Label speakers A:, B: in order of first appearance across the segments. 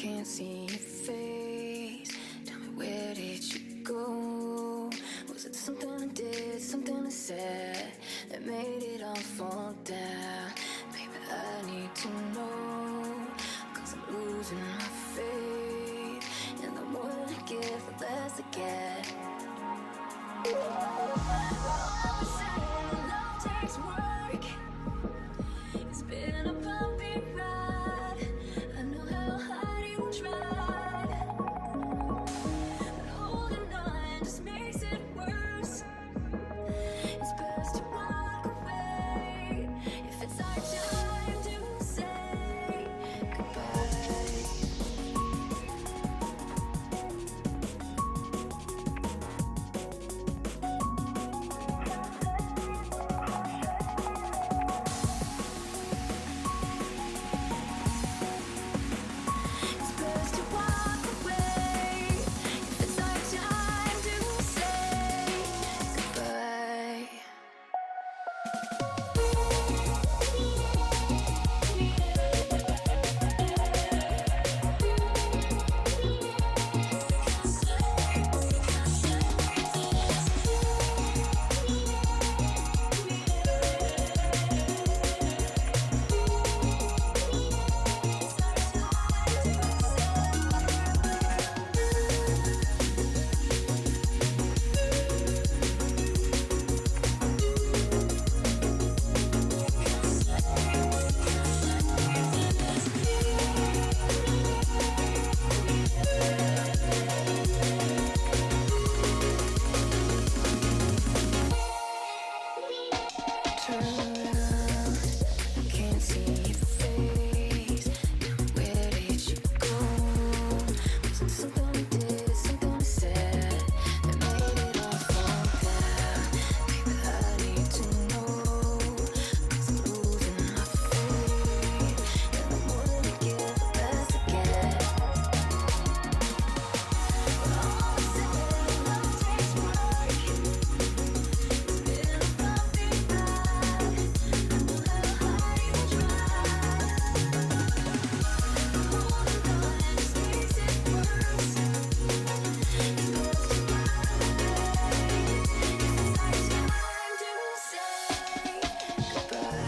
A: can't see your face. Tell me, where did you go? Was it something I did, something I said that made it all fall down? Baby, I need to know, 'cause I'm losing my faith. And the more that I give, the less I get. All of a sudden, love takes work. It's been a bumpy ride. I know how hard you tried, but holding on just makes it worse. It's best to walk away if it's our time to say goodbye. It's best to walk away if it's our time to say goodbye. Turn around, I can't see your face. Tell me, where did you go? Was it something I did, something I said that made it all fall down? Baby, I need to know, 'cause I'm losing my faith. And the more that I give, the less I get. All of a sudden, love takes work. It's been a bumpy ride. I know how hard you tried, but holding on just makes it worse. It's best to walk away if it's our time to say goodbye.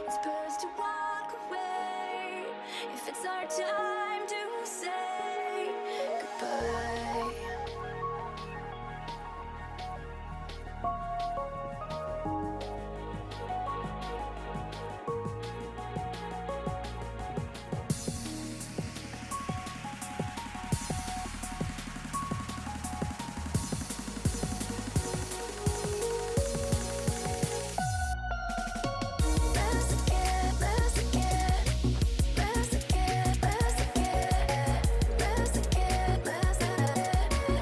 A: It's best to walk away if it's our time to say goodbye. Less I get, less I get, less I get, less I get, less I get, less I get.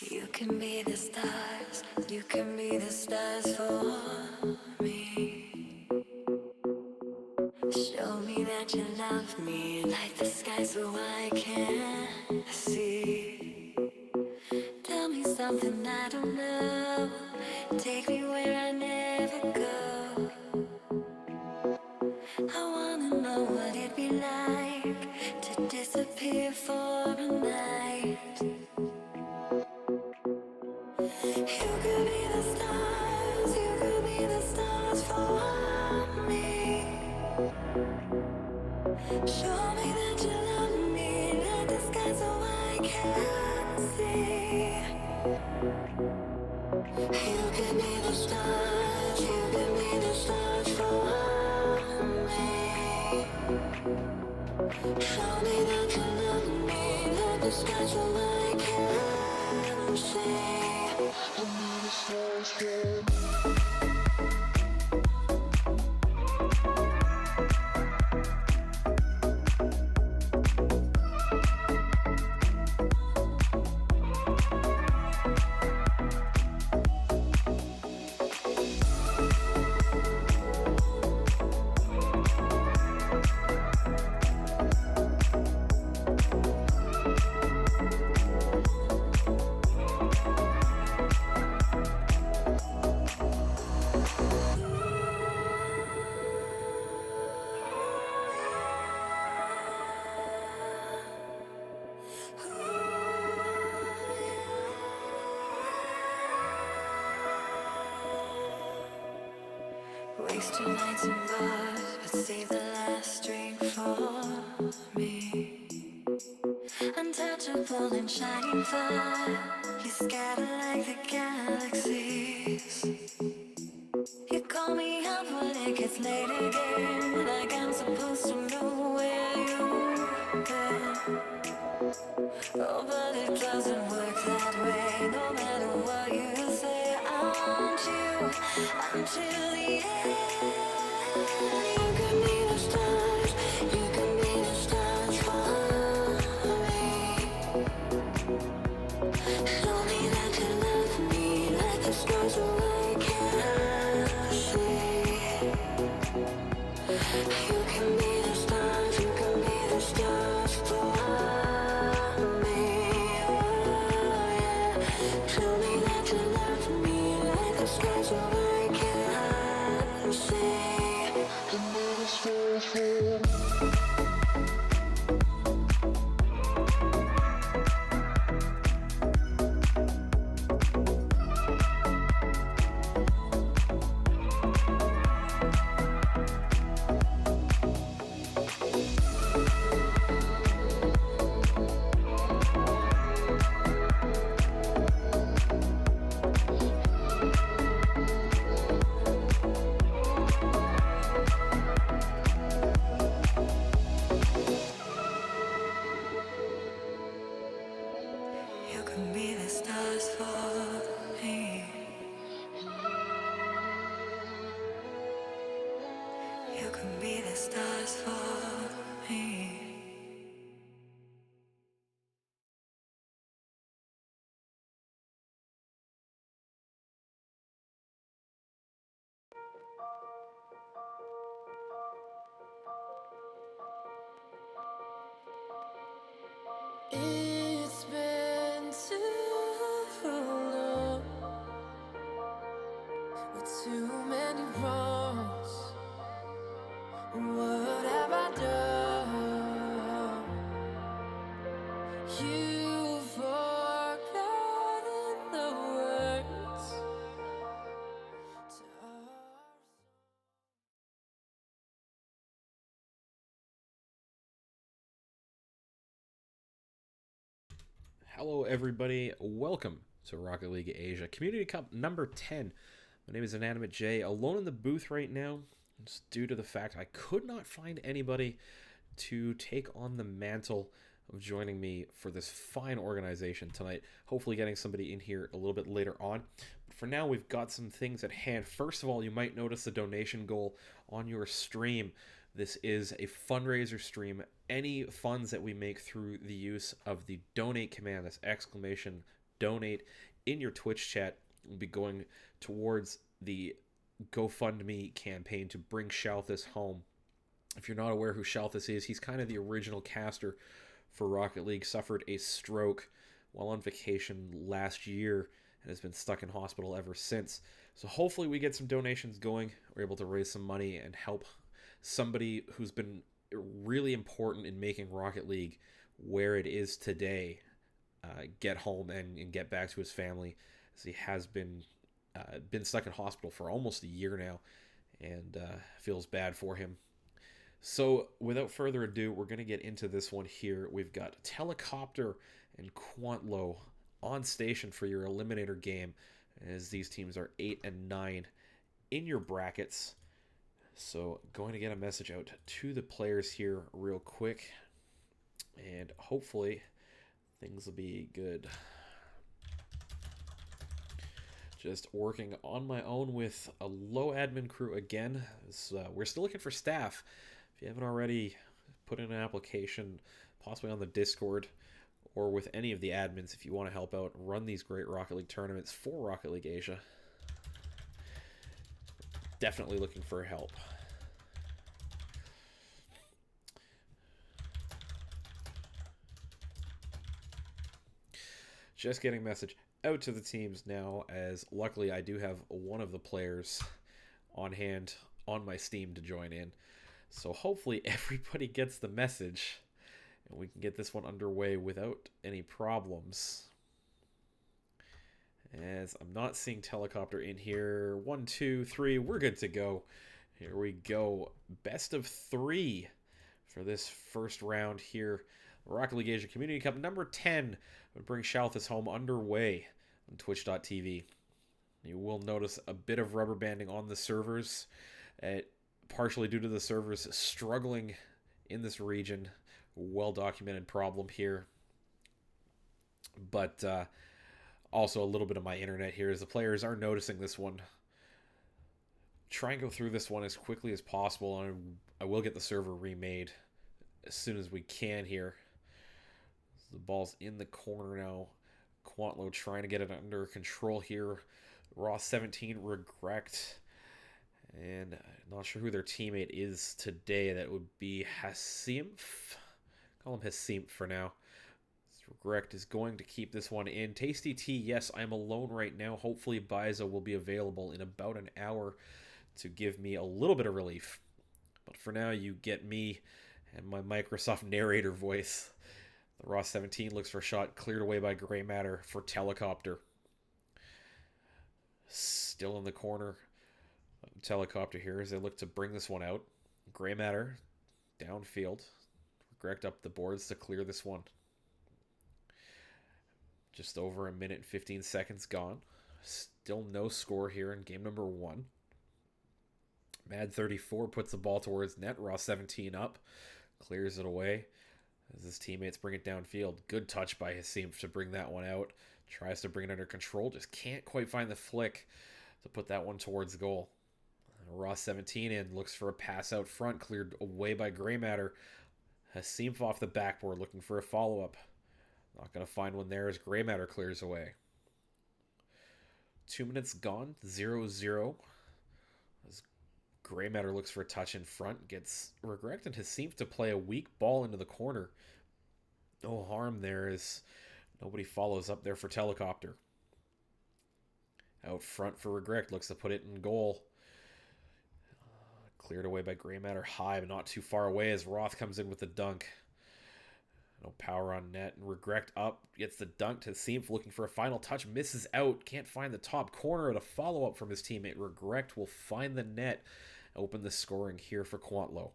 A: You can be the stars, you can be the stars for me. Show me that you love me like the sky so I can see. Tell me something I don't know. Take me where I never go. I wanna know what it'd be like to disappear for a night. You could be the stars, you could be the stars for me. Show me that you love me like the sky so I can see. You could be the stars, you could be the stars for me. Show me that you love me like the sky so I can see. I'm the stars for me. Waste your nights in bars, but save the last drink for me. Untouchable and shining fire, you scatter like the galaxies. You call me up when it gets late again, like I'm supposed to know where you've been. Oh, but it doesn't work that way, no matter what you say. I want you until the end. You can be the stars, you can be the stars for me. Show me that you love me like the stars so I can see. You can be the stars, you can be the stars for me. Oh, yeah. Show me that you love me like the stars so I can see. And the stars for me. You can be the stars for me. You can be the stars for me. It's been too long with too many wrongs. What have I done? You've forgotten the words to our
B: Hello, everybody. Welcome to Rocket League Asia Community Cup number 10. My name is Inanimate J, alone in the booth right now. It's due to the fact I could not find anybody to take on the mantle of joining me for this fine organization tonight. Hopefully getting somebody in here a little bit later on. But for now, we've got some things at hand. First of all, you might notice the donation goal on your stream. This is a fundraiser stream. Any funds that we make through the use of the donate command, that's exclamation donate in your Twitch chat will be going towards the GoFundMe campaign to bring Shalthus home. If you're not aware who Shalthus is, he's kind of the original caster for Rocket League, suffered a stroke while on vacation last year and has been stuck in hospital ever since. So hopefully we get some donations going. We're able to raise some money and help somebody who's been really important in making Rocket League where it is today get home and get back to his family, as he has been stuck in hospital for almost a year now, and feels bad for him. So without further ado, we're going to get into this one here. We've got Telecopter and Quantlow on station for your Eliminator game, as these teams are 8 and 9 in your brackets. So going to get a message out to the players here real quick, and hopefully things will be good. Just working on my own with a low admin crew again. We're still looking for staff. If you haven't already, put in an application, possibly on the Discord or with any of the admins if you want to help out run these great Rocket League tournaments for Rocket League Asia. Definitely looking for help. Just getting message out to the teams now, as luckily I do have one of the players on hand on my Steam to join in. So hopefully everybody gets the message and we can get this one underway without any problems. As I'm not seeing Telecopter in here. 1, 2, 3, we're good to go. Here we go. Best of 3 for this first round here. Rocket League Asia Community Cup number 10 would bring Shalthus home underway on twitch.tv. You will notice a bit of rubber banding on the servers, partially due to the servers struggling in this region. Well-documented problem here. But also a little bit of my internet here, as the players are noticing this one. Try and go through this one as quickly as possible, and I will get the server remade as soon as we can here. The ball's in the corner now. Quantlow trying to get it under control here. Ross 17, Regret. And I'm not sure who their teammate is today. That would be Hasimf. Call him Hasimf for now. Regret is going to keep this one in. Tasty T, yes, I'm alone right now. Hopefully Biza will be available in about an hour to give me a little bit of relief. But for now, you get me and my Microsoft narrator voice. The Ross 17 looks for a shot, cleared away by Grey Matter for Telecopter. Still in the corner. Telecopter here as they look to bring this one out. Grey Matter downfield. Regret up the boards to clear this one. Just over a minute and 15 seconds gone. Still no score here in game number 1. Mad 34 puts the ball towards net. Ross 17 up. Clears it away as his teammates bring it downfield. Good touch by Hasim to bring that one out. Tries to bring it under control. Just can't quite find the flick to put that one towards goal. Ross 17 in. Looks for a pass out front. Cleared away by Grey Matter. Hasim off the backboard looking for a follow-up. Not going to find one there as Grey Matter clears away. 2 minutes gone. 0-0. As Grey Matter looks for a touch in front. Gets Regret and Hasim to play a weak ball into the corner. No harm there as nobody follows up there for Telecopter. Out front for Regret. Looks to put it in goal. Cleared away by Grey Matter high, but not too far away as Roth comes in with the dunk. No power on net. And Regret up. Gets the dunk to Seamf looking for a final touch. Misses out. Can't find the top corner of the follow-up from his teammate. Regret will find the net. Open the scoring here for Quantlow.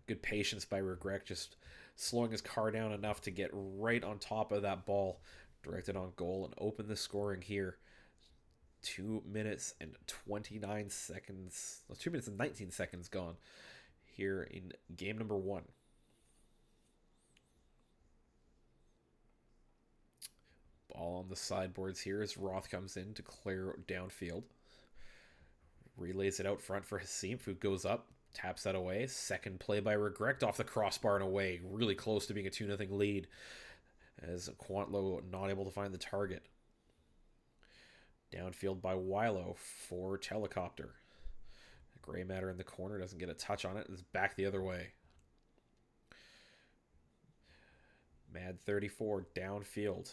B: Good patience by Regret. Just slowing his car down enough to get right on top of that ball. Directed on goal and open the scoring here. 2 minutes and 29 seconds. 2 minutes and 19 seconds gone here in game number 1. Ball on the sideboards here as Roth comes in to clear downfield. Relays it out front for Hasim, who goes up, taps that away. Second play by Regret off the crossbar and away. Really close to being a 2-0 lead. as Quantlo not able to find the target. Downfield by Wilo for Telecopter. Gray Matter in the corner, doesn't get a touch on it. It's back the other way. Mad 34 downfield.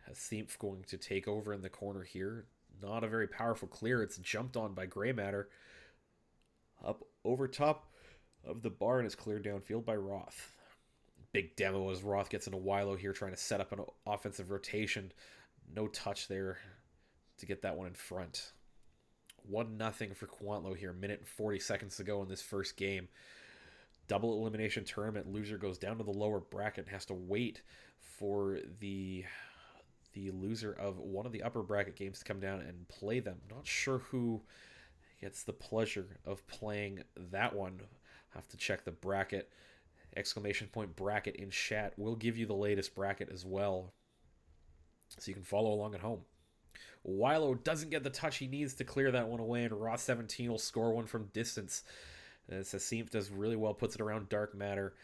B: Haseemf going to take over in the corner here. Not a very powerful clear. It's jumped on by Gray Matter. Up over top of the bar and is cleared downfield by Roth. Big demo as Roth gets into Wilo here trying to set up an offensive rotation. No touch there to get that one in front. 1-0 for Quantlo here. Minute and 40 seconds to go in this first game. Double elimination tournament. Loser goes down to the lower bracket and has to wait for the loser of one of the upper bracket games to come down and play them. Not sure who gets the pleasure of playing that one. Have to check the bracket. Exclamation point bracket in chat. We'll give you the latest bracket as well, so you can follow along at home. Wilo doesn't get the touch he needs to clear that one away, and Roth 17 will score one from distance. As Haseemf does really well, puts it around Dark Matter,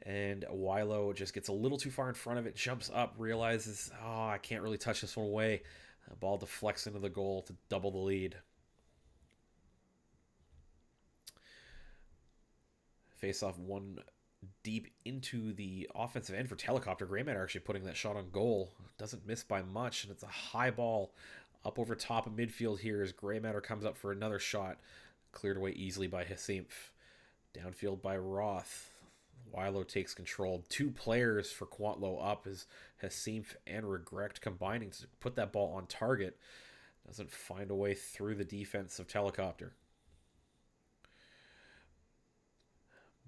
B: and Wilo just gets a little too far in front of it, jumps up, realizes, I can't really touch this one away. The ball deflects into the goal to double the lead. Face off one deep into the offensive end for Telecopter. Gray Matter actually putting that shot on goal. Doesn't miss by much, and it's a high ball up over top of midfield here as Gray Matter comes up for another shot. Cleared away easily by Haseemf. Downfield by Roth. Wilo takes control. 2 players for Quantlo up as Haseemf and Regret combining to put that ball on target. Doesn't find a way through the defense of Telecopter.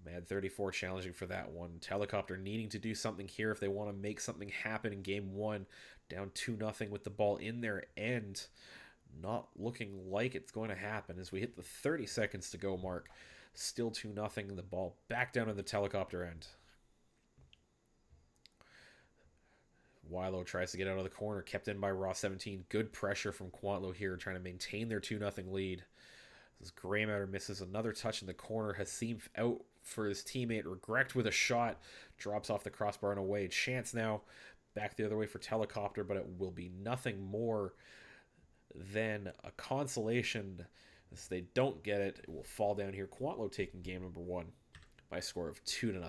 B: Mad 34 challenging for that one. Telecopter needing to do something here if they want to make something happen in game 1. Down 2-0 with the ball in their end. Not looking like it's going to happen as we hit the 30 seconds to go mark. Still 2-0. The ball back down in the Telecopter end. Wilo tries to get out of the corner. Kept in by Raw 17. Good pressure from Quantlo here, trying to maintain their 2-0 lead. As Gray Matter misses another touch in the corner. Haseemf out for his teammate. Regret with a shot. Drops off the crossbar and away. Chance now back the other way for Telecopter, but it will be nothing more than a consolation. If they don't get it, it will fall down here. Quantlo taking game number 1 by a score of 2-0.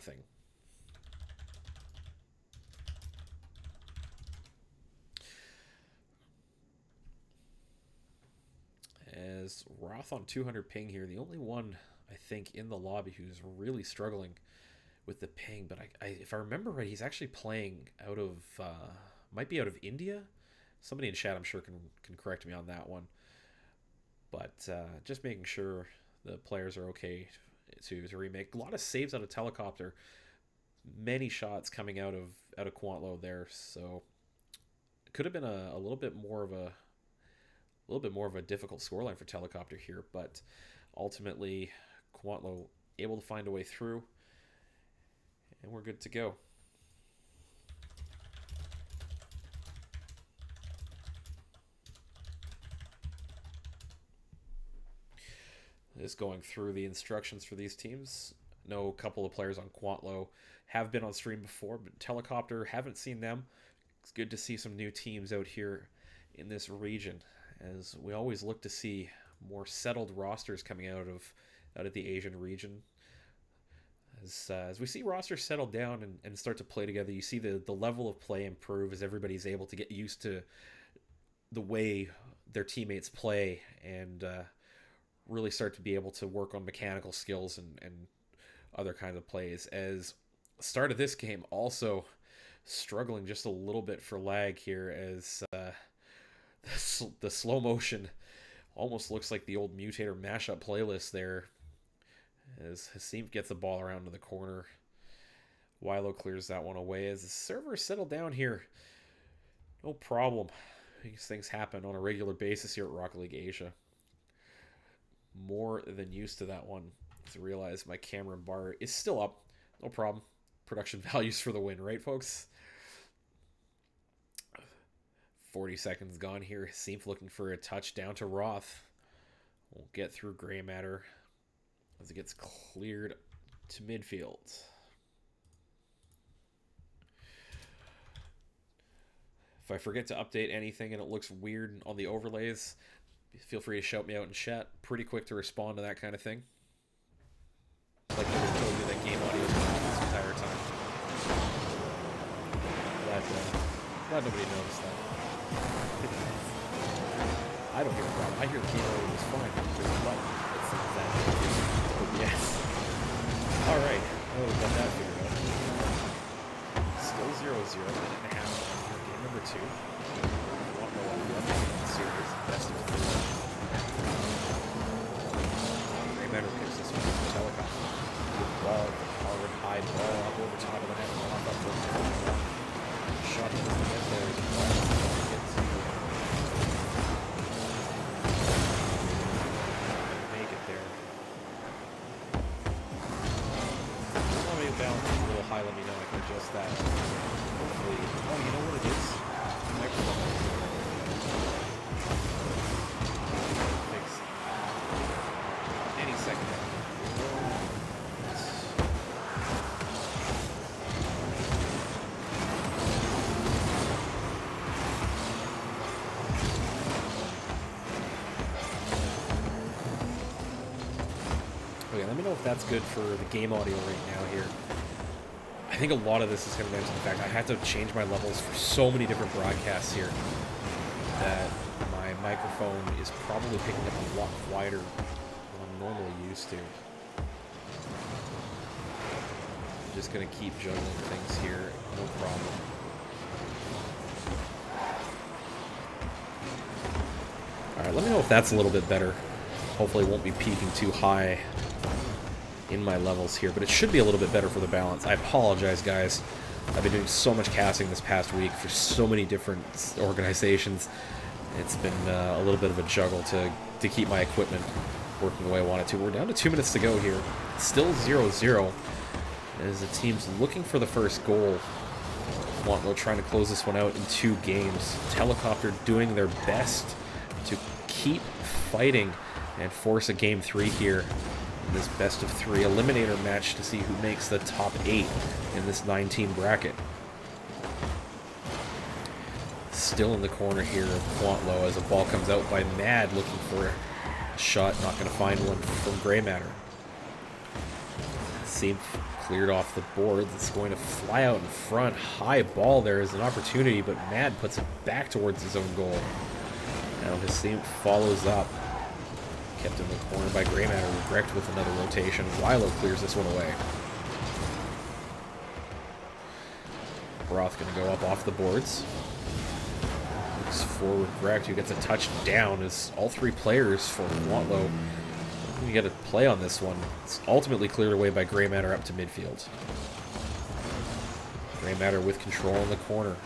B: As Roth on 200 ping here, the only one I think in the lobby who's really struggling with the ping, but if I remember right, he's actually playing out of might be out of India. Somebody in chat I'm sure can correct me on that one, but just making sure the players are okay to remake. A lot of saves out of Telecopter, many shots coming out of Quantlo there, so it could have been a little bit more of a difficult scoreline for Telecopter here, but ultimately Quantlo able to find a way through, and we're good to go. Just going through the instructions for these teams. Know a couple of players on Quantlo have been on stream before, but Telecopter, haven't seen them. It's good to see some new teams out here in this region, as we always look to see more settled rosters coming out of the Asian region. As we see rosters settle down and start to play together, you see the level of play improve as everybody's able to get used to the way their teammates play and really start to be able to work on mechanical skills and other kinds of plays. As the start of this game also struggling just a little bit for lag here, as the slow motion almost looks like the old Mutator mashup playlist there, as Haseemf gets the ball around to the corner. Wilo clears that one away as the servers settle down here. No problem. These things happen on a regular basis here at Rocket League Asia. More than used to that one. To realize my camera bar is still up. No problem. Production values for the win, right, folks? 40 seconds gone here. Haseemf looking for a touchdown to Roth. Won't get through Gray Matter as it gets cleared to midfield. If I forget to update anything and it looks weird on the overlays, feel free to shout me out in chat. Pretty quick to respond to that kind of thing. Like nobody told me that game audio was off this entire time. Glad nobody noticed that. I don't hear a problem. I hear the game audio was fine. There's a button that says that. Yes. Alright. Oh, we got that figured out. Still 0-0. Minute and a half on here. Game number 2. Want to know what the series. Best of 3. Gray Matter picks this one for Telecom. Good ball. Hard, high ball up over top of the net. Off up to the shot that doesn't get there. Make it there. Let me balance it a little high. Let me know. I can adjust that. Hopefully. Oh, you know what it is? Microphone. Fix any second. Okay, let me know if that's good for the game audio right now here. I think a lot of this is going to be down to the fact I had to change my levels for so many different broadcasts here that my microphone is probably picking up a lot quieter than I'm normally used to. I'm just going to keep juggling things here, no problem. Alright, let me know if that's a little bit better. Hopefully it won't be peaking too high in my levels here, but it should be a little bit better for the balance. I apologize, guys. I've been doing so much casting this past week for so many different organizations. It's been a little bit of a juggle to keep my equipment working the way I want it to. We're down to 2 minutes to go here. Still 0-0 as the team's looking for the first goal. Wantlow trying to close this one out in 2 games. Telecopter doing their best to keep fighting and force a game 3 here in this best of 3 eliminator match to see who makes the top 8 in this 9-team bracket. Still in the corner here of Quantlow as a ball comes out by Mad looking for a shot, not going to find one from Grey Matter. Seam cleared off the board. It's going to fly out in front. High ball there is an opportunity, but Mad puts it back towards his own goal. Now Hasim follows up. Kept in the corner by Grey Matter. Wrecked with another rotation. Wilo clears this one away. Roth going to go up off the boards. Looks forward. Wrecked, who gets a touchdown as all 3 players for Wantlow. You get a play on this one. It's ultimately cleared away by Grey Matter up to midfield. Grey Matter with control in the corner.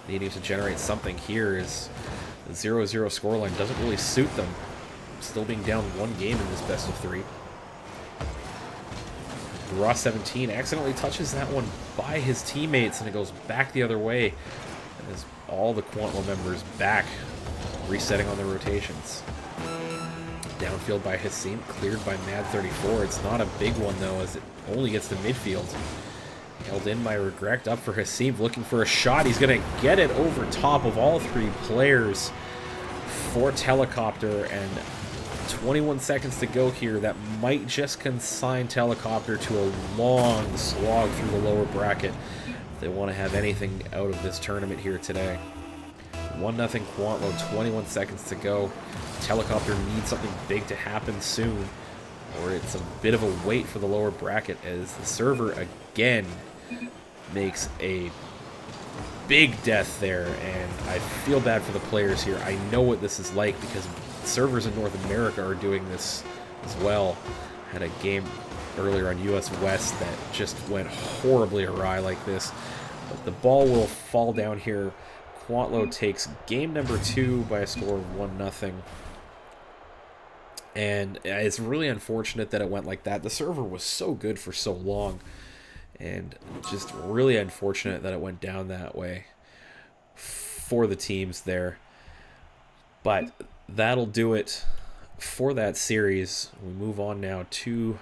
B: Needing to generate something here is the 0-0 scoreline doesn't really suit them. Still being down 1 game in this best of 3. Raw 17 accidentally touches that one by his teammates and it goes back the other way. As all the Quantlow members back, resetting on their rotations. Downfield by Hasim, cleared by Mad 34. It's not a big one though, as it only gets to midfield. Held in by Regret, up for Hasim, looking for a shot. He's going to get it over top of all 3 players for Telecopter, and 21 seconds to go here. That might just consign Telecopter to a long slog through the lower bracket if they want to have anything out of this tournament here today. 1-0 Quantlow, 21 seconds to go. Telecopter needs something big to happen soon, or it's a bit of a wait for the lower bracket as the server again makes a big death there, and I feel bad for the players here. I know what this is like because servers in North America are doing this as well. Had a game earlier on US West that just went horribly awry like this, but the ball will fall down here. Quantlow takes game number 2 by a score of 1-0. And it's really unfortunate that it went like that. The server was so good for so long, and just really unfortunate that it went down that way for the teams there. But that'll do it for that series. We move on now to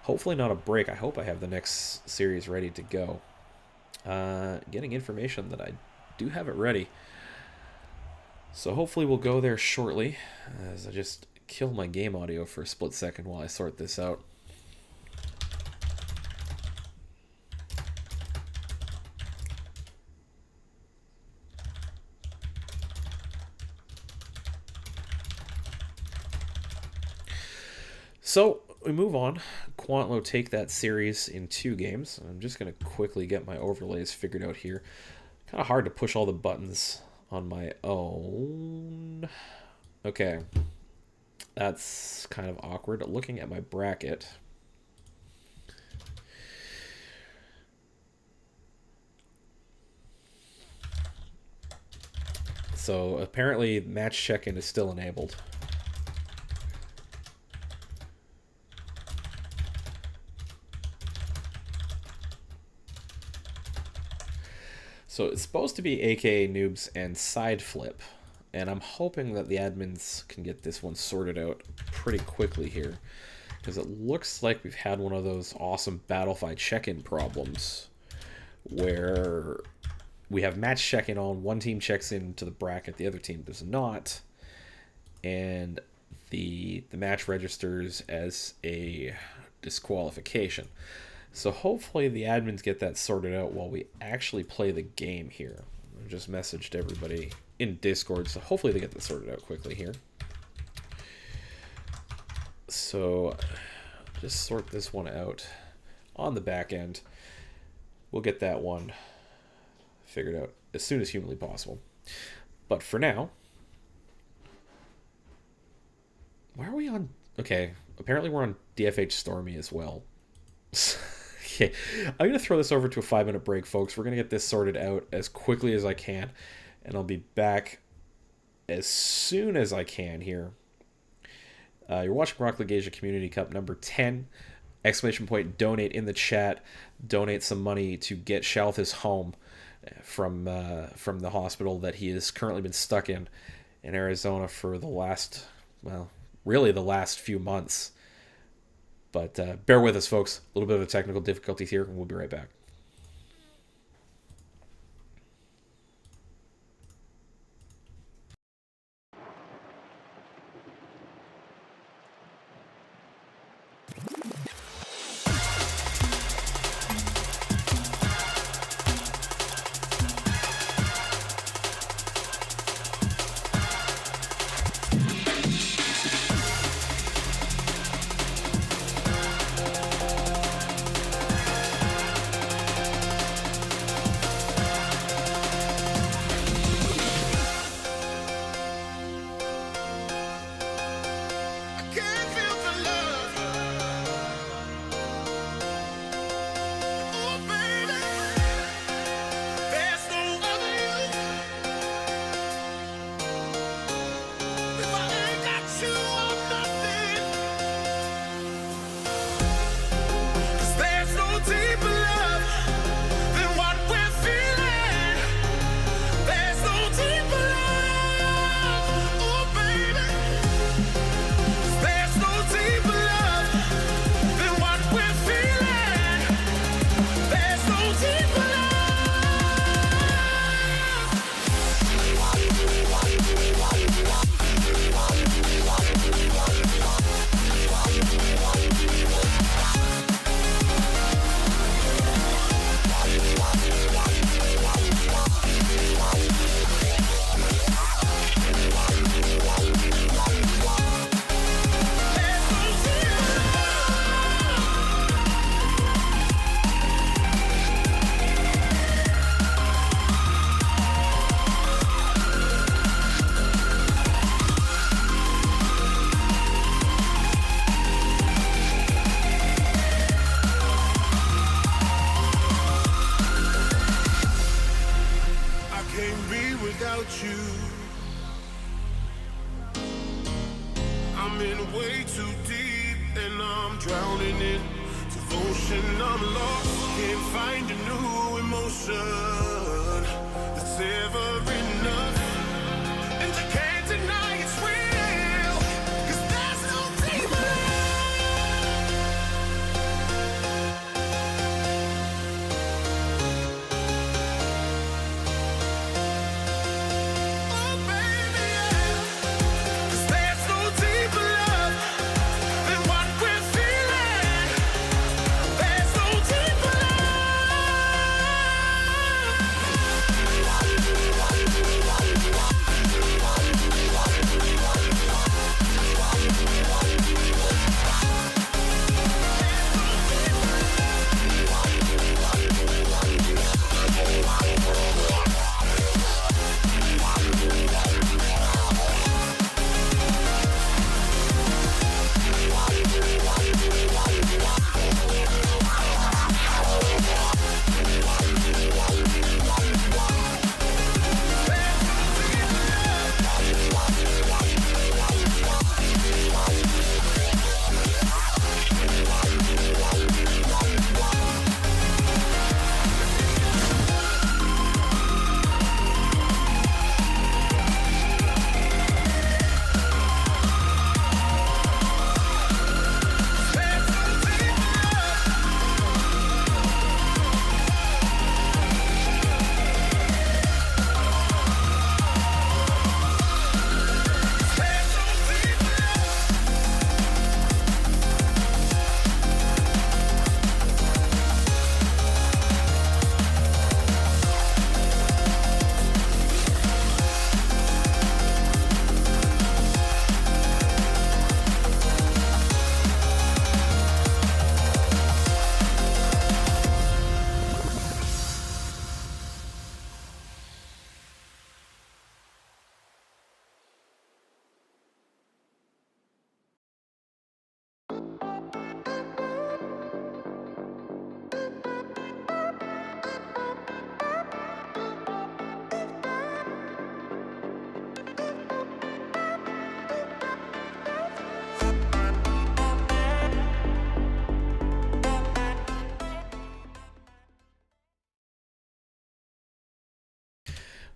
B: hopefully not a break. I hope I have the next series ready to go. Getting information that I do have it ready. So hopefully we'll go there shortly, as I just kill my game audio for a split second while I sort this out. So we move on. Quantlo take that series in 2 games. I'm just going to quickly get my overlays figured out here. Kind of hard to push all the buttons on my own. Okay. That's kind of awkward. Looking at my bracket. So apparently match check-in is still enabled. So it's supposed to be AKA Noobs and Side Flip, and I'm hoping that the admins can get this one sorted out pretty quickly here, because it looks like we've had one of those awesome Battlefy check-in problems where we have match check-in on, one team checks into the bracket, the other team does not, and the match registers as a disqualification. So hopefully the admins get that sorted out while we actually play the game here. I just messaged everybody in Discord, so hopefully they get that sorted out quickly here. So just sort this one out on the back end. We'll get that one figured out as soon as humanly possible. But for now, why are we on? Okay, apparently we're on DFH Stormy as well. Okay, I'm going to throw this over to a 5-minute break, folks. We're going to get this sorted out as quickly as I can, and I'll be back as soon as I can here. You're watching Rocket League Asia Community Cup number 10. Exclamation point donate in the chat. Donate some money to get Shalthus home from the hospital that he has currently been stuck in Arizona for the last, well, really the last few months. But bear with us, folks. A little bit of a technical difficulty here, and we'll be right back.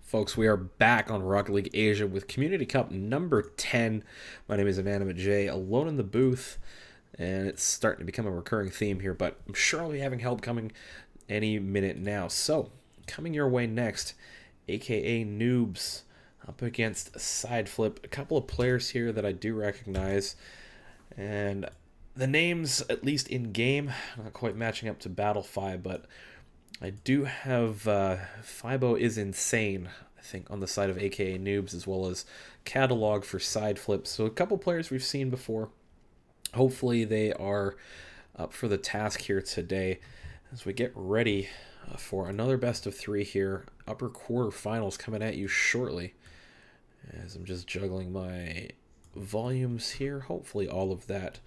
B: Folks, we are back on Rocket League Asia with Community Cup number 10. My name is Inanimate J, alone in the booth, and it's starting to become a recurring theme here, but I'm sure I'll be having help coming any minute now. So, coming your way next, aka Noobs, up against Side Flip. A couple of players here that I do recognize, and the names, at least in game, not quite matching up to Battlefy, but I do have Fibo is Insane, I think, on the side of aka Noobs, as well as Catalog for Side Flip. So a couple players we've seen before. Hopefully they are up for the task here today as we get ready for another best of 3 here. Upper quarterfinals coming at you shortly. As I'm just juggling my volumes here. Hopefully all of that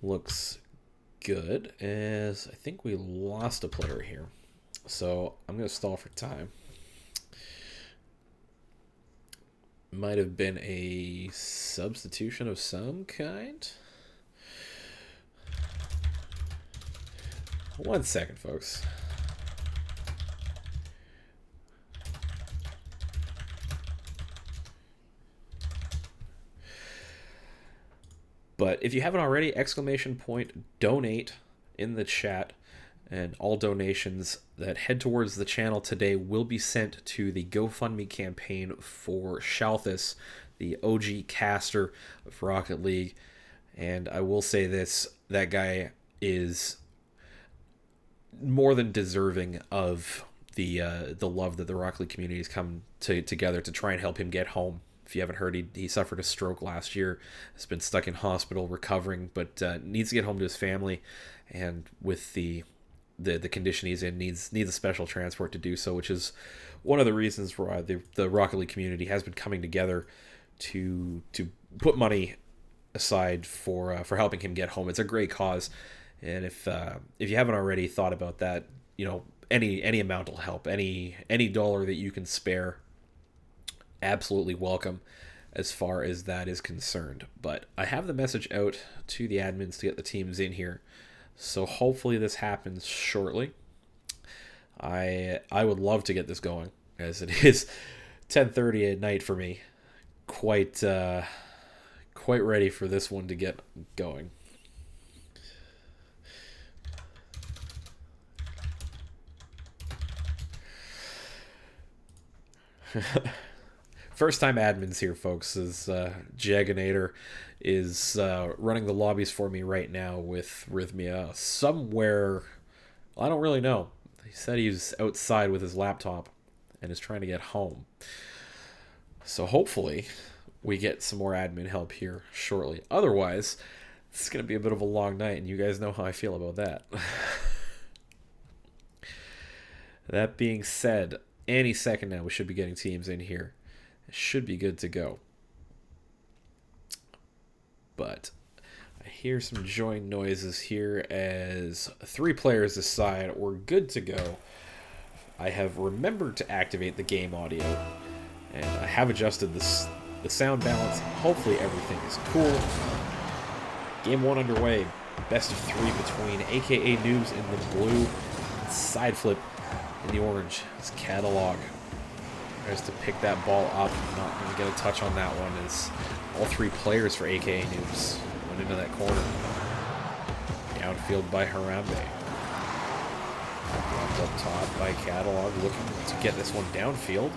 B: looks good, as I think we lost a player here. So I'm going to stall for time. Might have been a substitution of some kind. 1 second, folks. But if you haven't already, !donate in the chat, and all donations that head towards the channel today will be sent to the GoFundMe campaign for Shalthus, the OG caster of Rocket League. And I will say this, that guy is more than deserving of the love that the Rocket League community has come together to try and help him get home. If you haven't heard, he suffered a stroke last year, has been stuck in hospital recovering, but needs to get home to his family, and with the condition he's in, needs a special transport to do so, which is one of the reasons why the Rocket League community has been coming together to put money aside for helping him get home. It's a great cause, and if you haven't already thought about that, you know, any amount will help. Any dollar that you can spare, absolutely welcome as far as that is concerned. But I have the message out to the admins to get the teams in here, so hopefully this happens shortly. I would love to get this going, as it is 10:30 at night for me. Quite ready for this one to get going. First time admins here, folks, as Jaganator is running the lobbies for me right now with Rhythmia somewhere. Well, I don't really know. He said he's outside with his laptop and is trying to get home. So hopefully we get some more admin help here shortly. Otherwise, it's going to be a bit of a long night, and you guys know how I feel about that. That being said, any second now we should be getting teams in here. It should be good to go. But I hear some join noises here as 3 players aside. We're good to go. I have remembered to activate the game audio, and I have adjusted the sound balance. Hopefully everything is cool. Game 1 underway. Best of 3 between aka Noobs in the blue and Side Flip in the orange. It's Catalog. Tries to pick that ball up. Not going to get a touch on that one, as all 3 players for aka Noobs went into that corner. Downfield by Harambe. Dropped up top by Catalog, looking to get this one downfield.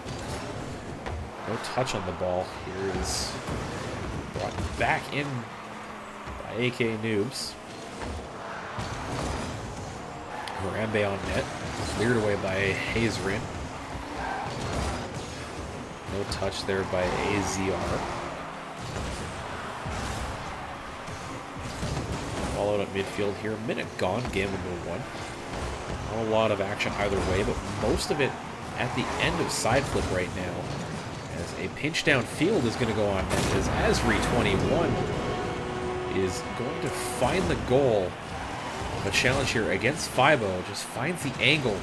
B: No touch on the ball. Here is brought back in by aka Noobs. Harambe on net. Cleared away by Hazerin. No touch there by AZR. Followed at midfield here. Minute gone, game number 1. Not a lot of action either way, but most of it at the end of Side Flip right now, as a pinch downfield is going to go on net, as Asri21 is going to find the goal. A challenge here against Fibo, just finds the angle,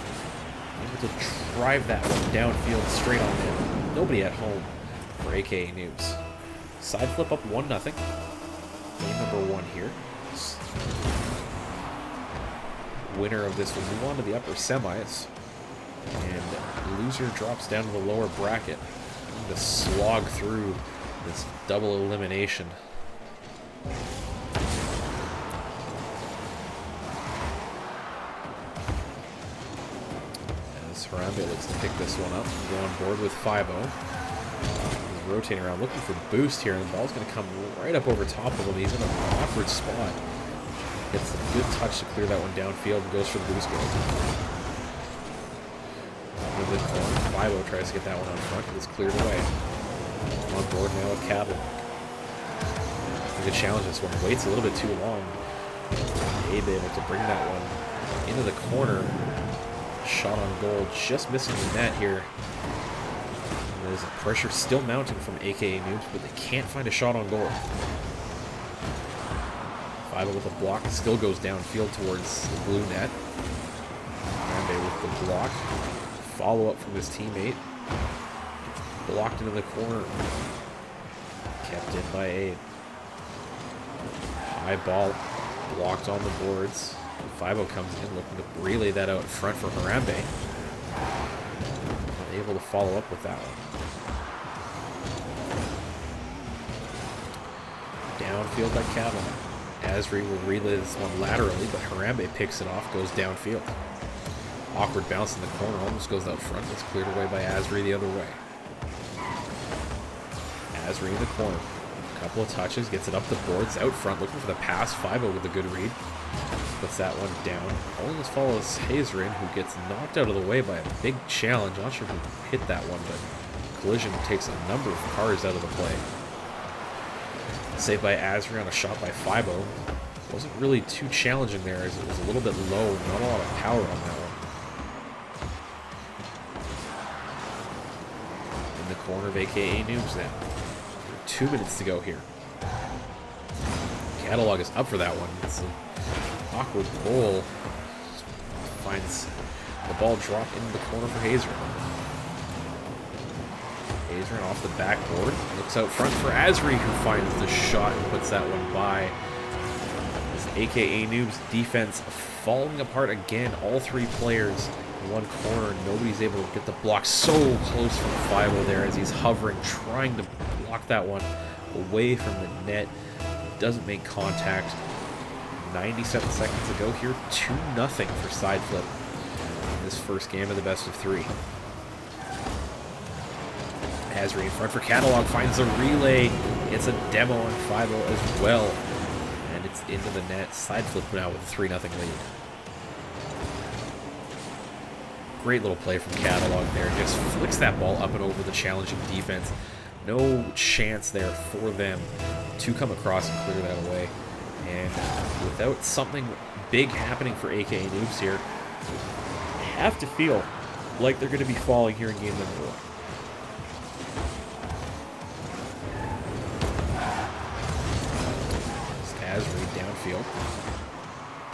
B: able to drive that one downfield straight on net. Nobody at home for aka Noobs. Side Flip up 1-0. Game number 1 here. Winner of this will move on to the upper semis and loser drops down to the lower bracket. To slog through this double elimination. As Harambe looks to pick this one up and go on board with Fibo. He's rotating around looking for boost here, and the ball's going to come right up over top of him. He's in an awkward spot. Gets a good touch to clear that one downfield and goes for the boost goal. In the corner, Fibo tries to get that one on front, but it's cleared away. On board now with Cattle. A good challenge this one. Waits a little bit too long. Abe able to bring that one into the corner. Shot on goal, just missing the net here. There's pressure still mounting from AKA Noobs, but they can't find a shot on goal. Fibo with a block, still goes downfield towards the blue net. Harambe with the block. Follow up from his teammate. Blocked into the corner. Kept in by Abe. High ball. Blocked on the boards. Fibo comes in looking to relay that out front for Harambe. Able to follow up with that one. Downfield by Cattle. Asri will relay this one laterally, but Harambe picks it off, goes downfield. Awkward bounce in the corner, almost goes out front. It's cleared away by Asri the other way. Asri in the corner. A couple of touches, gets it up the boards, out front, looking for the pass. Fibo with a good read. Puts that one down. Almost follows Hazerin, who gets knocked out of the way by a big challenge. Not sure who hit that one, but collision takes a number of cars out of the play. Saved by Asri on a shot by Fibo. Wasn't really too challenging there, as it was a little bit low. Not a lot of power on that one. In the corner of AKA Noobs now. 2 minutes to go here. Catalog is up for that one. It's an awkward goal. Finds the ball drop into the corner for Hazerin. Hazerin off the backboard. Looks out front for Asri, who finds the shot and puts that one by. This AKA Noobs defense falling apart again. All three players in one corner. Nobody's able to get the block so close from Fibo there as he's hovering, trying to block that one away from the net. Doesn't make contact. 97 seconds to go here. 2-0 for Side Flip in this first game of the best of three. Asri in front for Catalog, finds a relay. It's a demo on Fibo as well. And it's into the net. Side Flip now with a 3-0 lead. Great little play from Catalog there. Just flicks that ball up and over the challenging defense. No chance there for them to come across and clear that away. And without something big happening for AKA Noobs here, I have to feel like they're going to be falling here in game number 1. Asri downfield.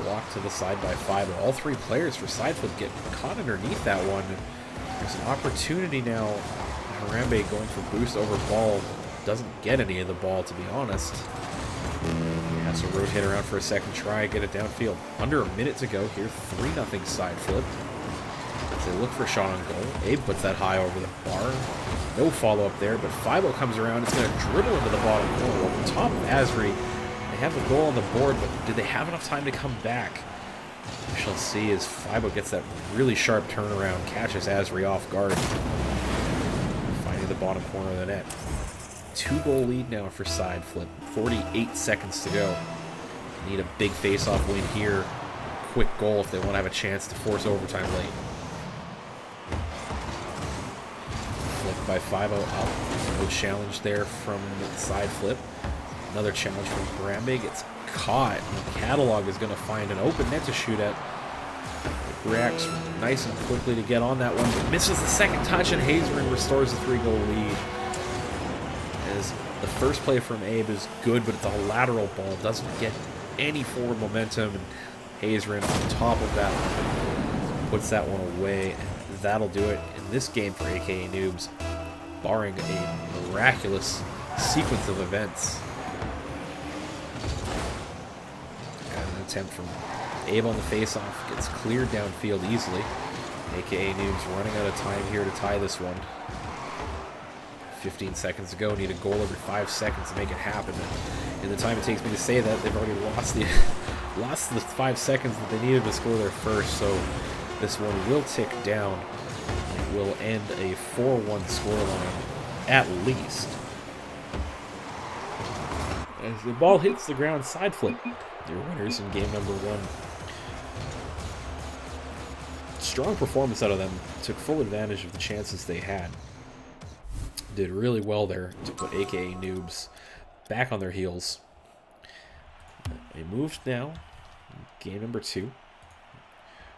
B: Blocked to the side by Fibo. All three players for Sideflip get caught underneath that one. There's an opportunity now. Harambe going for boost over ball. Doesn't get any of the ball, to be honest. He has to rotate around for a second try, get it downfield. Under a minute to go here. 3-0 Sideflip. As they look for a shot on goal. Abe puts that high over the bar. No follow-up there, but Fibo comes around. It's going to dribble into the bottom corner over the top of Asri. They have the goal on the board, but did they have enough time to come back? We shall see as Fibo gets that really sharp turnaround, catches Asri off guard. Finding the bottom corner of the net. 2-goal lead now for Sideflip. 48 seconds to go. Need a big face-off win here. Quick goal if they want to have a chance to force overtime late. Flipped by Fibo up. No challenge there from Sideflip. Another challenge from Harambe, gets caught. Catalog is going to find an open net to shoot at. It reacts nice and quickly to get on that one, but misses the second touch, and Hazerin restores the 3-goal lead. As the first play from Abe is good, but it's a lateral ball, doesn't get any forward momentum, and Hazerin on top of that one puts that one away, and that'll do it in this game for AKA Noobs, barring a miraculous sequence of events. Attempt from Abe on the face-off, gets cleared downfield easily. AKA Noobs running out of time here to tie this one. 15 seconds to go. Need a goal every 5 seconds to make it happen. And in the time it takes me to say that, they've already lost the lost the 5 seconds that they needed to score their first. So this one will tick down. It will end a 4-1 scoreline at least. As the ball hits the ground, side flip. Your winners in game number 1. Strong performance out of them. Took full advantage of the chances they had. Did really well there to put AKA Noobs back on their heels. They moved now. Game number 2.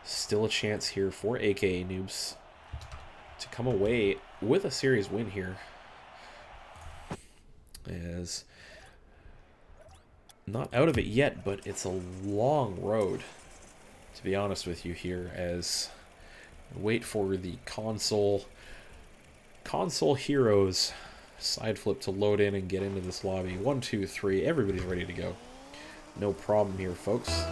B: Still a chance here for AKA Noobs to come away with a series win here. As not out of it yet, but it's a long road, to be honest with you here, as wait for the console heroes side flip to load in and get into this lobby. 1, 2, 3, everybody's ready to go. No problem here, folks.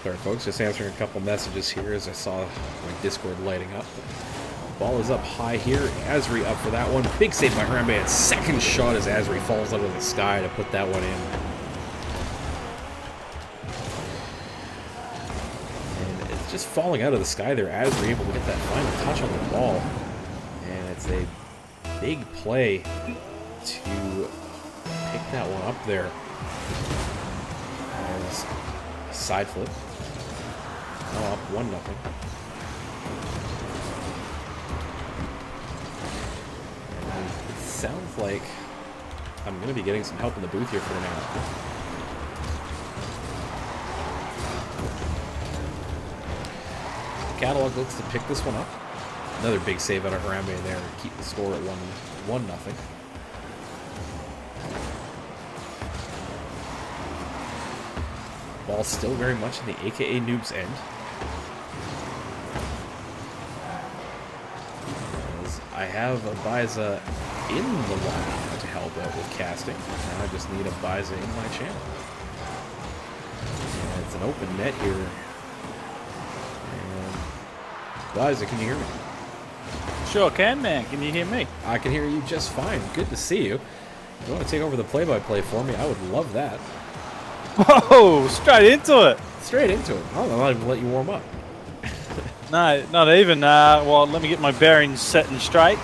B: Sorry, folks, just answering a couple messages here as I saw my Discord lighting up. Ball is up high here. Asri up for that one. Big save by Harambe. And second shot as Asri falls out of the sky to put that one in. And it's just falling out of the sky there. Asri able to get that final touch on the ball. And it's a big play to pick that one up there. As a side flip. Now up 1-0. It sounds like I'm going to be getting some help in the booth here for now. Catalog looks to pick this one up. Another big save out of Harambe there to keep the score at 1-0. Ball still very much in the AKA Noobs end. As I have Abiza in the lobby to help out with casting. Now I just need Abiza in my channel. And it's an open net here. And Abiza, can you hear me?
C: Sure can, man. Can you hear me?
B: I can hear you just fine. Good to see you. If you want to take over the play-by-play for me, I would love that.
C: Whoa, straight into it.
B: Straight into it. I don't know, I'll not even let you warm up.
C: No, not even. Well, let me get my bearings set and straight.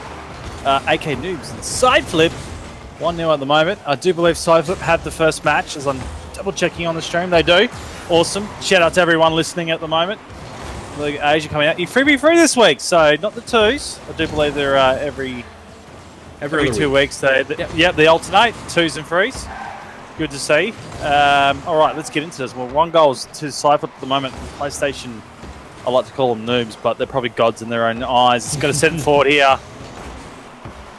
C: AK Noobs and side flip. 1-0 at the moment. I do believe side flip had the first match, as I'm double checking on the stream. They do. Awesome. Shout out to everyone listening at the moment. Look at Asia coming out. You freebie free this week, so not the twos. I do believe they're every 2 weeks. Yep, they alternate 2s and 3s. Good to see. All right, let's get into this. Well, 1 goal to side flip at the moment. PlayStation, I like to call them noobs, but they're probably gods in their own eyes. It's got to set it forward here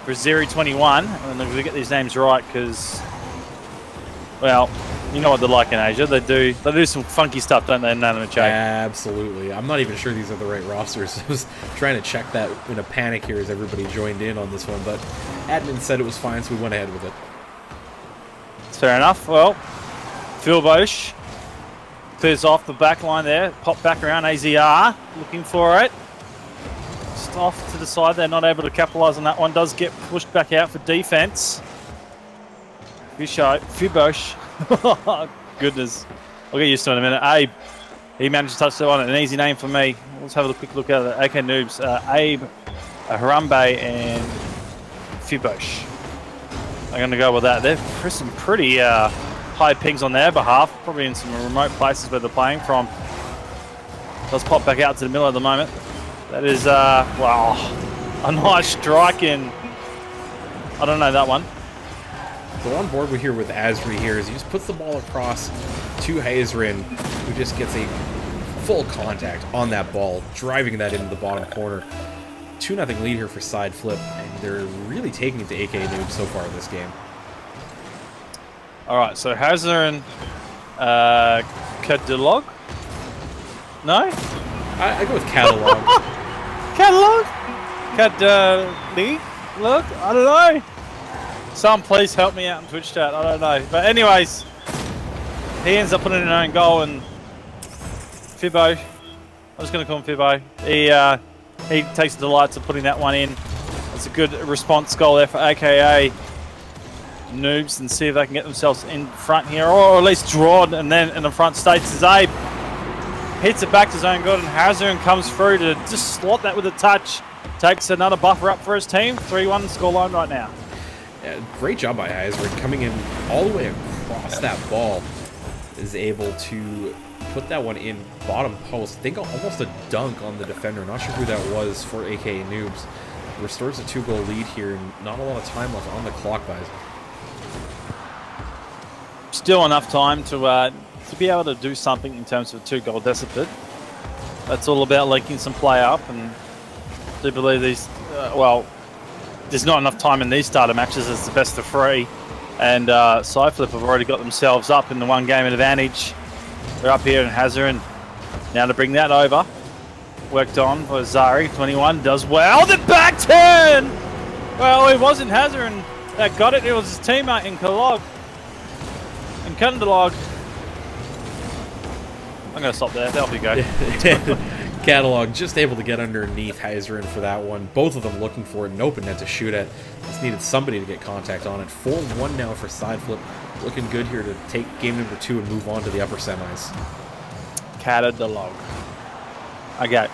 C: for Zeri21. And I'm going to get these names right because, well, you know what they're like in Asia. They do some funky stuff, don't they, Inanimate Jay?
B: Absolutely. I'm not even sure these are the right rosters. I was trying to check that in a panic here as everybody joined in on this one, but admin said it was fine, so we went ahead with it.
C: Fair enough. Well, Phil Bosch clears off the back line there. Pop back around. AZR looking for it. Just off to the side. They're not able to capitalise on that one. Does get pushed back out for defence. Fibosh. Goodness. I'll get used to it in a minute. Abe. He managed to touch that one. An easy name for me. Let's have a quick look at it. AK Noobs. Abe, Harambe, and Fibosh. I'm going to go with that. They're some pretty high pings on their behalf, probably in some remote places where they're playing from. Let's pop back out to the middle at the moment. That is, wow, a nice strike in. I don't know that one.
B: So on board we here with Asri here is he just puts the ball across to Hazerin, who just gets a full contact on that ball, driving that into the bottom corner. 2-0 lead here for side flip, and they're really taking it to AK Noob so far in this game.
C: All right, so Hazerin, Kadilog. No?
B: I go with catalog.
C: Catalog? Look? I don't know. Someone please help me out in Twitch chat. I don't know. But anyways, he ends up putting in an own goal, and Fibbo, I'm just going to call him Fibbo, he takes delight to putting that one in. It's a good response goal there for AKA Noobs, and see if they can get themselves in front here, or at least drawn, and then in the front states is Abe. Hits it back to his own goal, and Hazarin comes through to just slot that with a touch. Takes another buffer up for his team. 3-1 scoreline right now.
B: Yeah, great job by Eisberg coming in all the way across that ball. Is able to put that one in bottom post. I think almost a dunk on the defender. Not sure who that was for AKA Noobs. Restores a 2-goal lead here, and not a lot of time left on the clock, guys.
C: Still enough time to be able to do something in terms of a 2-goal deficit. That's all about linking some play up, and I do believe these, there's not enough time in these starter matches. It's the best of 3, and Cyflip have already got themselves up in the 1-game advantage. They're up here in Hazarin. Now to bring that over. Worked on for Zari. 21 does well. The back turn! Well, it wasn't Hazarin that got it. It was his teammate in Kalog. In Kundalog. I'm going to stop there. There we go.
B: Catalog just able to get underneath Heiserin for that one. Both of them looking for an open net to shoot at. Just needed somebody to get contact on it. 4-1 now for Sideflip. Looking good here to take game number 2 and move on to the upper semis.
C: Catalog. Okay. I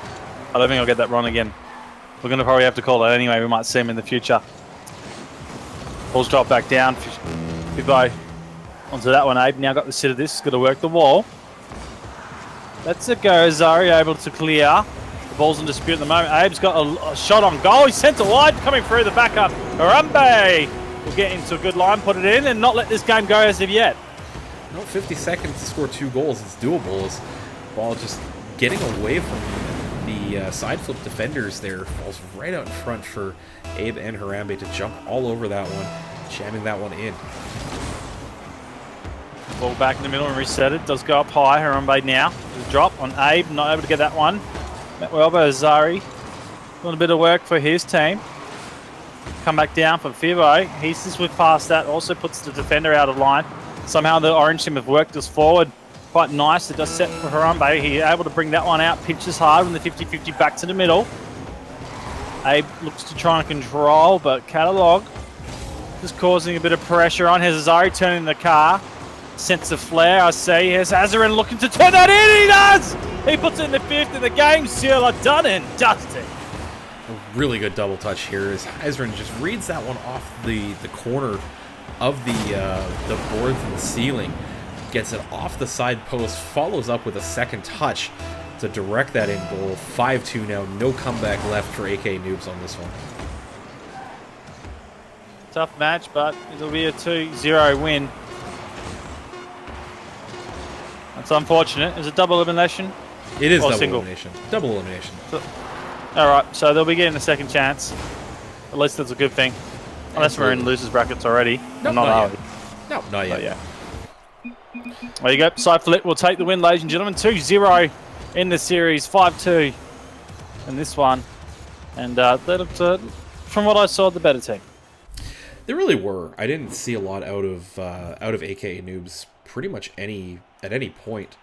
C: don't think I'll get that wrong again. We're going to probably have to call it anyway. We might see him in the future. Ball's dropped back down. Goodbye. Onto that one, Abe. Now got the sit of this. Got to work the wall. That's a go. Zari able to clear. The ball's in dispute at the moment. Abe's got a shot on goal. He's sent it wide. Coming through the backup. Harambe will get into a good line, put it in, and not let this game go as of yet.
B: No, 50 seconds to score 2 goals. It's doable. As ball just getting away from the side flip defenders there. Falls right out in front for Abe and Harambe to jump all over that one. Jamming that one in.
C: Ball back in the middle and reset it. Does go up high. Harambe now. The drop on Abe. Not able to get that one. Met well by Zari. Doing a bit of work for his team. Come back down for Fibo. He's just whipped past that. Also puts the defender out of line. Somehow the orange team have worked us forward quite nice. It does set for Harambe. He's able to bring that one out. Pinches hard from the 50-50 back to the middle. Abe looks to try and control, but Catalog just causing a bit of pressure on. Here's Zari turning the car. Sense of flair, I see. Here's Hazarin looking to turn that in. He does! He puts it in the 5th, and the game sealer done and dusted.
B: A really good double touch here as Hazarin just reads that one off the corner of the boards and the ceiling. Gets it off the side post, follows up with a second touch to direct that in goal. 5-2 now, no comeback left for AK Noobs on this one.
C: Tough match, but it'll be a 2-0 win. That's unfortunate. Is it double elimination?
B: It is double
C: single?
B: elimination. Double elimination.
C: Alright, so they'll be getting a second chance. At least that's a good thing. Unless we're in losers brackets already.
B: Nope, not yet. No, not yet.
C: Yeah. There you go. Cyflip will take the win, ladies and gentlemen. 2-0 in the series. 5-2 in this one. And that looked, from what I saw, the better team.
B: They really were. I didn't see a lot out of AK Noobs pretty much at any point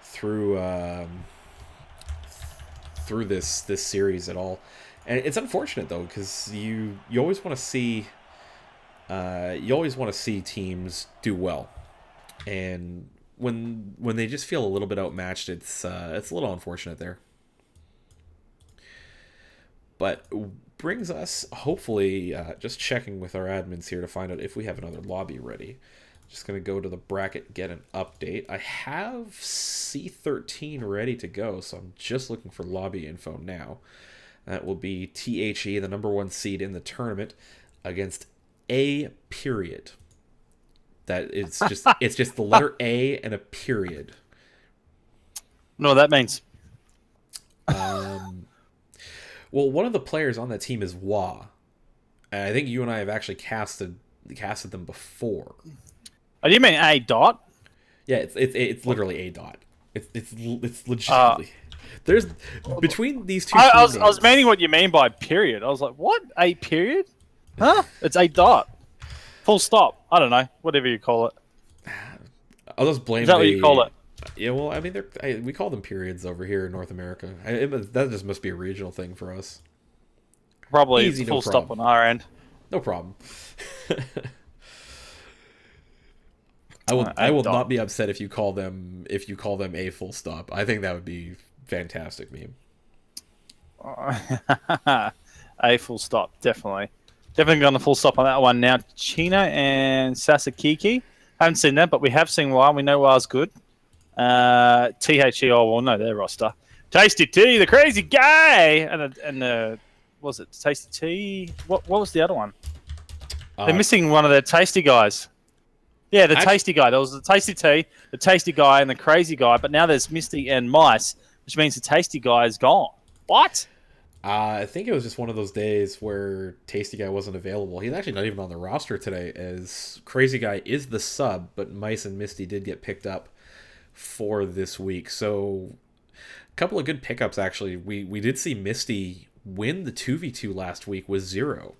B: through this series at all. And it's unfortunate though, because you always want to see teams do well, and when they just feel a little bit outmatched, it's a little unfortunate there. But brings us hopefully just checking with our admins here to find out if we have another lobby ready. Just going to go to the bracket, get an update. I have C13 ready to go, so I'm just looking for lobby info now. That will be THE, the number 1 seed in the tournament, against A period. That it's just it's just the letter A and a period.
C: No, what that means.
B: Well, one of the players on that team is Wah. And I think you and I have actually casted them before.
C: Oh, do you mean A dot?
B: Yeah, it's literally A dot. It's legitimately. There's between these two.
C: I
B: team
C: was
B: names-
C: meaning what you mean by period. I was like, what? A period? Huh? It's a dot. Full stop. I don't know. Whatever you call it.
B: I'll just blame.
C: Is that what you call it?
B: Yeah, well, I mean, we call them periods over here in North America. That just must be a regional thing for us.
C: Probably
B: Easy,
C: it's
B: no
C: full stop on our end.
B: No problem. I will not be upset if you call them a full stop. I think that would be fantastic meme.
C: A full stop, definitely. Definitely going to full stop on that one now. Chino and Sasakiki. Haven't seen that, but we have seen WoW. We know WoW's good. THE, oh, well, no, their roster. Tasty T, the crazy guy! And what was it Tasty T? What was the other one? They're missing one of their tasty guys. Yeah, the tasty guy. There was the Tasty T, the tasty guy, and the crazy guy, but now there's Misty and Mice, which means the tasty guy is gone. What?
B: I think it was just one of those days where Tasty Guy wasn't available. He's actually not even on the roster today, as Crazy Guy is the sub, but Mice and Misty did get picked up for this week. So, a couple of good pickups, actually. We did see Misty win the 2v2 last week with 0.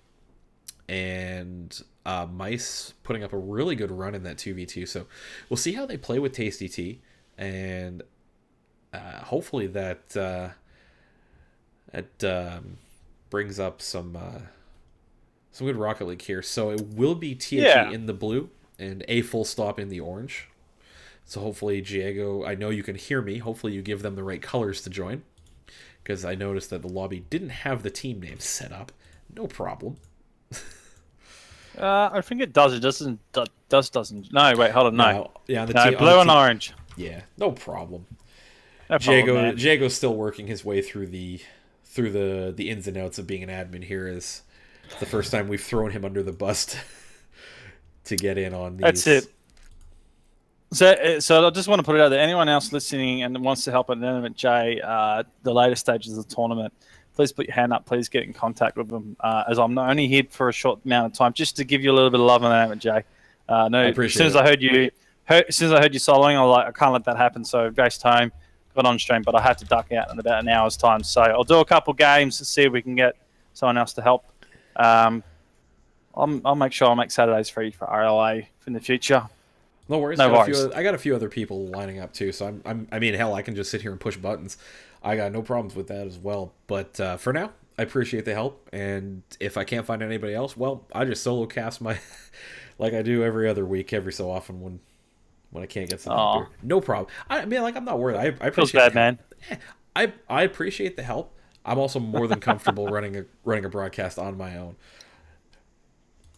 B: And Mice putting up a really good run in that 2v2. So, we'll see how they play with Tasty T. And hopefully that... It brings up some good Rocket League here. So it will be THE in the blue and a full stop in the orange. So hopefully, Diego, I know you can hear me. Hopefully you give them the right colors to join. Because I noticed that the lobby didn't have the team names set up. No problem.
C: I think it does. It doesn't. Doesn't. No, wait, hold on. No.
B: Yeah,
C: blue and orange.
B: Yeah, no problem.
C: No problem,
B: Diego's still working his way through the ins and outs of being an admin here. Is the first time we've thrown him under the bus to get in on these.
C: That's it. So I just want to put it out there. Anyone else listening and wants to help at Inanimate J, the later stages of the tournament, please put your hand up. Please get in contact with them, as I'm only here for a short amount of time, just to give you a little bit of love on Inanimate J.
B: I appreciate
C: as soon as I heard you soloing, I was like, I can't let that happen. So raced home, got on stream, but I had to duck out in about an hour's time. So I'll do a couple games to see if we can get someone else to help. I'll make sure I'll make Saturdays free for RLA in the future.
B: No worries.
C: No worries.
B: I got a few other people lining up too, so I mean, hell, I can just sit here and push buttons. I got no problems with that as well. But for now, I appreciate the help, and if I can't find anybody else, well, I just solo cast my like I do every other week, every so often when I can't get something. No problem. I mean, like, I'm not worried. I appreciate.
C: Feels bad, man.
B: I appreciate the help. I'm also more than comfortable running a broadcast on my own.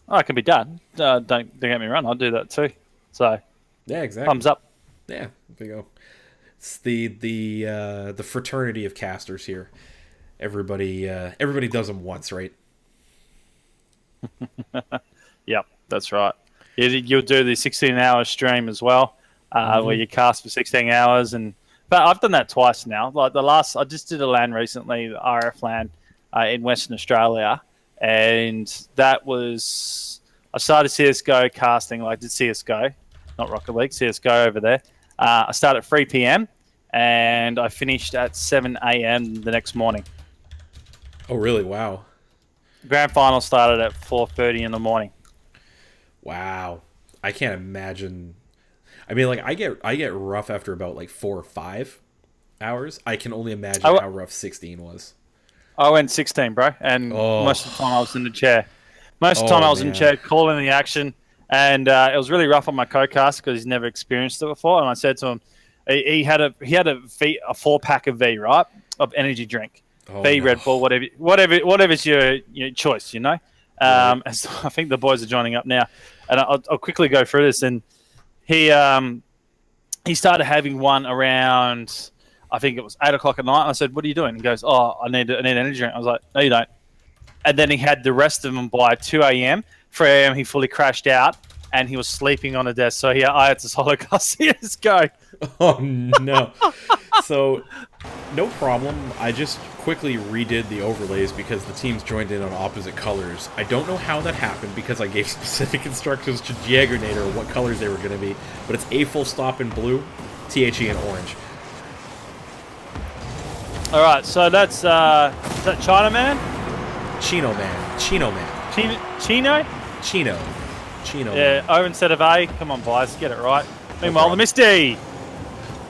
C: Oh, it can be done. Don't get me wrong. I'll do that too. So
B: yeah, exactly.
C: Thumbs up.
B: Yeah, there you go. It's the fraternity of casters here. Everybody does them once, right?
C: Yep, that's right. You'll do the 16-hour stream as well, where you cast for 16 hours. But I've done that twice now. Like I just did a LAN recently, the RF LAN in Western Australia, and that was I started CS:GO casting. Like I did CS:GO, not Rocket League, CS:GO over there. I started at 3 p.m. and I finished at 7 a.m. the next morning.
B: Oh, really? Wow.
C: Grand final started at 4:30 in the morning.
B: Wow. I can't imagine. I mean, like, I get rough after about like 4 or 5 hours. I can only imagine how rough 16 was.
C: I went 16, bro, and most of the time I was in the chair. Most of the time I was in the chair, calling the action, and it was really rough on my co-cast because he's never experienced it before. And I said to him, he had a 4-pack of V, right, of energy drink, V, Red Bull, whatever's your choice, you know. As I think the boys are joining up now, and I'll quickly go through this. And he started having one around, I think it was 8 o'clock at night. And I said, "What are you doing?" He goes, "Oh, I need energy drink." I was like, "No, you don't." And then he had the rest of them by 2 a.m. 3 a.m. he fully crashed out, and he was sleeping on a desk. So I had to solo cast CS:GO.
B: Oh no! So no problem. I just quickly redid the overlays because the teams joined in on opposite colors. I don't know how that happened because I gave specific instructions to Jägernator what colors they were going to be, but it's a full stop in blue, THE in orange.
C: All right, so that's is that Chinaman?
B: Chino Man. Chino Man.
C: Chino?
B: Chino.
C: Yeah, O instead of A. Come on, boys, get it right. Meanwhile, the Misty.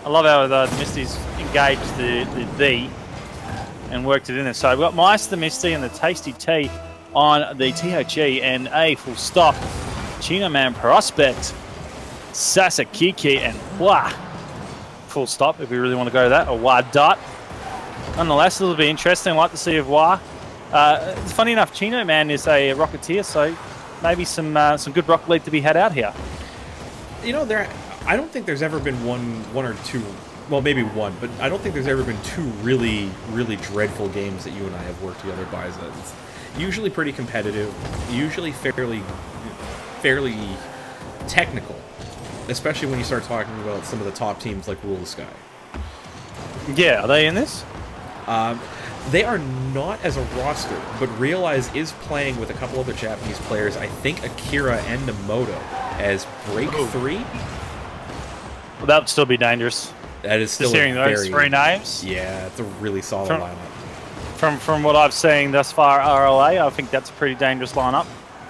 C: I love how the Misty's engaged the B and worked it in there. So we've got Mice, the Misty, and the Tasty T on the THE and A full stop. Chino Man Prospect, Sasakiki, and Hua. Full stop if we really want to go to that. A Hua dot. Nonetheless, it'll be interesting. I'd like to see if Hua. It's funny enough, Chino Man is a Rocketeer, so maybe some good Rocket League to be had out here.
B: You know, I don't think there's ever been one or two, well, maybe one, but I don't think there's ever been two really, really dreadful games that you and I have worked together by. It's usually pretty competitive, usually fairly technical, especially when you start talking about some of the top teams like Rule of Sky.
C: Yeah, are they in this?
B: They are not as a roster, but Realize is playing with a couple other Japanese players. I think Akira and Namoto as Break 3.
C: Well, that would still be dangerous.
B: That is still
C: Just hearing those three names.
B: Yeah, it's a really solid lineup.
C: From what I've seen thus far, RLA, I think that's a pretty dangerous lineup.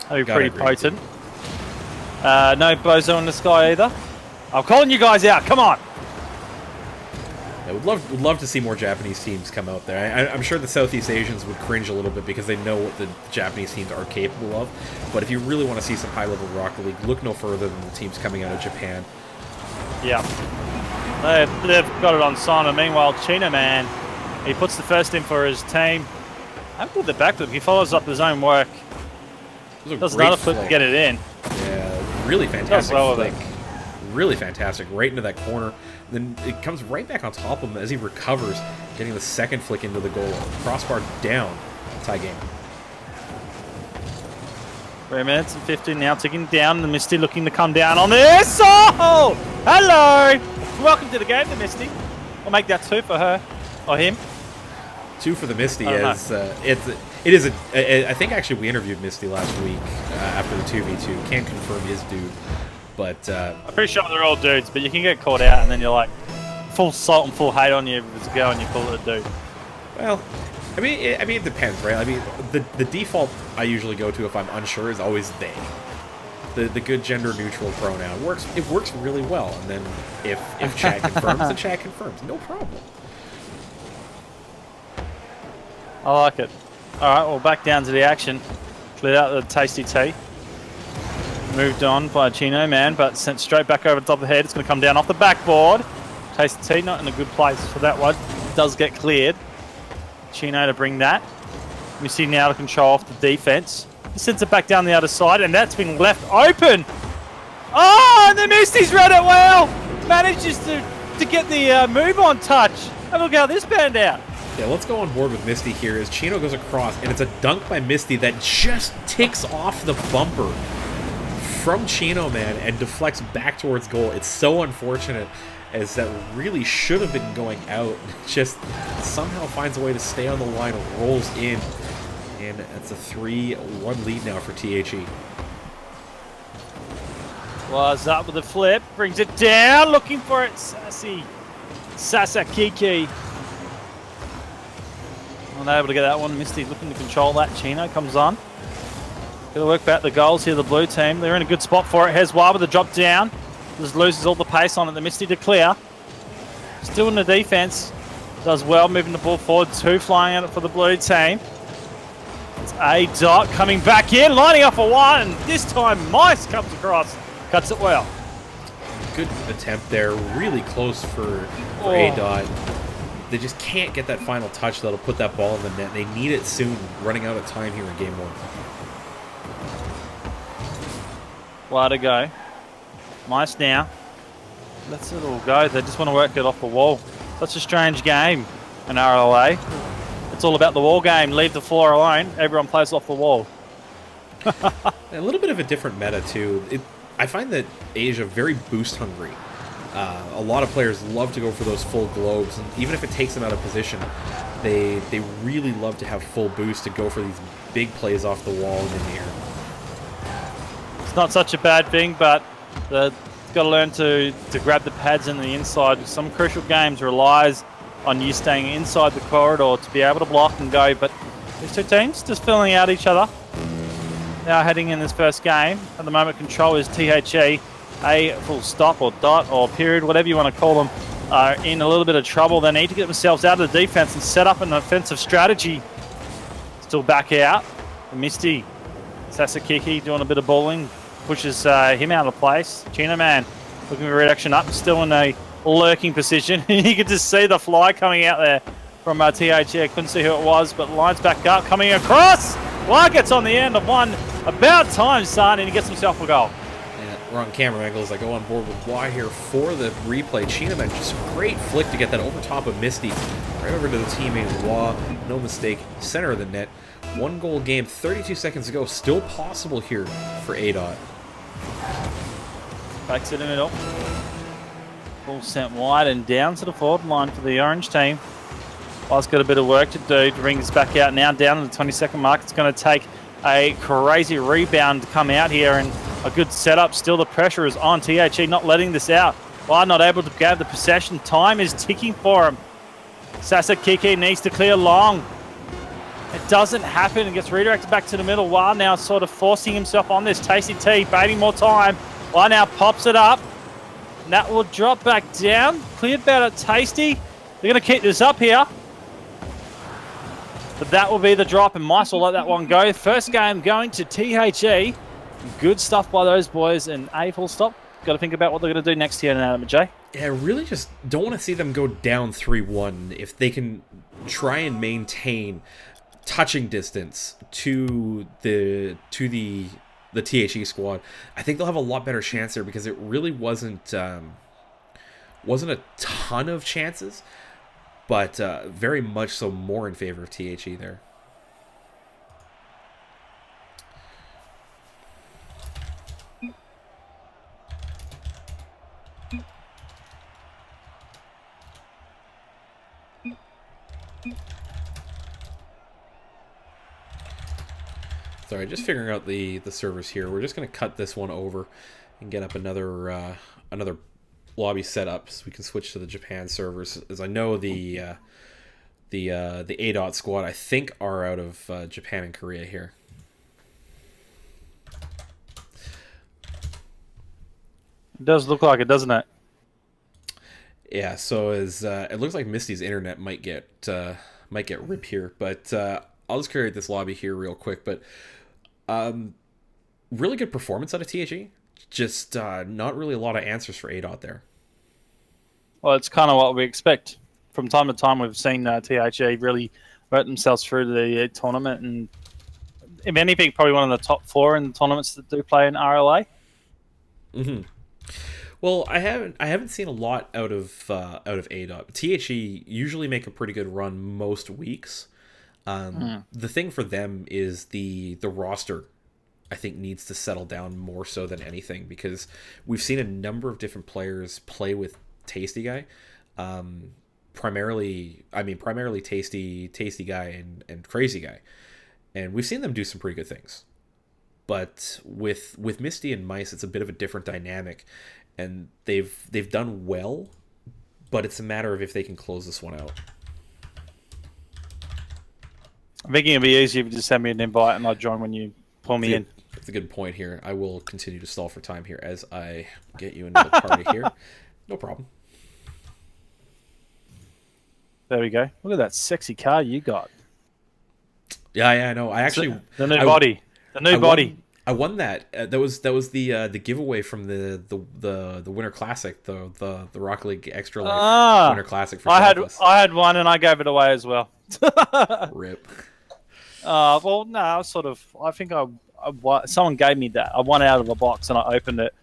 C: That'd be pretty potent. No Bozo in the sky either. I'm calling you guys out. Come on.
B: I would love to see more Japanese teams come out there. I'm sure the Southeast Asians would cringe a little bit because they know what the Japanese teams are capable of. But if you really want to see some high-level Rocket League, look no further than the teams coming out of Japan.
C: Yeah. They've got it on Sana. Meanwhile, Chino Man, he puts the first in for his team. I haven't put the backflip. He follows up his own work. Does another flip to get it in.
B: Yeah, really fantastic flick. Really fantastic. Right into that corner. Then it comes right back on top of him as he recovers, getting the second flick into the goal. Crossbar down. Tie game.
C: 3 minutes and 15 now, ticking down. The Misty looking to come down on this. Oh! Hello! Welcome to the game, the Misty. I'll make that 2 for her. Or him.
B: 2 for the Misty. I think actually we interviewed Misty last week after the 2v2. Can't confirm his dude. But
C: I'm pretty sure they're all dudes, but you can get caught out and then you're like full salt and full hate on you if it's a girl and you call it a dude.
B: Well, I mean, it depends, right? I mean, the default I usually go to if I'm unsure is always they. The good gender neutral pronoun works. It works really well, and then if chat confirms, the chat confirms. No problem.
C: I like it. All right, well, back down to the action. Cleared out the Tasty T. Moved on by Chino Man, but sent straight back over the top of the head. It's going to come down off the backboard. Tasty T not in a good place for that one. It does get cleared. Chino to bring that. We see now to control off the defense. He sends it back down the other side, and that's been left open. Oh, and the Misty's read it well. Manages to get the move on touch. And look how this panned out.
B: Yeah, let's go on board with Misty here as Chino goes across, and it's a dunk by Misty that just ticks off the bumper from Chino Man and deflects back towards goal. It's so unfortunate as that really should have been going out. Just somehow finds a way to stay on the line, rolls in, and it's a 3-1 lead now for THE.
C: Was up with a flip, brings it down, looking for it, Sasakiki. Unable to get that one. Misty looking to control that. Chino comes on. Got to work back the goals here, the blue team. They're in a good spot for it. Hezwa with the drop down. Just loses all the pace on it. The Misty to clear. Still in the defense. Does well, moving the ball forward. 2 flying at it for the blue team. It's A dot coming back in, lining up for 1. And this time, Mice comes across. Cuts it well.
B: Good attempt there. Really close for A dot. They just can't get that final touch that'll put that ball in the net. They need it soon, running out of time here in game 1.
C: Way to go. Mice now. Let's it all go. They just want to work it off the wall. Such a strange game in RLA. It's all about the wall game. Leave the floor alone. Everyone plays off the wall.
B: A little bit of a different meta, too. I find that Asia very boost hungry. A lot of players love to go for those full globes, and even if it takes them out of position, they really love to have full boost to go for these big plays off the wall and in the air.
C: It's not such a bad thing, but got to learn to grab the pads in the inside. Some crucial games relies on you staying inside the corridor to be able to block and go. But these two teams just filling out each other. Now heading in this first game. At the moment, control is THE. A full stop or dot or period, whatever you want to call them, are in a little bit of trouble. They need to get themselves out of the defense and set up an offensive strategy. Still back out. Misty, Sasakiki doing a bit of balling, pushes him out of place. Chino Man looking for reduction up, still in a lurking position. You can just see the fly coming out there from THE. Couldn't see who it was, but lines back up, coming across. Fly gets on the end of one. About time, son, and he gets himself a goal.
B: Wrong camera angle as I go on board with Y here for the replay. Chinaman, just a great flick to get that over top of Misty. Right over to the teammate Wah. No mistake. Center of the net. 1 goal game. 32 seconds to go. Still possible here for ADOT.
C: Back to the middle. Ball sent wide and down to the forward line for the orange team. Wah's got a bit of work to do to bring this back out now. Down to the 20-second mark. It's going to take a crazy rebound to come out here and a good setup. Still the pressure is on THE, not letting this out. Wah not able to gather the possession. Time is ticking for him. Sasakiki needs to clear long. It doesn't happen and gets redirected back to the middle. Wah now sort of forcing himself on this. Tasty T, baiting more time. Wah now pops it up. And that will drop back down. Cleared better, Tasty. They're going to keep this up here. But that will be the drop, and Mice will let that one go. First game going to THE. Good stuff by those boys, and A full stop. Got to think about what they're going to do next year now, Jay.
B: Yeah, I really just don't want to see them go down 3-1 if they can try and maintain touching distance to the THE squad. I think they'll have a lot better chance there because it really wasn't a ton of chances, but very much so more in favor of THE there. Sorry, just figuring out the servers here. We're just going to cut this one over and get up another lobby setup so we can switch to the Japan servers. As I know the ADOT squad, I think, are out of Japan and Korea here.
C: It does look like it, doesn't it?
B: Yeah, so as it looks like Misty's internet might get ripped here, but I'll just create this lobby here real quick. But really good performance out of THE. Just not really a lot of answers for ADOT there.
C: Well, it's kind of what we expect. From time to time, we've seen THE really vote themselves through the tournament, and if anything, probably one of the top 4 in the tournaments that do play in RLA.
B: Mm-hmm. Well, I haven't seen a lot out of ADOT. THE usually make a pretty good run most weeks. The thing for them is the roster, I think, needs to settle down more so than anything, because we've seen a number of different players play with Tasty Guy. Primarily Tasty Guy and Crazy Guy. And we've seen them do some pretty good things. But with Misty and Mice, it's a bit of a different dynamic. And they've done well, but it's a matter of if they can close this one out.
C: I'm thinking it'd be easier if you just send me an invite and I'll join when you pull me in.
B: That's a good point here. I will continue to stall for time here as I get you another party here. No problem.
C: There we go. Look at that sexy car you got.
B: Yeah, I know. I actually
C: the new body. The new body.
B: I won that. That was the giveaway from the Winter Classic, the Rocket League Extra Life Winter Classic. For
C: I had one and I gave it away as well.
B: Rip.
C: Well, no, sort of. I think someone gave me that. I won out of a box and I opened it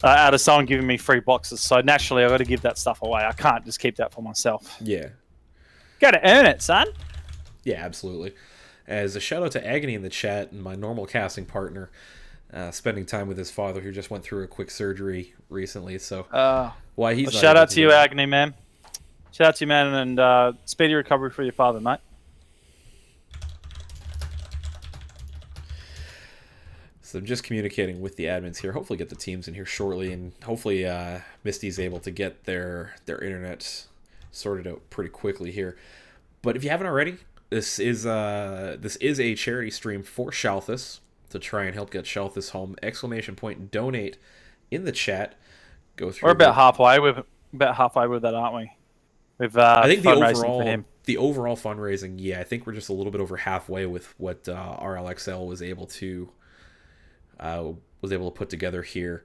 C: out of someone giving me free boxes. So naturally, I got to give that stuff away. I can't just keep that for myself.
B: Yeah.
C: Got to earn it, son.
B: Yeah, absolutely. As a shout out to Agony in the chat and my normal casting partner, spending time with his father who just went through a quick surgery recently. So, he's
C: shout out to you, Agony, man. Shout out to you, man, and speedy recovery for your father, mate.
B: So I'm just communicating with the admins here. Hopefully get the teams in here shortly, and hopefully Misty's able to get their internet sorted out pretty quickly here. But if you haven't already, this is a charity stream for Shalthus to try and help get Shalthus home. ! Donate in the chat. Go through.
C: We're about halfway with that, aren't we? With
B: I think
C: fundraising for him.
B: the overall fundraising, yeah, I think we're just a little bit over halfway with what RLXL was able to put together here.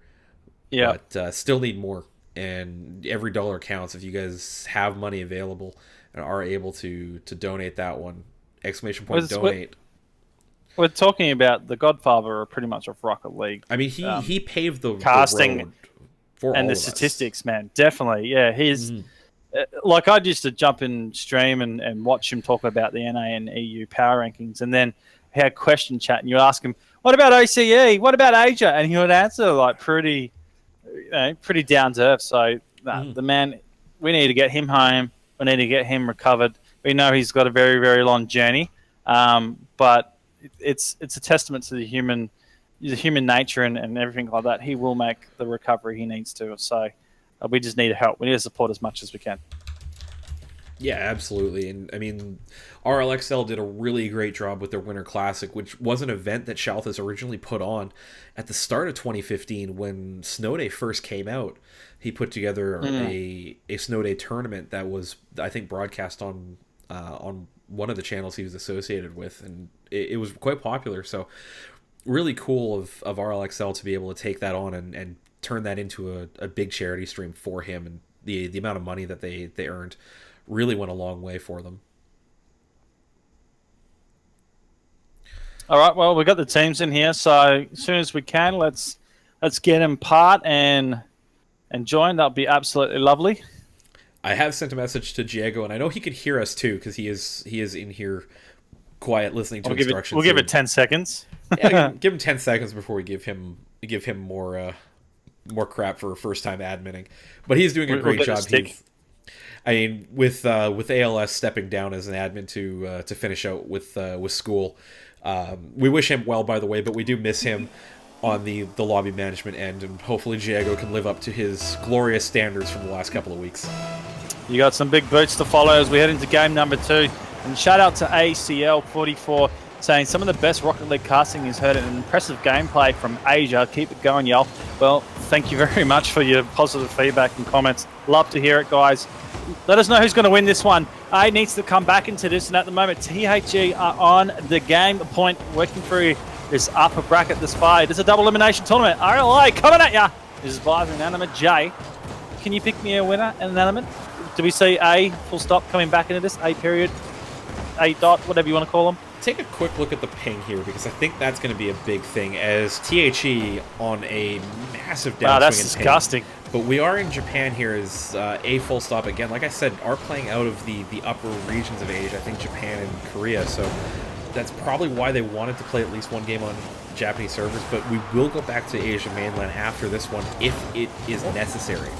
C: Yeah.
B: But still need more, and every dollar counts. If you guys have money available and are able to donate that one, ! Donate.
C: We're talking about the Godfather, pretty much of Rocket League.
B: I mean, he paved the
C: casting
B: road for
C: and
B: all
C: the
B: of us.
C: Statistics, man, definitely. Yeah, he's like, I used to jump in stream and watch him talk about the NA and EU power rankings, and then he had question chat, and you ask him, "What about OCE? What about Asia?" And he would answer like pretty down to earth. So the man, we need to get him home. We need to get him recovered. We know he's got a very, very long journey, but it's a testament to the human nature and everything like that. He will make the recovery he needs to. So we just need help. We need to support as much as we can.
B: Yeah, absolutely. And I mean, RLXL did a really great job with their Winter Classic, which was an event that Shalthus originally put on at the start of 2015 when Snow Day first came out. He put together a Snow Day tournament that was, I think, broadcast on one of the channels he was associated with, and it was quite popular. So really cool of RLXL to be able to take that on and turn that into a big charity stream for him, and the amount of money that they earned really went a long way for them.
C: All right, well, we've got the teams in here, so as soon as we can, let's get him part and join. That'll be absolutely lovely.
B: I have sent a message to Diego, and I know he could hear us too, because he is in here quiet listening to instructions.
C: We'll give it 10 seconds.
B: Yeah, give him 10 seconds before we give him more crap for first time adminning. But he's doing a great job. I mean, with ALS stepping down as an admin to finish out with school, we wish him well, by the way, but we do miss him on the lobby management end, and hopefully Diego can live up to his glorious standards from the last couple of weeks.
C: You got some big boots to follow as we head into game number 2. And shout out to ACL44 saying some of the best Rocket League casting is heard, an impressive gameplay from Asia. Keep it going, y'all. Well, thank you very much for your positive feedback and comments. Love to hear it, guys. Let us know who's going to win this one. A needs to come back into this, and at the moment, THE are on the game point, working through this upper bracket this far. It is a double elimination tournament. RLI coming at ya. This is by Inanimate J. Can you pick me a winner, Inanimate? Do we see A, full stop, coming back into this? A period, A dot, whatever you want to call them?
B: Take a quick look at the ping here, because I think that's going to be a big thing, as THE on a massive downswing.
C: Wow, that's
B: in
C: disgusting.
B: Ping. But we are in Japan here as A full stop again. Like I said, are playing out of the upper regions of Asia, I think Japan and Korea, so that's probably why they wanted to play at least one game on Japanese servers, but we will go back to Asia mainland after this one if it is necessary.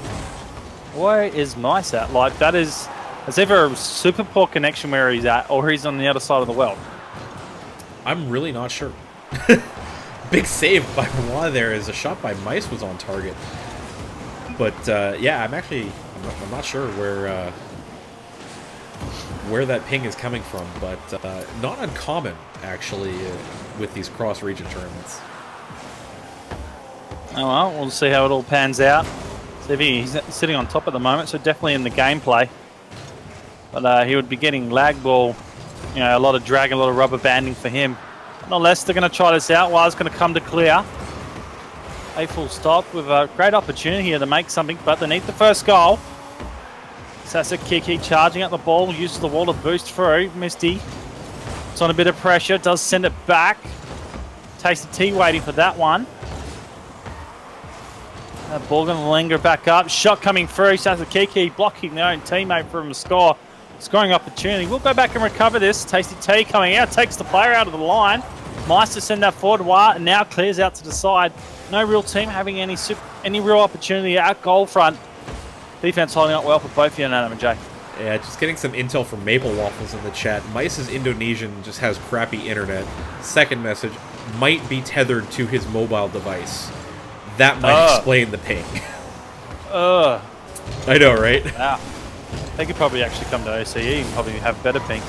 C: Where is Mice at? Like, that is either a super poor connection where he's at, or he's on the other side of the world. I'm
B: really not sure. Big save by Moa there as a shot by Mice was on target. But yeah, I'm not sure where that ping is coming from, but not uncommon actually with these cross-region tournaments.
C: Oh well, we'll see how it all pans out. He's sitting on top at the moment, so definitely in the gameplay. But he would be getting lag ball, a lot of drag, a lot of rubber banding for him. Nonetheless, they're going to try this out. Wire's going to come to clear. A full stop with a great opportunity here to make something, but they need the first goal. Sasakiki charging up the ball, uses the wall to boost through. Misty, it's on a bit of pressure, does send it back. Tasty T waiting for that one. That ball going to linger back up. Shot coming through. Sasakiki blocking their own teammate from a score. Scoring opportunity. We'll go back and recover this. Tasty T coming out, takes the player out of the line. Mice to send that forward. Wire now clears out to the side. No real team having any real opportunity at goal front. Defense holding up well for both you and Adam and Jay.
B: Yeah, just getting some intel from Maple Waffles in the chat. Mice's Indonesian just has crappy internet. Second message, might be tethered to his mobile device. That might explain the ping.
C: I
B: know, right?
C: Yeah. They could probably actually come to OCE and probably have better ping.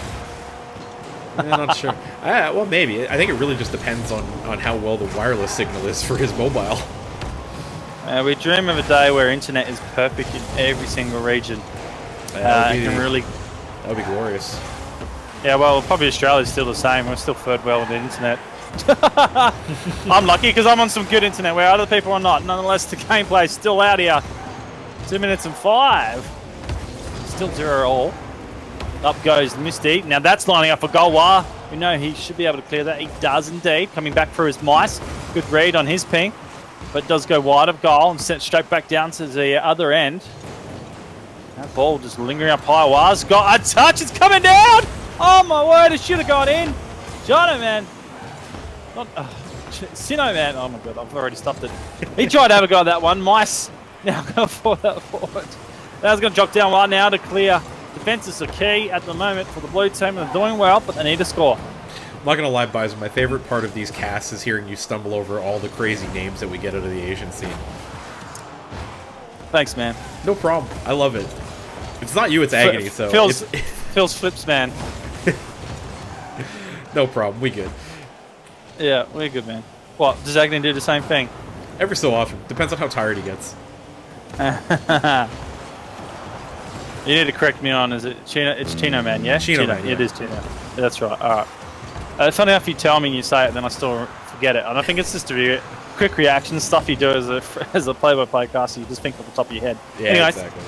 B: I'm not sure. Well, maybe. I think it really just depends on how well the wireless signal is for his mobile.
C: We dream of a day where internet is perfect in every single region.
B: That would be glorious.
C: Yeah, well, probably Australia's still the same. We're still third well with the internet. I'm lucky because I'm on some good internet where other people are not. Nonetheless, the gameplay is still out here. 2 minutes and 5. Still 0-all. Up goes Misty. Now that's lining up for Golwa. We know he should be able to clear that. He does indeed. Coming back for his mice. Good read on his ping. But does go wide of goal and sent straight back down to the other end. That ball just lingering up high. Waz got a touch. It's coming down. Oh my word, it should have gone in. Jono, man. Not Sino, man. Oh my god, I've already stopped it. He tried to have a go at that one. Mice now going for that forward. That's going to drop down right now to clear. Defense is the key at the moment for the blue team. They're doing well, but they need to score.
B: I'm not going to lie, Bison. My favorite part of these casts is hearing you stumble over all the crazy names that we get out of the Asian scene.
C: Thanks, man.
B: No problem. I love it. If it's not you, it's Agony. So
C: Phil's flips, man.
B: No problem. We good.
C: Yeah, we're good, man. What, does Agony do the same thing?
B: Every so often. Depends on how tired he gets.
C: You need to correct me on, is it Chino? It's Chino, man, yeah?
B: Chino, man, yeah.
C: It is Chino. Yeah, that's right. All right. It's funny enough you tell me and you say it, then I still forget it. And I think it's just a quick reaction stuff you do as a play-by-play caster. You just think off the top of your head.
B: Yeah,
C: anyways,
B: exactly.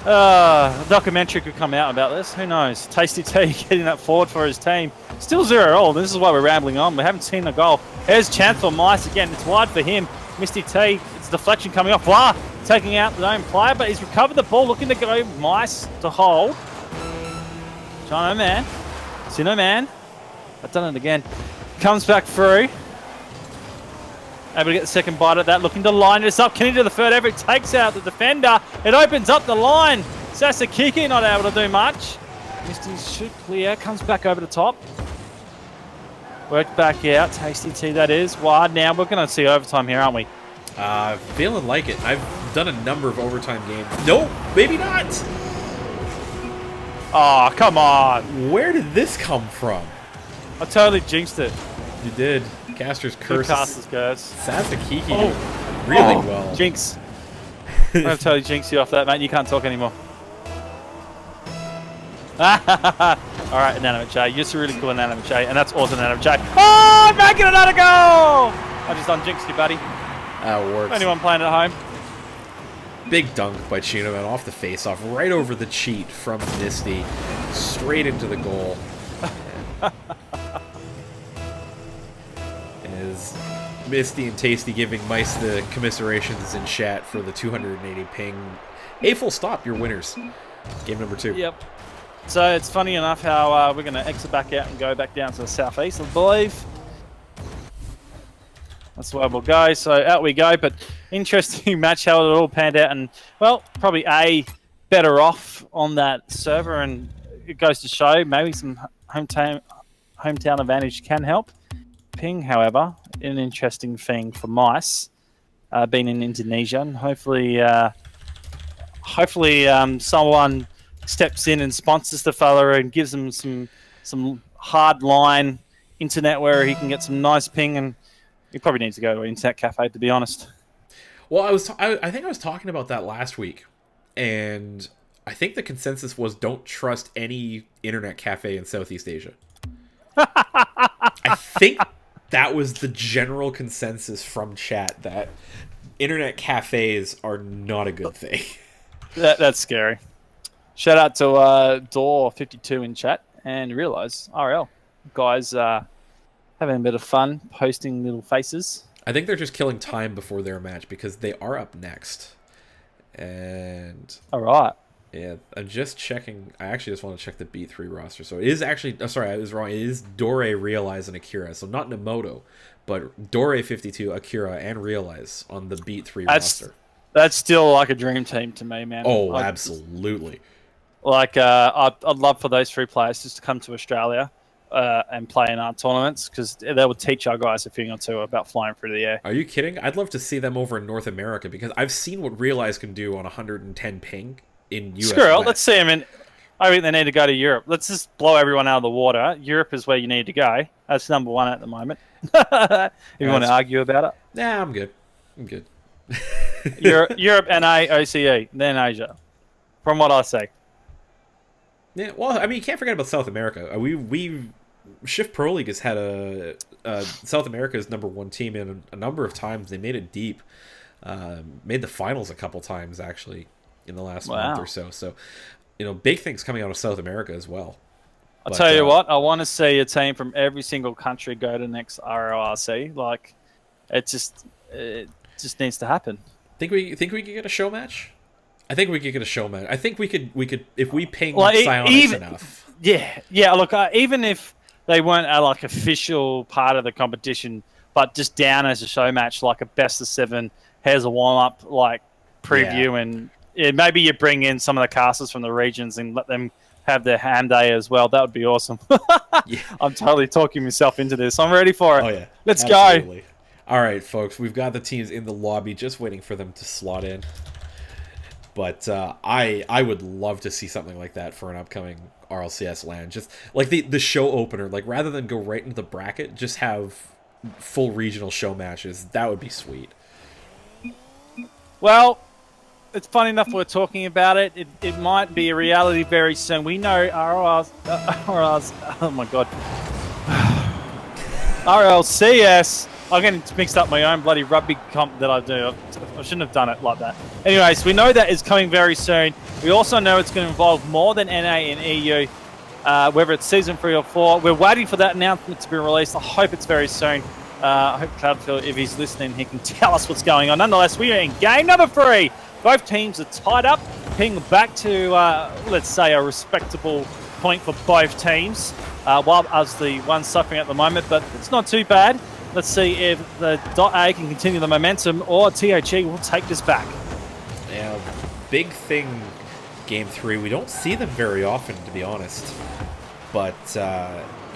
C: A documentary could come out about this. Who knows? Tasty T getting that forward for his team. Still 0-all. This is why we're rambling on. We haven't seen a goal. Here's chance for Mice again. It's wide for him. Misty T. It's a deflection coming off. Blah! Taking out the own player, but he's recovered the ball. Looking to go. Mice to hold. Jono, man. Sino, man. I've done it again. Comes back through. Able to get the second bite at that. Looking to line this up. Can he do the third ever? It takes out the defender. It opens up the line. Sasakiki not able to do much. Misty should clear. Comes back over the top. Worked back out. Tasty T that is. Wide now. We're going to see overtime here, aren't we?
B: Feeling like it. I've done a number of overtime games. No, maybe not.
C: Oh, come on.
B: Where did this come from?
C: I totally jinxed it.
B: You did. Caster's curse.
C: Good casters, guys.
B: Sasakiki really well.
C: Jinx. I'm going to totally jinx you off that, mate. You can't talk anymore. Alright, Inanimate J. You're just a really cool Inanimate J, and that's awesome, Inanimate J. Oh, making another goal! I just unjinxed you, buddy.
B: That works.
C: Anyone playing at home?
B: Big dunk by Chino, man, off the face-off, right over the cheat from Misty, straight into the goal. Is Misty and Tasty giving Mice the commiserations in chat for the 280 ping. A full stop, your winners. Game number 2.
C: Yep. So it's funny enough how we're going to exit back out and go back down to the southeast, I believe. That's where we'll go. So out we go. But interesting match, how it all panned out. And, well, probably better off on that server. And it goes to show maybe some hometown advantage can help. Ping, however, an interesting thing for Mice, being in Indonesia. And hopefully someone steps in and sponsors the fella and gives him some hard line internet where he can get some nice ping, and he probably needs to go to an internet cafe, to be honest.
B: Well, I think I was talking about that last week, and I think the consensus was don't trust any internet cafe in Southeast Asia. I think that was the general consensus from chat, that internet cafes are not a good thing.
C: That's scary. Shout out to Door52 in chat, and Realize RL. Guys having a bit of fun, posting little faces.
B: I think they're just killing time before their match because they are up next. And
C: all right.
B: Yeah, I'm just checking. I actually just want to check the B3 roster. So it is actually, sorry, I was wrong. It is Dore, Realize, and Akira. So not Nemoto, but Dore 52, Akira, and Realize on the B3 roster.
C: That's still like a dream team to me, man.
B: Oh, absolutely.
C: I'd love for those 3 players just to come to Australia and play in our tournaments, because they would teach our guys a thing or two about flying through the air.
B: Are you kidding? I'd love to see them over in North America, because I've seen what Realize can do on 110 ping in US
C: Screw it.
B: West.
C: Let's see them in. I think they need to go to Europe. Let's just blow everyone out of the water. Europe is where you need to go. That's number one at the moment. If you want to argue about it.
B: Nah, I'm good. I'm good.
C: Europe, NA, OCE, then Asia. From what I say.
B: Yeah, well, I mean, you can't forget about South America. We Shift Pro League has had South America's #1 team in a number of times. They made it deep, made the finals a couple times actually in the last month or so. So, big things coming out of South America as well.
C: I'll tell you what, I want to see a team from every single country go to next RORC. Like, it just needs to happen.
B: Think we could get a show match? I think we could get a show match. I think we could if we ping
C: Like,
B: Psyonix enough.
C: Yeah. Look, even if they weren't a official part of the competition, but just down as a show match, like a best of 7, here's a warm up preview, and maybe you bring in some of the casters from the regions and let them have their ham day as well. That would be awesome.
B: Yeah.
C: I'm totally talking myself into this. I'm ready for it.
B: Oh yeah,
C: let's
B: absolutely.
C: go.
B: All right, folks, we've got the teams in the lobby, just waiting for them to slot in. But I would love to see something like that for an upcoming RLCS LAN. Just like the show opener, like rather than go right into the bracket, just have full regional show matches. That would be sweet.
C: Well, it's funny enough we're talking about it. It might be a reality very soon. We know RLCS. Oh my god. RLCS. I'm getting mixed up my own bloody rugby comp that I do. I shouldn't have done it like that. Anyways, we know that is coming very soon. We also know it's going to involve more than NA and EU, whether it's Season 3 or 4. We're waiting for that announcement to be released. I hope it's very soon. I hope Cloudfield, if he's listening, he can tell us what's going on. Nonetheless, we are in game number 3. Both teams are tied up. Ping back to, let's say, a respectable point for both teams. While as the one suffering at the moment, but it's not too bad. Let's see if the .A can continue the momentum or THE will take this back.
B: Yeah, big thing, Game 3. We don't see them very often, to be honest. But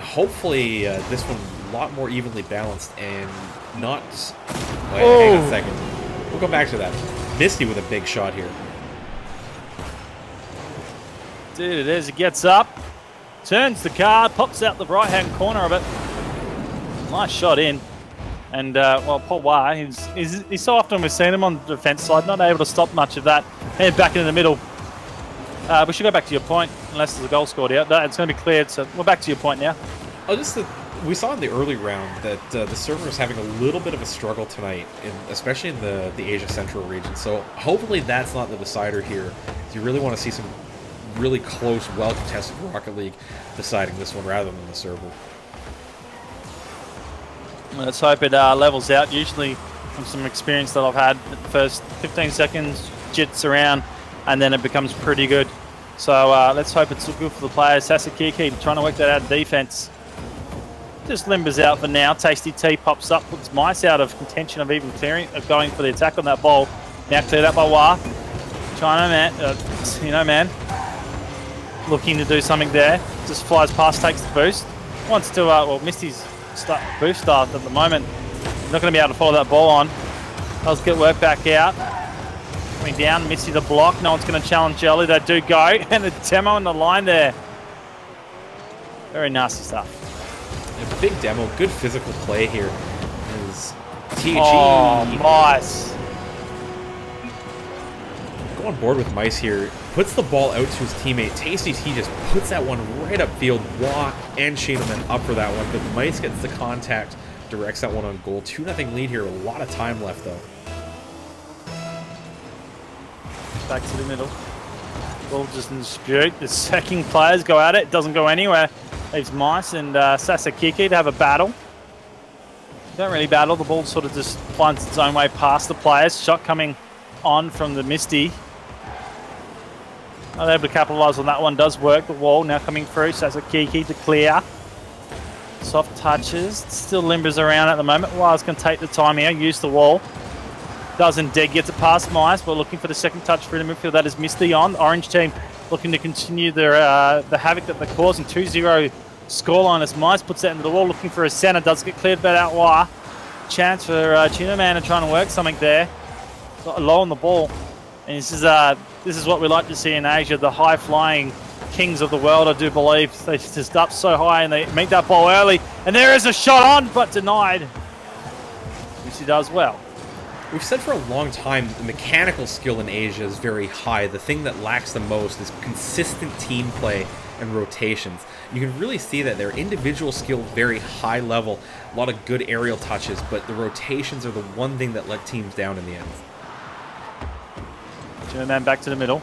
B: hopefully this one a lot more evenly balanced and not... Wait, hang on a second. We'll go back to that. Misty with a big shot here.
C: Dude, it is. He gets up, turns the card, pops out the right-hand corner of it. Nice shot in. And, well, Paul Wah, he's so often we've seen him on the defense side, not able to stop much of that. Head back in the middle. We should go back to your point, unless there's a goal scored out. No, it's going to be cleared, so we're back to your point now.
B: Oh, just that we saw in the early round that the server is having a little bit of a struggle tonight, especially in the Asia Central region. So hopefully that's not the decider here. You really want to see some really close, well-contested Rocket League deciding this one rather than the server.
C: Let's hope it levels out. Usually, from some experience that I've had, the first 15 seconds jits around, and then it becomes pretty good. So let's hope it's good for the players. Sasakiki trying to work that out of defense. Just limbers out for now. Tasty T pops up, puts Mice out of contention of even going for the attack on that ball. Now cleared up by Wah. China man, looking to do something there. Just flies past, takes the boost. Wants to, well, Misty's boost start at the moment. Not going to be able to follow that ball on. Does get work back out. Coming down, Misty the block. No one's going to challenge Jelly. They do go. And the demo on the line there. Very nasty stuff.
B: A big demo, good physical play here. Is THE.
C: Oh, Mice.
B: Go on board with Mice here. Puts the ball out to his teammate. Tasty T just puts that one right upfield. Wah and Sheenelman up for that one. But Mice gets the contact, directs that one on goal. 2-0 lead here. A lot of time left, though.
C: Back to the middle. Ball just in dispute. The second players go at it. It doesn't go anywhere. Leaves Mice and Sasakiki to have a battle. Don't really battle. The ball sort of just finds its own way past the players. Shot coming on from the Misty. Not able to capitalise on that one. Does work. The wall now coming through. Sasakiki to clear. Soft touches. Still limbers around at the moment. Wild's going to take the time here. Use the wall. Does indeed. Gets it past Mice. We're looking for the second touch for the midfield. That is Misty on. The Orange team looking to continue their the havoc that they're causing. 2-0 scoreline as Mice puts that into the wall. Looking for a centre. Does get cleared by out wide. Chance for Chino Man to try and work something there. Got low on the ball. And this is what we like to see in Asia, the high-flying kings of the world, I do believe. They just up so high and they make that ball early. And there is a shot on, but denied. Which he does well.
B: We've said for a long time the mechanical skill in Asia is very high. The thing that lacks the most is consistent team play and rotations. You can really see that their individual skill very high level, a lot of good aerial touches, but the rotations are the one thing that let teams down in the end.
C: Turn man back to the middle.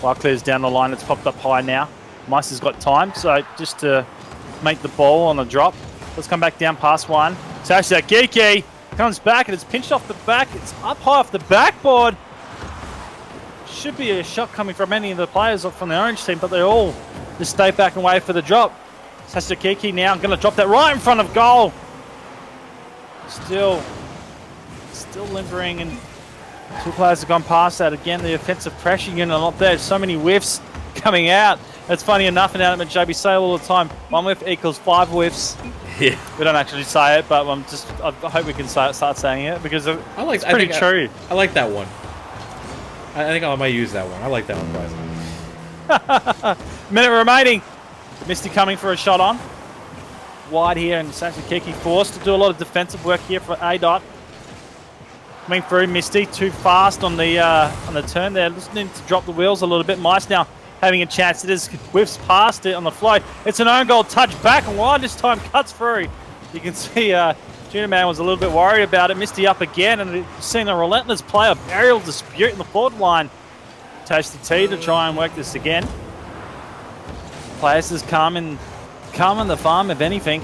C: Clears down the line. It's popped up high now. Mice has got time, so just to make the ball on the drop. Let's come back down past one. Sasha Geeky comes back and it's pinched off the back. It's up high off the backboard. Should be a shot coming from any of the players from the orange team, but they all just stay back and wait for the drop. Sasha Geeky now going to drop that right in front of goal. Still limpering, and two players have gone past that. Again, the offensive pressure unit not there. So many whiffs coming out. That's funny enough in Animate JB say all the time, 1 whiff equals 5 whiffs.
B: Yeah.
C: We don't actually say it, but I hope we can start saying it because it's pretty true.
B: I like that one. I think I might use that one. I like that one, guys.
C: Minute remaining. Misty coming for a shot on. Wide here, and Sasha Kiki forced to do a lot of defensive work here for A-Dot. Coming through, Misty too fast on the turn there. Just need to drop the wheels a little bit. Mice now having a chance. It is whiffs past it on the flow. It's an own goal touch back, and wide this time cuts through. You can see Junior Man was a little bit worried about it. Misty up again, and seen a relentless play of aerial dispute in the forward line. Tasty T to try and work this again. Players is calming the farm, if anything.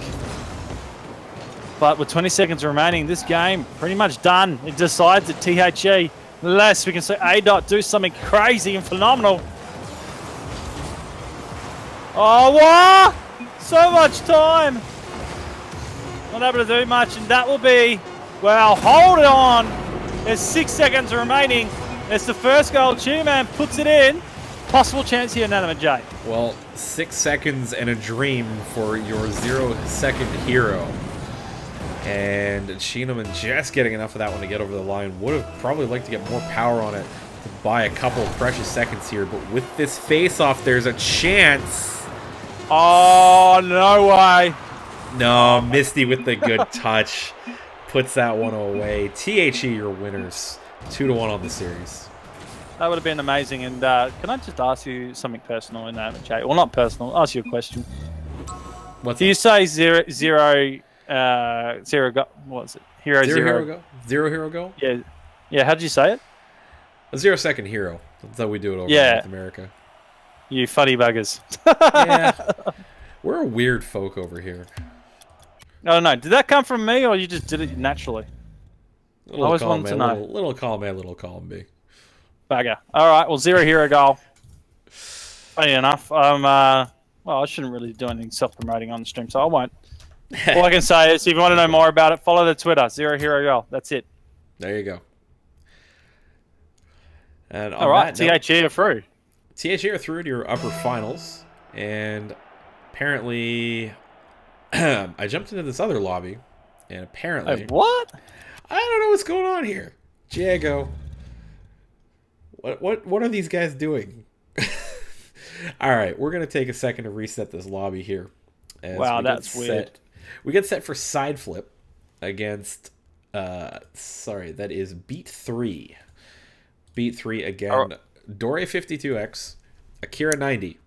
C: But with 20 seconds remaining, this game pretty much done. It decides at THE. Unless we can see A-Dot do something crazy and phenomenal. Oh, what? So much time. Not able to do much, and that will be, well, hold on. There's 6 seconds remaining. It's the first goal. Cheerman puts it in. Possible chance here, Nanama J.
B: Well, 6 seconds and a dream for your 0-second hero. And Sheenaman just getting enough of that one to get over the line. Would have probably liked to get more power on it to buy a couple of precious seconds here. But with this face-off, there's a chance.
C: Oh, no way.
B: No, Misty with the good touch. Puts that one away. THE, your winners. 2-1 on the series.
C: That would have been amazing. And can I just ask you something personal in that, Jay? Well, not personal. I'll ask you a question.
B: What's
C: Do you say zero go? What was it? Hero
B: go? Zero hero go?
C: Yeah. Yeah. How'd you say it?
B: A 0-second hero. That's how we do it over in North America.
C: You funny buggers.
B: Yeah. We're a weird folk over here.
C: I don't know. Did that come from me, or you just did it naturally? I always wanted to know.
B: Little column A, little column B.
C: Bagger. All right. Well, 0 hero goal. Funny enough. Well, I shouldn't really do anything self-promoting on the stream, so I won't. All I can say is, if you want to know more about it, follow the Twitter. 0 hero goal. That's it.
B: There you go. And
C: all right. THE are through.
B: THE are through to your upper finals, and apparently, I jumped into this other lobby, and apparently,
C: what?
B: I don't know what's going on here. Diego, what are these guys doing? All right, we're gonna take a second to reset this lobby here.
C: Wow, that's weird.
B: We get set for side flip against. That is Beat 3. Beat 3 again. Dore 52X, Akira 90,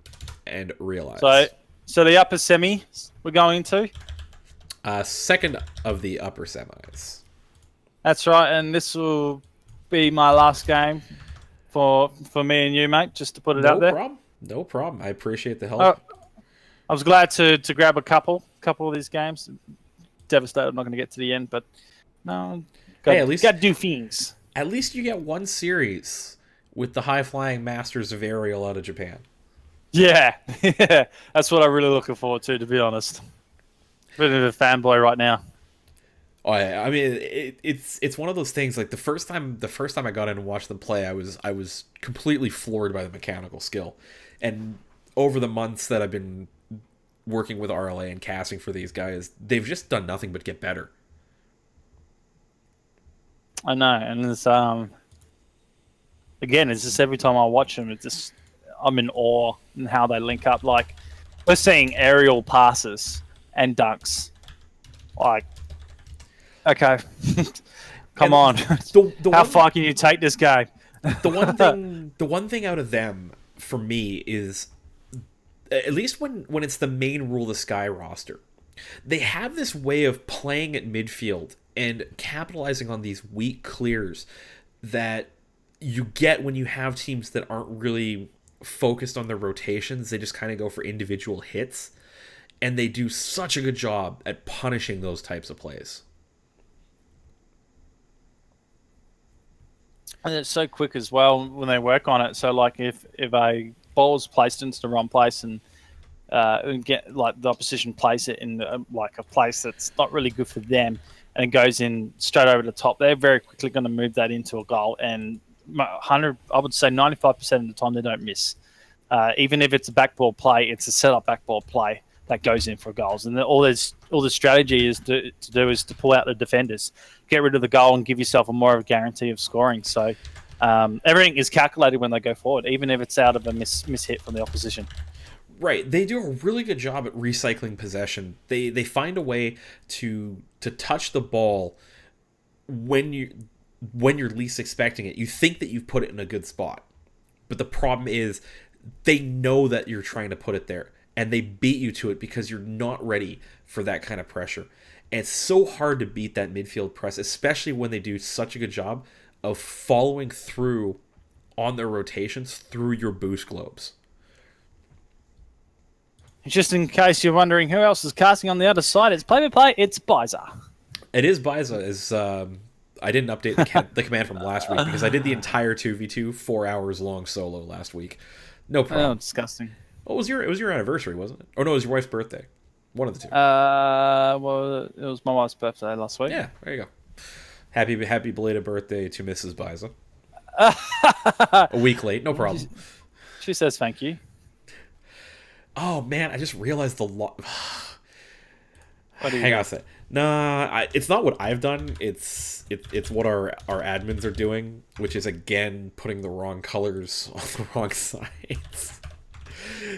B: and Realize.
C: So the upper semi we're going to?
B: Second of the upper semis.
C: That's right, and this will be my last game for me and you, mate, just to put it out there.
B: No problem. I appreciate the help.
C: I was glad to grab a couple of these games. Devastated I'm not going to get to the end, but no.
B: At least
C: got to do things.
B: At least you get one series with the high-flying masters of aerial out of Japan.
C: Yeah. That's what I'm really looking forward to be honest. Bit of a fanboy right now.
B: Oh, yeah. I mean, it's one of those things. Like the first time I got in and watched them play, I was completely floored by the mechanical skill, and over the months that I've been working with RLA and casting for these guys, they've just done nothing but get better.
C: I know, and it's again, it's just every time I watch them, I'm in awe in how they link up. Like we're seeing aerial passes and dunks. Like, okay, come
B: And
C: on,
B: the
C: how
B: one,
C: far can you take this game?
B: the one thing out of them for me is, at least when it's the main Rule the Sky roster, they have this way of playing at midfield and capitalizing on these weak clears that you get when you have teams that aren't really focused on their rotations. They just kind of go for individual hits, and they do such a good job at punishing those types of plays.
C: And it's so quick as well when they work on it. So like if a ball's placed into the wrong place and get like the opposition place it in like a place that's not really good for them, and it goes in straight over the top, they're very quickly going to move that into a goal. And I would say 95% of the time they don't miss. Even if it's a backball play, it's a set up backball play that goes in for goals. And all the strategy is to do is to pull out the defenders, get rid of the goal, and give yourself a more of a guarantee of scoring. So everything is calculated when they go forward, even if it's out of a miss hit from the opposition.
B: Right, they do a really good job at recycling possession. They find a way to touch the ball when you're least expecting it. You think that you've put it in a good spot, but the problem is they know that you're trying to put it there, and they beat you to it because you're not ready for that kind of pressure. And it's so hard to beat that midfield press, especially when they do such a good job of following through on their rotations through your boost globes.
C: Just in case you're wondering who else is casting on the other side, it's play-by-play, it's Biza.
B: It is Biza. I didn't update the command from last week because I did the entire 2v2 4 hours long solo last week. No problem.
C: Oh, disgusting.
B: Oh, it was your anniversary, wasn't it? Oh no, it was your wife's birthday. One of the two.
C: Well, it was my wife's birthday last week.
B: Yeah, there you go. Happy belated birthday to Mrs. Biza. A week late, no problem.
C: She says thank you.
B: Oh man, I just realized the lot.
C: Hang
B: on a sec. Nah, it's not what I've done. It's what our admins are doing, which is again putting the wrong colors on the wrong sides.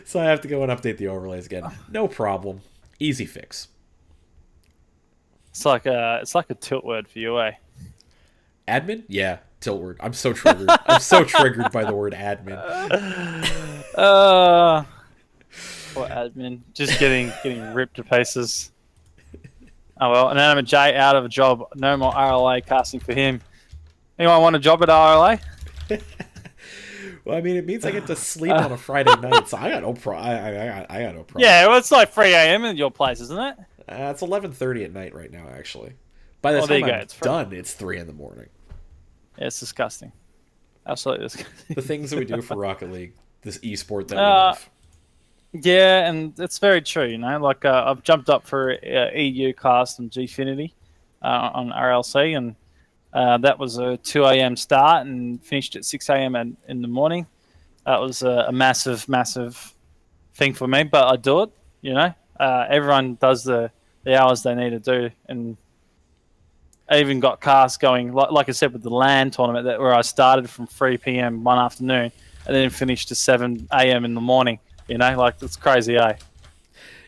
B: So I have to go and update the overlays again. No problem. Easy fix.
C: It's like a tilt word for you, eh?
B: Admin? Yeah, tilt word. I'm so triggered. I'm so triggered by the word admin.
C: Poor admin, just getting ripped to pieces. Oh well, Inanimate J out of a job. No more RLA casting for him. Anyone want a job at RLA?
B: Well, I mean, it means I get to sleep on a Friday night, so I got no problem. I got no problem.
C: Yeah, well, it's like 3 a.m. in your place, isn't it?
B: It's 11:30 at night right now, actually. By the time
C: there you
B: I'm
C: go.
B: done, it's 3 in the morning.
C: Yeah, it's disgusting. Absolutely disgusting.
B: The things that we do for Rocket League, this esport that we love.
C: Yeah, and it's very true. You know, like I've jumped up for EU cast and Gfinity on RLC, and that was a 2 a.m. start and finished at 6 a.m. in the morning. That was a massive thing for me, but I do it. You know, everyone does the hours they need to do, and I even got casts going. Like I said, with the LAN tournament, where I started from 3 p.m. one afternoon and then finished to 7 a.m. in the morning. You know, like, it's crazy, eh?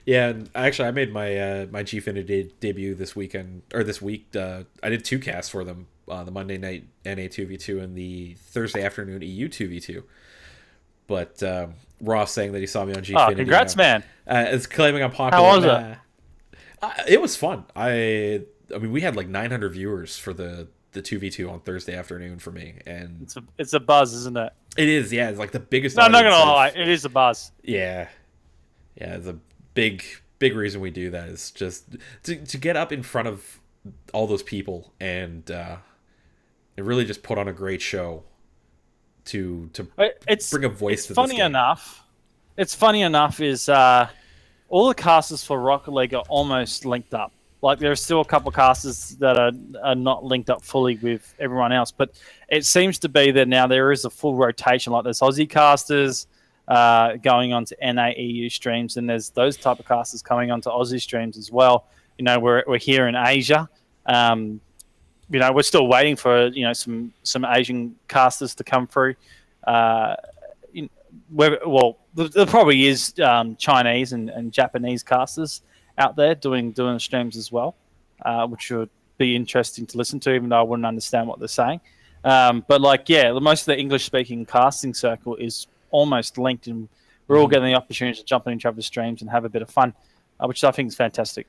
B: Yeah, and actually, I made my my Gfinity debut this weekend, or this week. I did 2 casts for them, the Monday night NA 2v2 and the Thursday afternoon EU 2v2. But Ross saying that he saw me on Gfinity.
C: Oh, congrats, man.
B: Is claiming I'm popular.
C: How was it?
B: It was fun. I mean, we had like 900 viewers for the 2v2 on Thursday afternoon for me, and
C: it's a buzz, isn't it?
B: It is, yeah. It's like the biggest.
C: No, I'm not gonna lie, it is a buzz.
B: Yeah, it's a big reason we do that is just to get up in front of all those people and really just put on a great show. To bring a voice to this game.
C: It's funny enough is all the casters for Rocket League are almost linked up. Like, there are still a couple of casters that are not linked up fully with everyone else, but it seems to be that now there is a full rotation. Like, there's Aussie casters going on to NAEU streams, and there's those type of casters coming onto Aussie streams as well. You know, we're here in Asia. we're still waiting for some Asian casters to come through. There probably is Chinese and Japanese casters out there doing streams as well, which would be interesting to listen to, even though I wouldn't understand what they're saying. But most of the English-speaking casting circle is almost linked, and we're all getting the opportunity to jump on each other's streams and have a bit of fun, which I think is fantastic.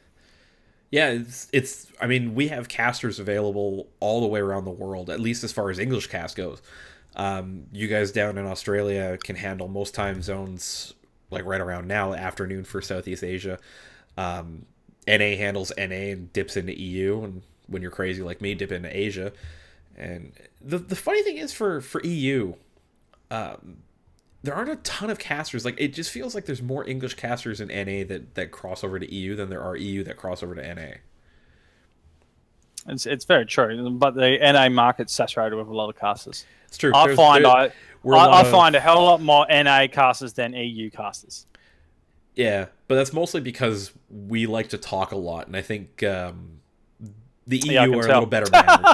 B: Yeah, it's. I mean, we have casters available all the way around the world, at least as far as English cast goes. You guys down in Australia can handle most time zones, like right around now, afternoon for Southeast Asia. NA handles NA and dips into EU, and when you're crazy like me, dip into Asia. And the funny thing is for EU, there aren't a ton of casters. Like, it just feels like there's more English casters in NA that cross over to EU than there are EU that cross over to NA.
C: It's very true, but the NA market's saturated with a lot of casters.
B: It's true.
C: I find a hell of a lot more NA casters than EU casters.
B: Yeah, but that's mostly because we like to talk a lot, and I think the EU are a little better mannered.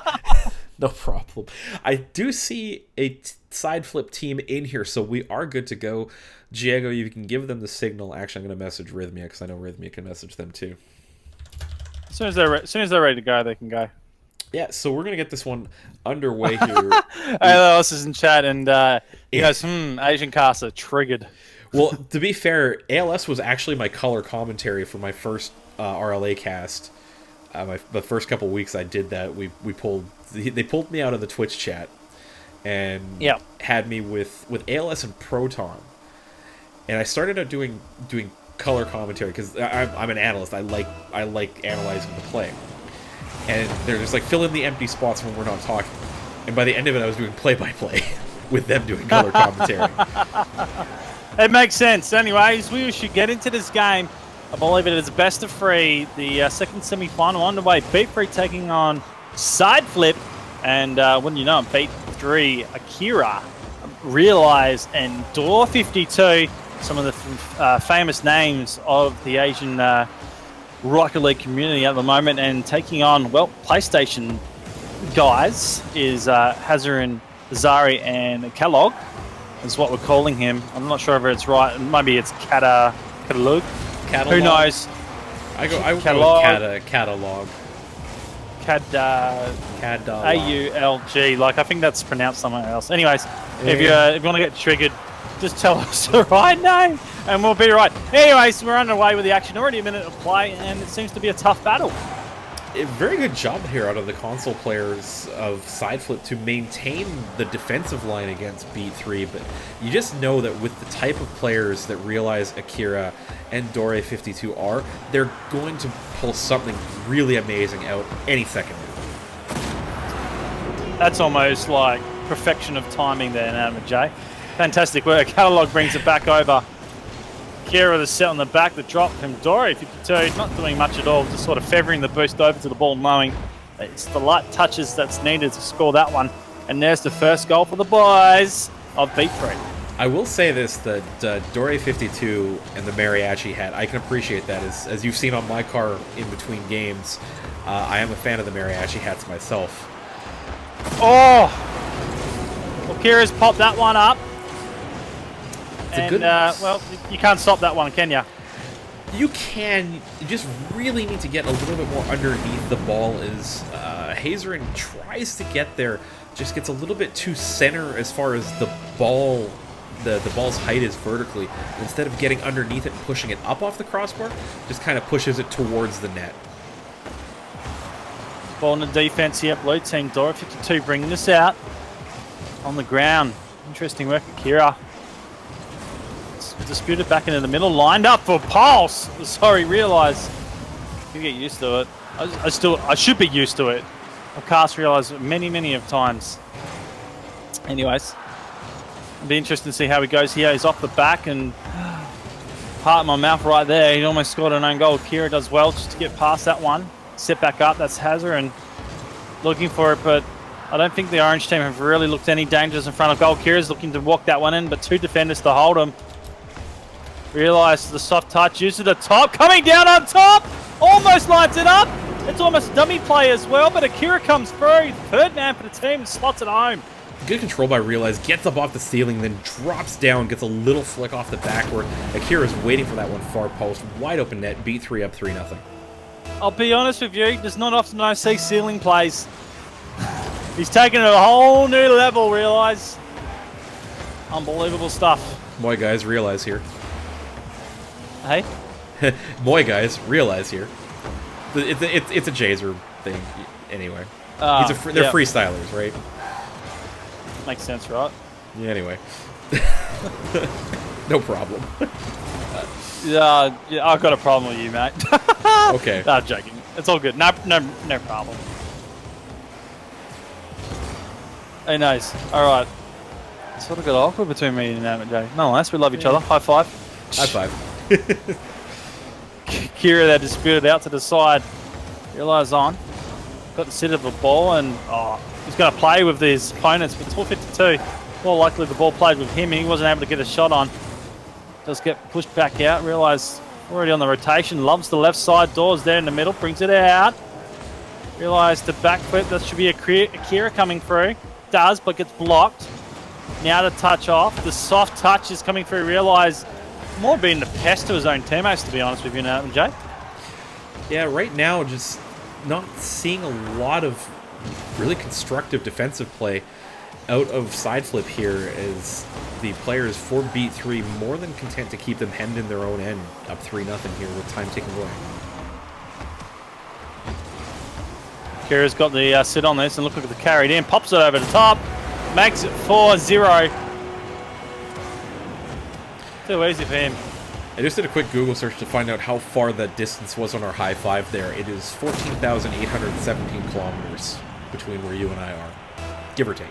B: No problem. I do see a side flip team in here, so we are good to go. Diego, you can give them the signal. Actually, I'm going to message Rhythmia because I know Rhythmia can message them too.
C: As soon as they're ready to go, they can go.
B: Yeah, so we're going to get this one underway here.
C: ALS is in chat, and he goes, Asian caster triggered.
B: Well, to be fair, ALS was actually my color commentary for my first RLA cast. The first couple weeks I did that, they pulled me out of the Twitch chat and had me with ALS and Proton, and I started out doing color commentary because I'm an analyst. I like analyzing the play, and they're just like, fill in the empty spots when we're not talking. And by the end of it, I was doing play-by-play with them doing color commentary.
C: It makes sense. Anyways, we should get into this game. I believe it is best of 3, the second semi-final underway. Beat3 taking on Side Flip, and wouldn't you know it, Beat3, Akira, Realize, and Door 52. Some of the famous names of the Asian Rocket League community at the moment, and taking on, PlayStation guys is Hazarin, Zari, and Kellogg is what we're calling him. I'm not sure if it's right. Maybe it's Catalog. Who knows?
B: I go with catalog.
C: AULG. Like, I think that's pronounced somewhere else. Anyways, if you want to get triggered, just tell us the right name and we'll be right. Anyways, we're underway with the action. Already a minute of play, and it seems to be a tough battle.
B: A very good job here out of the console players of Side Flip to maintain the defensive line against Beat3, but you just know that with the type of players that Realize, Akira, and Dore 52 are, they're going to pull something really amazing out any second.
C: That's almost like perfection of timing there, Adam J. Fantastic work. Catalog brings it back over. Akira the set on the back, the drop from Dore 52, not doing much at all, just sort of feathering the boost over to the ball, knowing it's the light touches that's needed to score that one. And there's the first goal for the boys of Beat3.
B: I will say this, that Dore 52 and the mariachi hat, I can appreciate that. As you've seen on my car in between games, I am a fan of the mariachi hats myself.
C: Oh! Akira's popped that one up. And, you can't stop that one, can you?
B: You can. You just really need to get a little bit more underneath the ball as Hazarin tries to get there, just gets a little bit too center as far as the ball, the ball's height is vertically. Instead of getting underneath it and pushing it up off the crossbar, just kind of pushes it towards the net.
C: Ball in the defense here, blue team. Dore 52 bringing this out on the ground. Interesting work, Akira. Disputed back into the middle, lined up for Pulse. Sorry, Realize. You get used to it. I should be used to it. I've cast Realize many of times. Anyways, it'll be interesting to see how he goes here. He's off the back and part of my mouth right there. He almost scored an own goal. Kira does well just to get past that one. Set back up. That's Hazard and looking for it, but I don't think the orange team have really looked any dangers in front of goal. Kira's looking to walk that one in, but 2 defenders to hold him. Realize the soft touch, use to the top, coming down on top, almost lines it up, It's almost a dummy play as well, but Akira comes through. Third man for the team and slots it home.
B: Good control by Realize, gets up off the ceiling, then drops down, gets a little flick off the back where Akira's waiting for that one far post. Wide open net, B3 up 3-0.
C: I'll be honest with you, there's not often I see ceiling plays. He's taken it a whole new level, Realize. Unbelievable stuff.
B: Moi guys, Realize here.
C: Hey?
B: Moi guys, Realize here. It's a Jazer thing, anyway. They're
C: yeah.
B: freestylers, right?
C: Makes sense, right?
B: Yeah, anyway. No problem.
C: Yeah, I've got a problem with you, mate.
B: Okay.
C: No, joking. It's all good. No problem. Hey, nice. All right. Sort of got awkward between me and Amit Jay. Nonetheless, we love each other. High five.
B: High five.
C: Kira there disputed out to the side. Realize on. Got the sit of the ball and he's going to play with his opponents, but 452. More likely the ball played with him and he wasn't able to get a shot on. Does get pushed back out. Realize already on the rotation. Loves the left side. Doors there in the middle. Brings it out. Realize the back foot. That should be Akira coming through. Does, but gets blocked. Now the touch off. The soft touch is coming through. Realize more being the pest to his own teammates, to be honest with you now, Jay.
B: Yeah, right now, just not seeing a lot of really constructive defensive play out of side flip here as the players for Beat 3 more than content to keep them hemmed in their own end, up 3-0 here with time ticking away.
C: Kira's got the sit on this and look at the carried in, pops it over the top, makes it 4-0. Too easy for him.
B: I just did a quick Google search to find out how far that distance was on our high five there. It is 14,817 kilometers between where you and I are, give or take.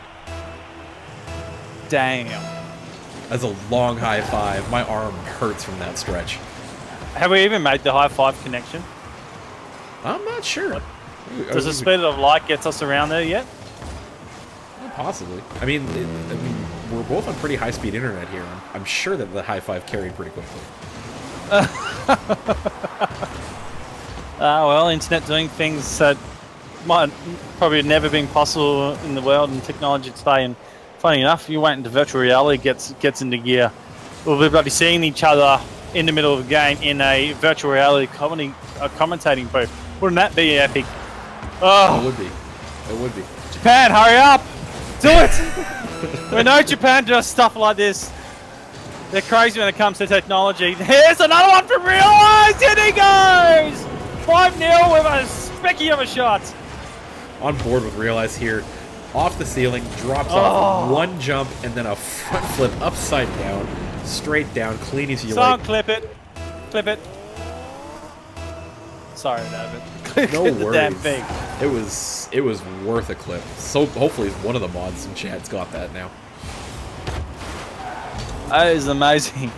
C: Damn.
B: That's a long high five. My arm hurts from that stretch.
C: Have we even made the high five connection?
B: I'm not sure.
C: Does the speed of light gets us around there yet?
B: Possibly. I mean, we're both on pretty high-speed internet here. I'm sure that the high five carried pretty quickly.
C: Well, internet doing things that might probably have never been possible in the world and technology today. And funny enough, you wait until virtual reality gets into gear. We'll be bloody seeing each other in the middle of a game in a virtual reality commentating booth. Wouldn't that be epic? Oh,
B: It would be. It would be.
C: Japan, hurry up! Do it! We know Japan does stuff like this. They're crazy when it comes to technology. Here's another one from Realize! In he goes! 5-0 with a specky of a shot.
B: On board with Realize here. Off the ceiling, drops off one jump, and then a front flip upside down, straight down, clean as you like.
C: Clip it. Clip it. Sorry, David.
B: No
C: Clip the
B: worries.
C: damn thing.
B: It was worth a clip. So hopefully one of the mods in chat's got that now.
C: That is amazing.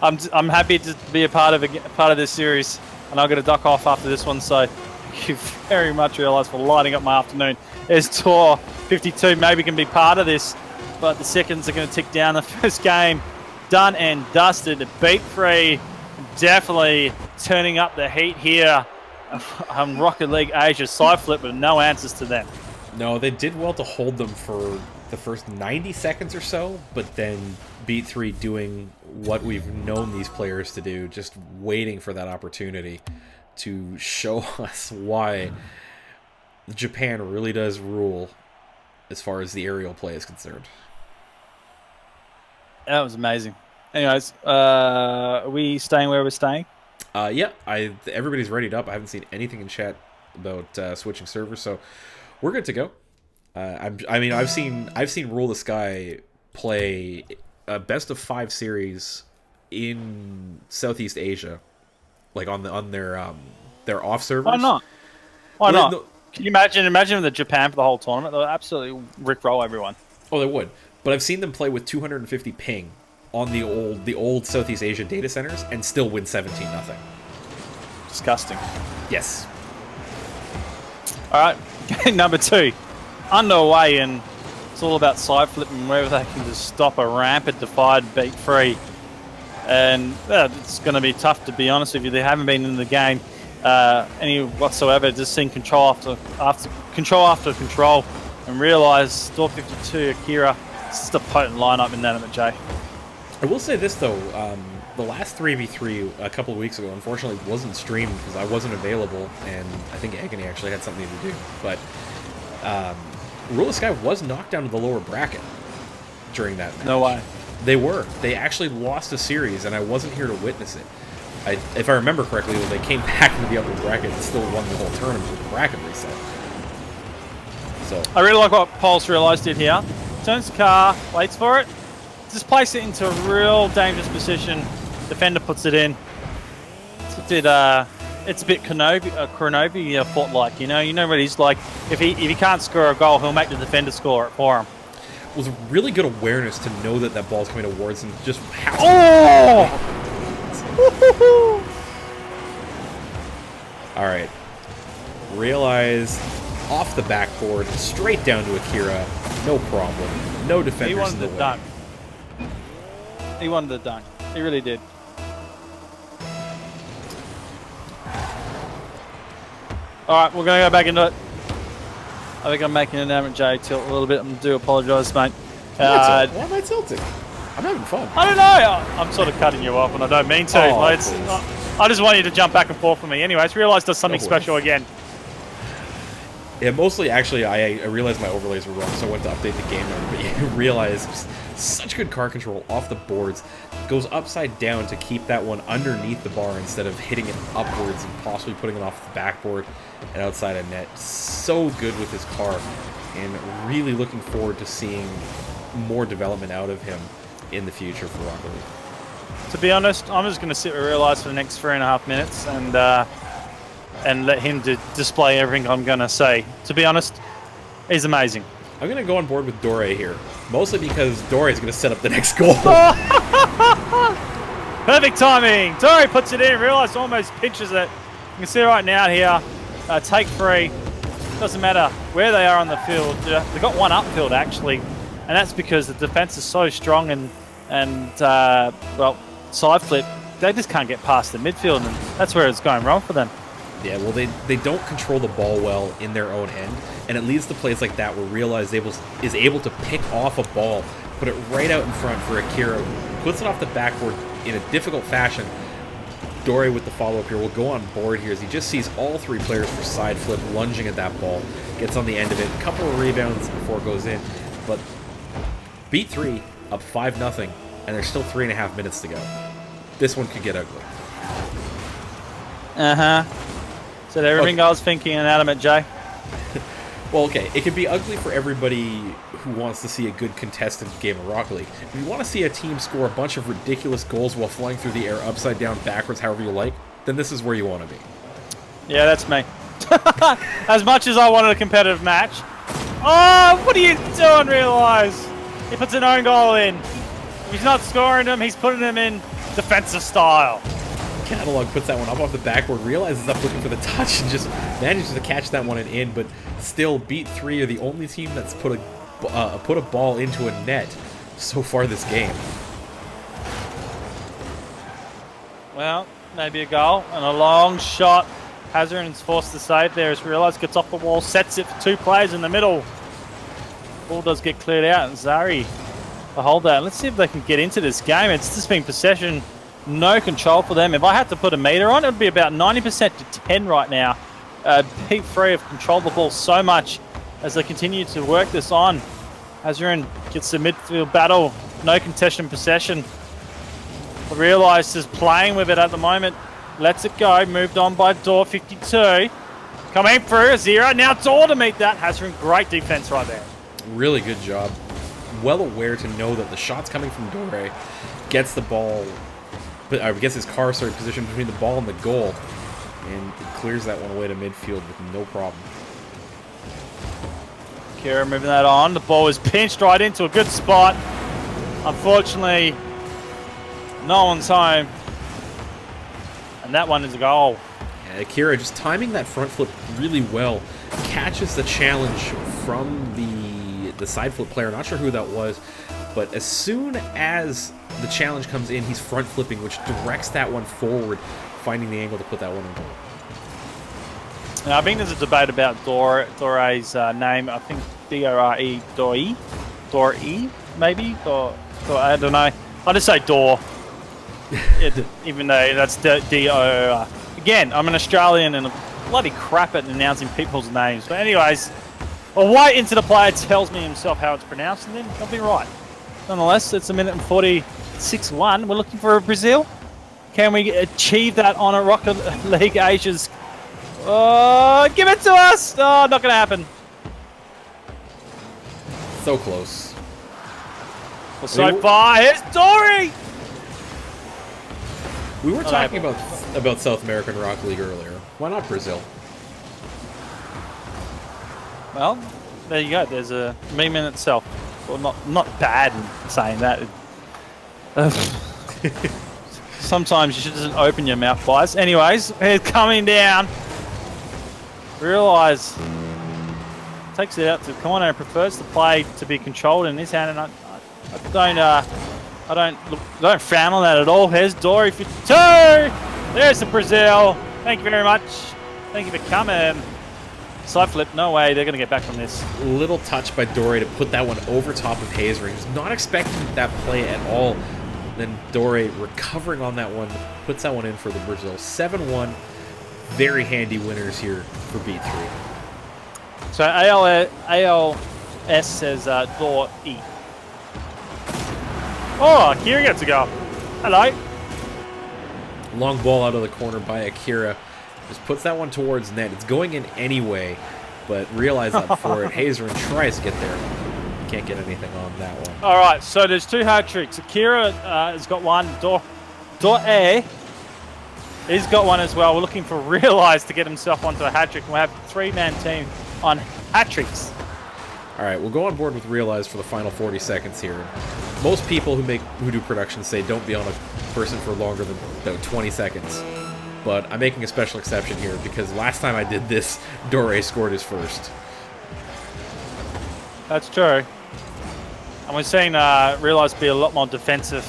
C: I'm happy to be a part of this series, and I'm going to duck off after this one. So thank you very much, Realize, for lighting up my afternoon. There's Tor 52, maybe can be part of this, but the seconds are going to tick down. The first game done and dusted. Beat 3, definitely turning up the heat here. Rocket League Asia side flip with no answers to them.
B: No, they did well to hold them for the first 90 seconds or so, but then Beat 3 doing what we've known these players to do, just waiting for that opportunity to show us why Japan really does rule as far as the aerial play is concerned.
C: That was amazing. Anyways, are we staying where we're staying?
B: Yeah, everybody's readied up. I haven't seen anything in chat about switching servers, so we're good to go. I've seen Rule the Sky play a best of 5 series in Southeast Asia, like on their off servers.
C: Why not? Why not? Can you imagine the Japan for the whole tournament? They'll absolutely rickroll everyone.
B: Oh, they would. But I've seen them play with 250 ping on the old Southeast Asia data centers and still win 17-0.
C: Disgusting.
B: Yes.
C: All right, game number 2 underway, and it's all about side flipping whether they can just stop a rampant Defied Beat 3. And it's going to be tough, to be honest with you. They haven't been in the game. any whatsoever. Just seeing control after control, and realize Door 52 Akira. It's just a potent lineup in Inanimate J.
B: I will say this though, the last 3v3 a couple of weeks ago, unfortunately, wasn't streamed because I wasn't available, and I think Agony actually had something to do. But Rule of Sky was knocked down to the lower bracket during that match.
C: No way.
B: They were. They actually lost a series, and I wasn't here to witness it. If I remember correctly, when they came back into the upper bracket and still won the whole tournament with the bracket reset. So
C: I really like what Pulse realised did here. Turns the car, waits for it, just place it into a real dangerous position. Defender puts it in. It's a bit Kronovi fought like, you know what he's like. If he can't score a goal, he'll make the defender score it for him.
B: it was really good awareness to know that that ball's coming towards him. Just how.
C: Oh!
B: All right. Realize off the backboard, straight down to Akira. No problem. No defenders
C: He wanted
B: in the
C: the
B: way.
C: dunk. He wanted the dunk. He really did. All right, we're going to go back into it. I think I'm making an Inanimate J tilt a little bit. I do apologise, mate.
B: Why am I tilting? I'm having fun.
C: I don't know. I'm sort of cutting you off, and I don't mean to.
B: Oh,
C: Like,
B: please.
C: I just want you to jump back and forth for me. Anyways, realised there's something
B: No worries.
C: special again.
B: Yeah, mostly, actually, I realized my overlays were wrong, so I went to update the game mode, but you realize such good car control off the boards. Goes upside down to keep that one underneath the bar instead of hitting it upwards and possibly putting it off the backboard and outside of net. So good with his car, and really looking forward to seeing more development out of him in the future for Rocket League.
C: To be honest, I'm just going to sit with Realise for the next 3.5 minutes and let him display everything I'm going to say. To be honest, he's amazing.
B: I'm going to go on board with Dore here, mostly because Dore is going to set up the next goal.
C: Perfect timing. Dore puts it in. Realise almost pinches it. You can see right now here, take 3. Doesn't matter where they are on the field. They've got one upfield actually, and that's because the defense is so strong and well, side flip. They just can't get past the midfield, and that's where it's going wrong for them.
B: Yeah, well, they don't control the ball well in their own end, and it leads to plays like that where Realize is able to pick off a ball, put it right out in front for Akira, puts it off the backboard in a difficult fashion. Dore with the follow-up here will go on board here as he just sees all 3 players for side flip lunging at that ball, gets on the end of it, a couple of rebounds before it goes in, but beat 3, up 5-0, and there's still 3.5 minutes to go. This one could get ugly.
C: Uh-huh. So everything I was thinking Inanimate J.
B: Well, okay, it can be ugly for everybody who wants to see a good contested game of Rocket League. If you want to see a team score a bunch of ridiculous goals while flying through the air upside down, backwards, however you like, then this is where you want to be.
C: Yeah, that's me. As much as I wanted a competitive match. Oh, what are you doing, Realise? He puts an own goal in. If he's not scoring them, he's putting them in defensive style.
B: Catalog puts that one up off the backboard, realizes up looking for the touch, and just manages to catch that one and in, but still Beat 3 are the only team that's put a ball into a net so far this game.
C: Well, maybe a goal and a long shot. Hazard's forced to save there as Realise gets off the wall, sets it for 2 players in the middle. Ball does get cleared out, and Zari to hold that. Let's see if they can get into this game. It's just been possession, no control for them. If I had to put a meter on, it would be about 90% to 10 right now. Beat 3 have controlled the ball so much as they continue to work this on. Hazarin gets the midfield battle, no contested possession. Realise is playing with it at the moment. Lets it go, moved on by Door 52. Coming through, 0. Now Door to meet that. Hazarin, great defense right there.
B: Really good job. Well aware to know that the shot's coming from Dore, gets the ball, but I guess his car started positioned between the ball and the goal, and it clears that one away to midfield with no problem.
C: Kira moving that on. The ball is pinched right into a good spot. Unfortunately, no one's home. And that one is a goal.
B: Yeah, Akira just timing that front flip really well, catches the challenge from the side flip player. Not sure who that was, but as soon as the challenge comes in, he's front flipping, which directs that one forward, finding the angle to put that one in goal.
C: Now, I think there's a debate about Dore's name. I think D-O-R-E, Dore, maybe? I don't know. I'll just say Dore. Even though that's D-O-R. Again, I'm an Australian and bloody crap at announcing people's names. But anyways, a white into the player tells me himself how it's pronounced, and then I'll be right. Nonetheless, it's 1 minute and 46-1. We're looking for a Brazil. Can we achieve that on a Rocket League Asia's... Oh, give it to us! Oh, not going to happen.
B: So close.
C: Well, so far, here's Dory!
B: We were talking about South American Rocket League earlier. Why not Brazil?
C: Well, there you go. There's a meme in itself. Well, not bad in saying that. Sometimes you should just open your mouth, guys. Anyways, he's coming down. Realise takes it out to Corner and prefers the play to be controlled in his hand, and I don't frown on that at all. Here's Dory for 2. There's the Brazil. Thank you very much. Thank you for coming. Side flip, no way. They're going to get back from this.
B: Little touch by Dory to put that one over top of Hazer. He was not expecting that play at all. Then Dory recovering on that one, puts that one in for the Brazil. 7-1. Very handy winners here for Beat 3.
C: So ALS says Dor E. Oh, Akira gets a go. Hello.
B: Long ball out of the corner by Akira. Just puts that one towards net. It's going in anyway, but realize that before it. Hazer tries to get there. Can't get anything on that one.
C: All right, so there's 2 hat tricks. Akira has got one. Dor A. He's got one as well. We're looking for Realize to get himself onto a hat trick. We'll have a 3-man team on hat tricks.
B: All right, we'll go on board with Realize for the final 40 seconds here. Most people who do production say don't be on a person for longer than about 20 seconds. But I'm making a special exception here because last time I did this, Dore scored his first.
C: That's true. And we're seeing Realize be a lot more defensive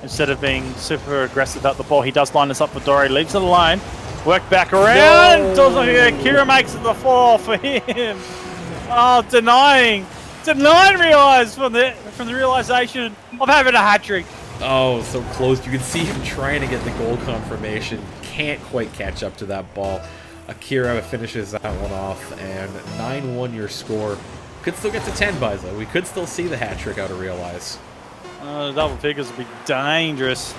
C: instead of being super aggressive at the ball. He does line this up for Dory, leaves it alone. Work back around. Kira makes it the 4 for him. Oh, denying Realize from the realization of having a hat trick.
B: Oh, so close. You can see him trying to get the goal confirmation. Can't quite catch up to that ball. Akira finishes that one off, and 9-1 your score. Could still get to 10, Biza. We could still see the hat trick out of Realize.
C: Double figures would be dangerous.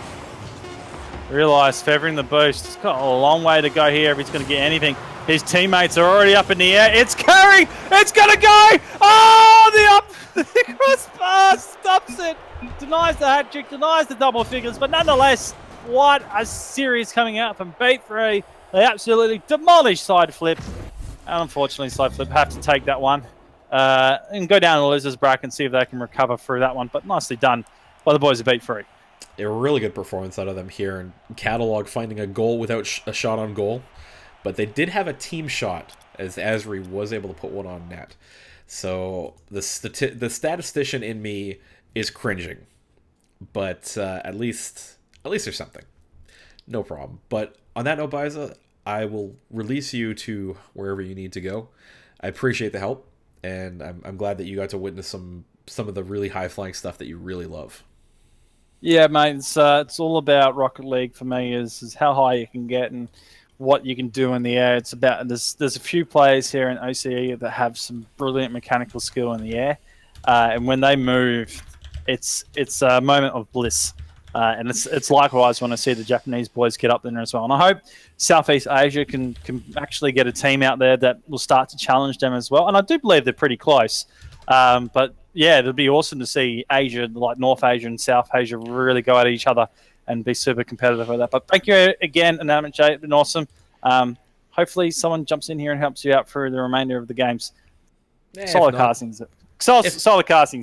C: Realize favoring the boost. He's got a long way to go here if he's going to get anything. His teammates are already up in the air. It's Curry! It's going to go! Oh, the crossbar stops it. Denies the hat trick, denies the double figures, but nonetheless, what a series coming out from Beat 3. They absolutely demolished Side Flip. And unfortunately, Side Flip have to take that one. And go down the losers bracket and see if they can recover through that one. But nicely done by the boys of Beat 3.
B: A really good performance out of them here. And Catalog finding a goal without a shot on goal. But they did have a team shot, as Asri was able to put one on net. So the statistician in me is cringing. But at least there's something. No problem. But on that note, Biza, I will release you to wherever you need to go. I appreciate the help. And I'm glad that you got to witness some of the really high-flying stuff that you really love.
C: Yeah, mate. It's all about Rocket League for me. Is how high you can get and what you can do in the air. It's about there's a few players here in OCE that have some brilliant mechanical skill in the air, and when they move, it's a moment of bliss. And it's likewise when I see the Japanese boys get up there as well. And I hope Southeast Asia can actually get a team out there that will start to challenge them as well. And I do believe they're pretty close. But yeah, it'll be awesome to see Asia, like North Asia and South Asia, really go at each other and be super competitive with that. But thank you again, Inanimate J. It's been awesome. Hopefully someone jumps in here and helps you out for the remainder of the games. Solid casting's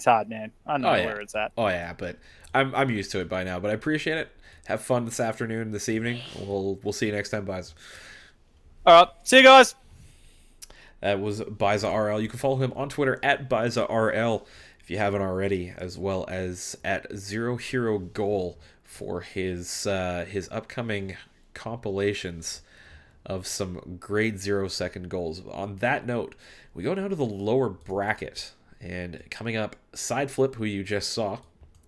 C: hard, man. I know where it's at.
B: Oh yeah, but I'm used to it by now. But I appreciate it. Have fun this afternoon, this evening. We'll see you next time, Biza.
C: All right, see you guys.
B: That was Biza RL. You can follow him on Twitter at Biza RL if you haven't already, as well as at Zero Hero Goal for his upcoming compilations of some grade 0-second goals. On that note, we go down to the lower bracket, and coming up, Side Flip, who you just saw,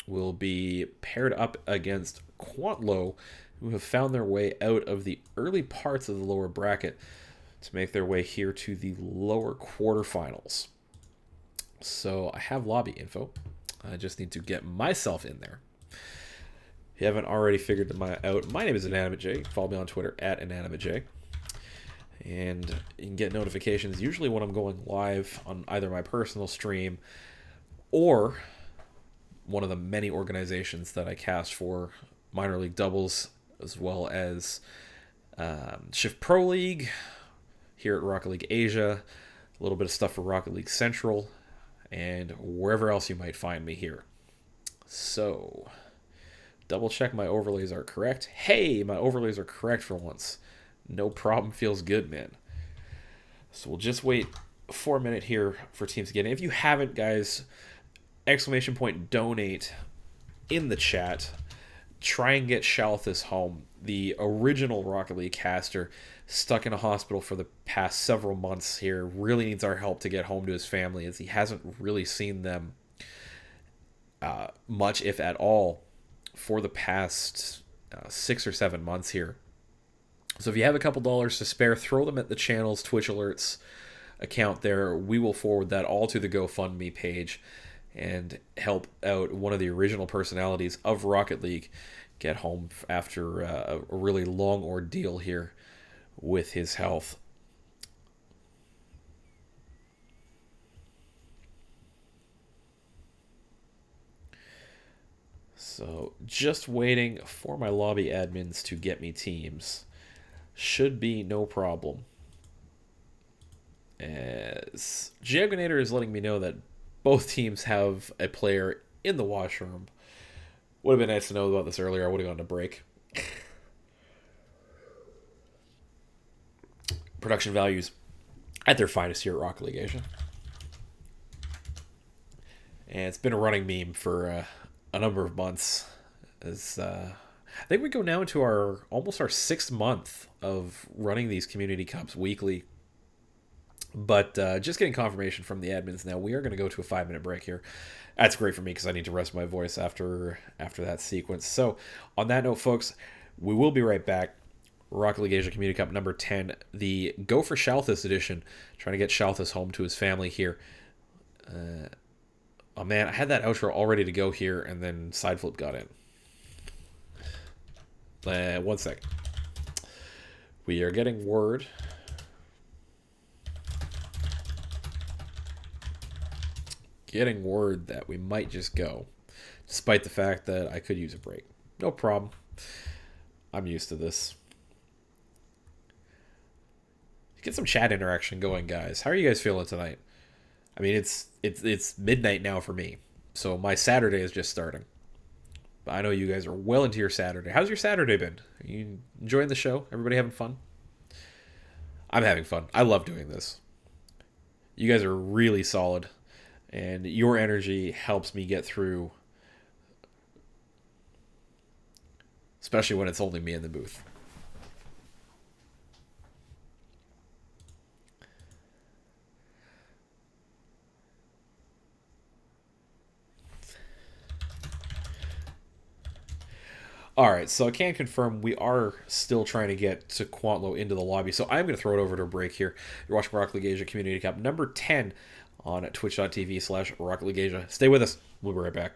B: will be paired up against Quantlow, who have found their way out of the early parts of the lower bracket to make their way here to the lower quarterfinals. So I have lobby info. I just need to get myself in there. If you haven't already figured out, my name is Inanimate J. Follow me on Twitter at Inanimate J. And you can get notifications usually when I'm going live on either my personal stream or one of the many organizations that I cast for, Minor League Doubles, as well as Shift Pro League here at Rocket League Asia, a little bit of stuff for Rocket League Central, and wherever else you might find me here. So, double check my overlays are correct. Hey, my overlays are correct for once. No problem, feels good, man. So we'll just wait for a minute here for teams to get in. If you haven't, guys, !donate in the chat. Try and get Shalthus home. The original Rocket League caster, stuck in a hospital for the past several months here, really needs our help to get home to his family, as he hasn't really seen them much, if at all, for the past 6 or 7 months here. So if you have a couple dollars to spare, throw them at the channel's Twitch alerts account there. We will forward that all to the GoFundMe page and help out one of the original personalities of Rocket League get home after a really long ordeal here with his health. So just waiting for my lobby admins to get me teams. Should be no problem. As Jagonator is letting me know that both teams have a player in the washroom. Would have been nice to know about this earlier. I would have gone to break. Production values at their finest here at Rocket League Asia. And it's been a running meme for a number of months. As I think we go now into almost our 6th month of running these community cups weekly. But just getting confirmation from the admins now. We are going to go to a 5-minute break here. That's great for me because I need to rest my voice after that sequence. So on that note, folks, we will be right back. Rocket League Asia Community Cup number 10, the Go for Shalthus edition. Trying to get Shalthus home to his family here. Oh man, I had that outro all ready to go here, and then Side Flip got in. 1 sec. We are getting word. Getting word that we might just go, despite the fact that I could use a break. No problem. I'm used to this. Get some chat interaction going, guys. How are you guys feeling tonight? I mean, it's midnight now for me, so my Saturday is just starting. But I know you guys are well into your Saturday. How's your Saturday been? Are you enjoying the show? Everybody having fun? I'm having fun. I love doing this. You guys are really solid. And your energy helps me get through, especially when it's only me in the booth. All right, so I can confirm we are still trying to get to Quantlow into the lobby, so I'm going to throw it over to a break here. You're watching Rocket League Asia Community Cup number 10 on twitch.tv/Rocket League Asia. Stay with us. We'll be right back.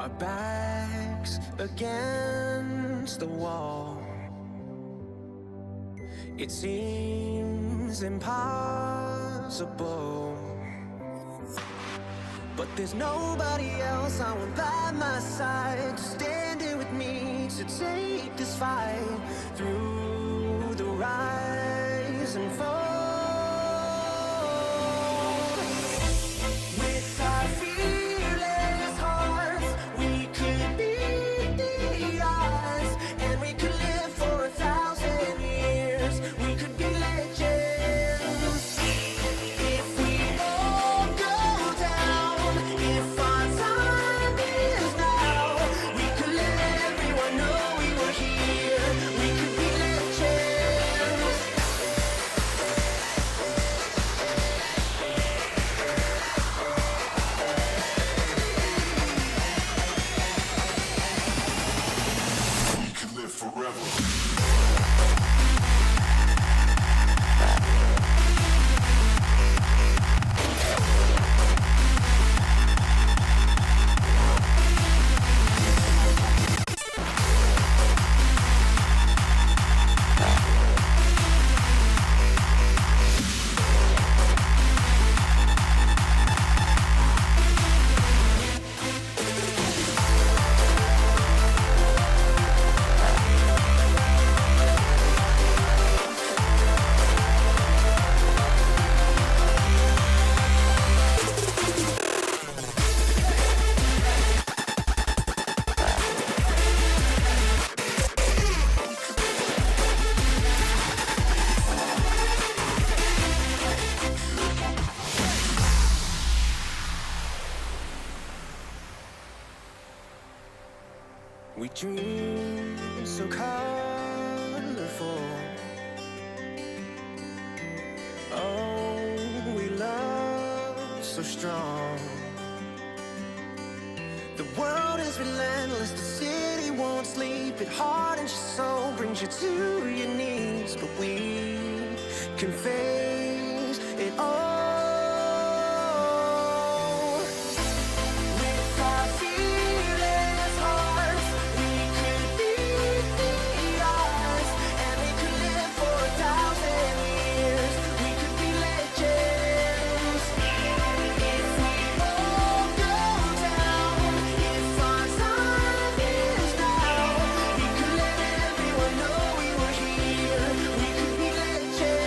D: Our backs against the wall. It seems impossible, but there's nobody else I want by my side to stand here with me to take this fight through the rise and fall. With our fearless hearts, we could beat the odds, and we could live for 1,000 years. We could be legends if we all go down. If our time is now, we could let everyone know we were here. We could be legends.
E: We can live forever.
D: We dream so colorful. Oh, we love so strong. The world is relentless, the city won't sleep. It hardens your soul, brings you to your knees. But we can face it all. With our fearless hearts, we could beat the odds, and we could live for 1,000 years. We could be legends if we all go down. If our time is now, we could let everyone know we were here. We could be legends.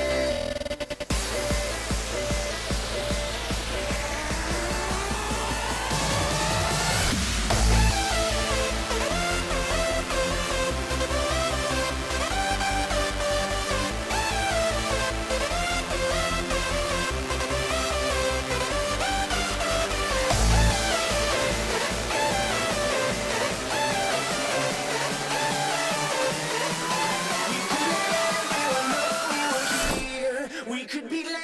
D: Everyone know we were here. We could be legends.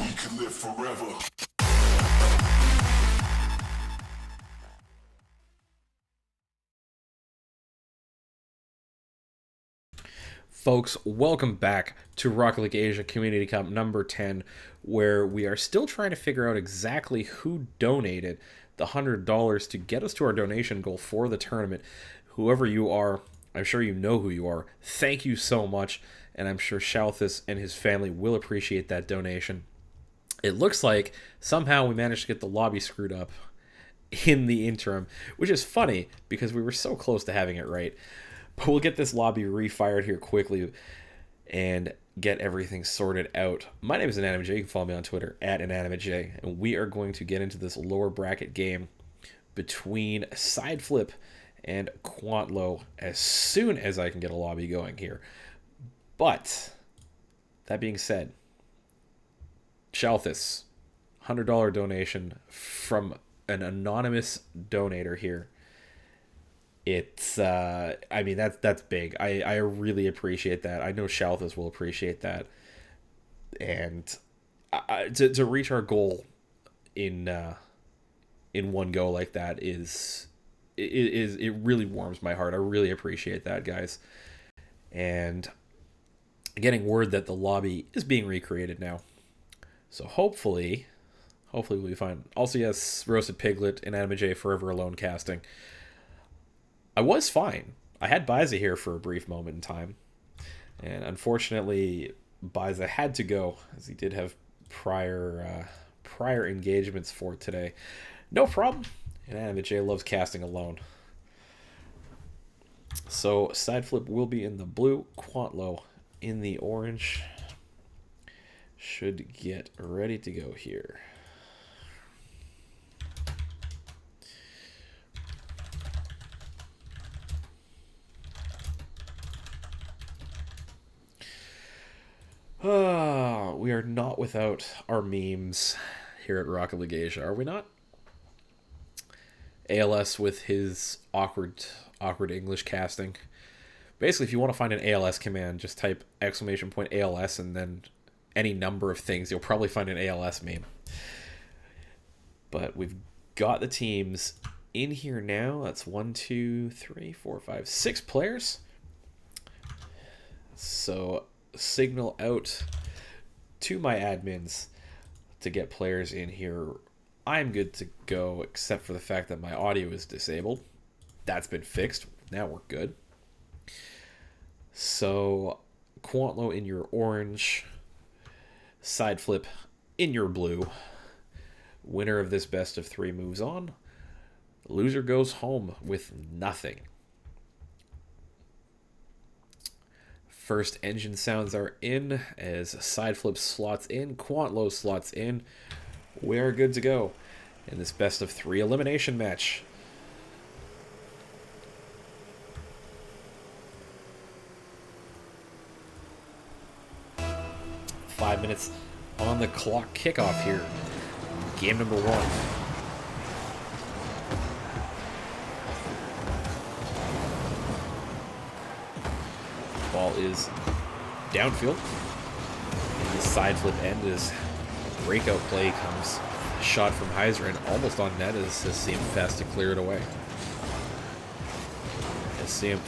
E: We can live forever.
B: Folks, welcome back to Rocket League Asia Community Cup number 10, where we are still trying to figure out exactly who donated the $100 to get us to our donation goal for the tournament. Whoever you are, I'm sure you know who you are. Thank you so much, and I'm sure Shalthus and his family will appreciate that donation. It looks like somehow we managed to get the lobby screwed up in the interim, which is funny because we were so close to having it right. But we'll get this lobby refired here quickly. And get everything sorted out. My name is Inanimate J. You can follow me on Twitter at Inanimate J, and we are going to get into this lower bracket game between Sideflip and Quantlo as soon as I can get a lobby going here. But that being said, Shalthus, $100 donation from an anonymous donator here. It's I mean, that's big. I really appreciate that. I know Shalthus will appreciate that. And to reach our goal in one go like that is it really warms my heart. I really appreciate that, guys. And getting word that the lobby is being recreated now. So hopefully we'll be fine. Also, yes, Roasted Piglet and Anime J Forever Alone casting. I was fine. I had Biza here for a brief moment in time. And unfortunately, Biza had to go, as he did have prior engagements for today. No problem. And Anime J loves casting alone. So, Sideflip will be in the blue. Quantlo in the orange. Should get ready to go here. We are not without our memes here at Rocket League Asia, are we not? ALS with his awkward English casting. Basically, if you want to find an ALS command, just type !ALS and then any number of things. You'll probably find an ALS meme. But we've got the teams in here now. That's 1, 2, 3, 4, 5, 6 players. So signal out to my admins to get players in here. I'm good to go, except for the fact that my audio is disabled. That's been fixed. Now we're good. So Quantlo in your orange, Sideflip in your blue. Winner of this best of 3 moves on. Loser goes home with nothing. First engine sounds are in as Sideflip slots in, Quantlo slots in. We're good to go in this best of 3 elimination match. Five minutes on the clock. Kickoff here. Game number 1. Ball is downfield. And the Sideflip end is breakout play comes. A shot from Heiser and almost on net as Hasim fast to clear it away. Hasim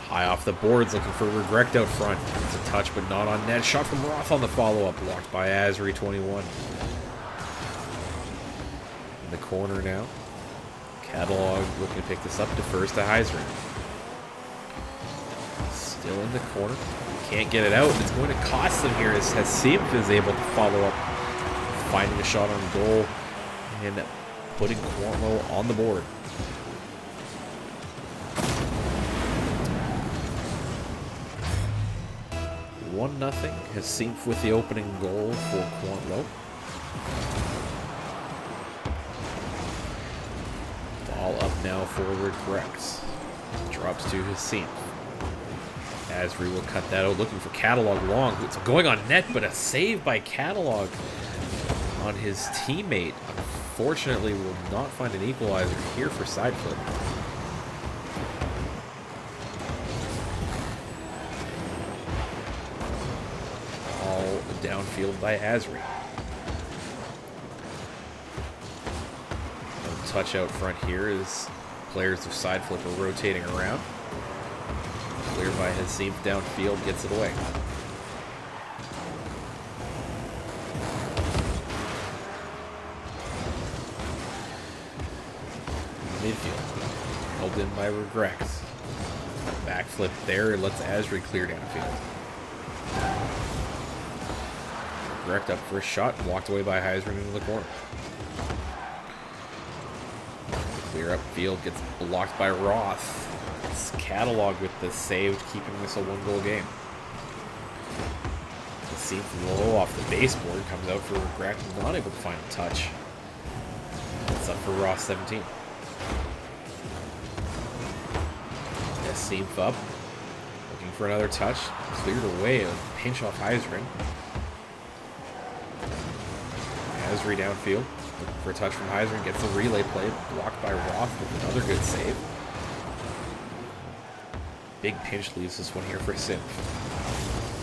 B: high off the boards looking for Regrect out front. It's a touch but not on net. Shot from Roth on the follow-up. Blocked by Azri 21. In the corner now. Catalog looking to pick this up. Defers to Heiser. Still in the corner. Can't get it out. It's going to cost them here as Hasim is able to follow up. Finding a shot on goal and putting Quantlo on the board. One nothing. Hasim with the opening goal for Quantlo. Ball up now for Regrets. Drops to Hasim. Azri will cut that out, looking for Catalog long. It's going on net, but a save by Catalog on his teammate. Unfortunately, will not find an equalizer here for Sideflip. All downfield by Azri. No touch out front here as players of Sideflip are rotating around. Clear by Hasim downfield, gets it away. Midfield, held in by Regrets. Backflip there, lets Azri clear downfield. Regrect up for a shot, walked away by Heiser into the corner. Clear upfield, gets blocked by Roth. It's Catalog with the save, keeping this a 1-goal game. Seen from low off the baseboard, comes out for Regrect, not able to find a touch. It's up for Ross 17. Seen up, looking for another touch, cleared away, a pinch off Heisrin. Heisri downfield, looking for a touch from Heisrin, gets the relay play, blocked by Roth with another good save. Big pinch leaves this one here for Simph.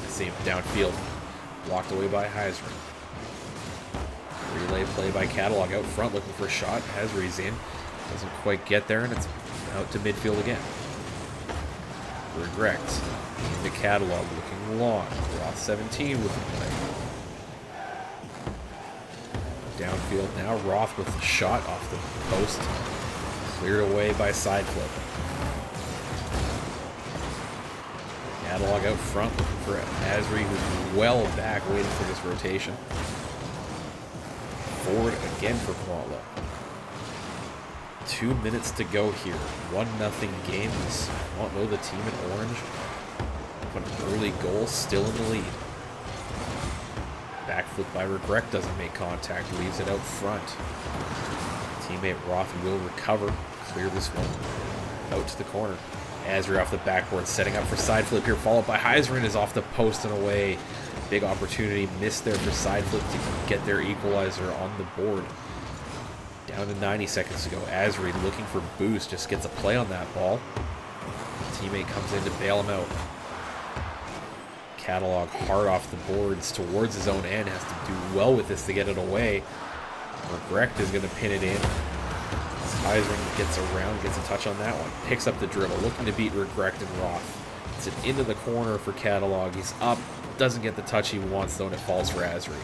B: Simph downfield, blocked away by Heisrin. Relay play by Catalog out front, looking for a shot. Heisri's in, doesn't quite get there, and it's out to midfield again. Regrect in the Catalog, looking long. Roth 17 with the play. Downfield now, Roth with the shot off the post. Cleared away by side flip. Catalog out front, looking for Asri, who's well back, waiting for this rotation. Forward again for Kwantlo. 2 minutes to go here. 1-0 game. Kwantlo, the team in orange, with an early goal, still in the lead. Backflip by Regrect doesn't make contact, leaves it out front. Teammate Roth will recover, clear this one out to the corner. Asri off the backboard, setting up for side flip here, followed by Heisrin, is off the post and away. Big opportunity missed there for side flip to get their equalizer on the board. Down to 90 seconds to go. Asri looking for boost, just gets a play on that ball. Teammate comes in to bail him out. Catalog hard off the boards towards his own end, has to do well with this to get it away. Regrect is going to pin it in. Heisring gets around, gets a touch on that one. Picks up the dribble, looking to beat Regrect and Roth. It's it into the corner for Catalog. He's up, doesn't get the touch he wants though, and it falls for Asri.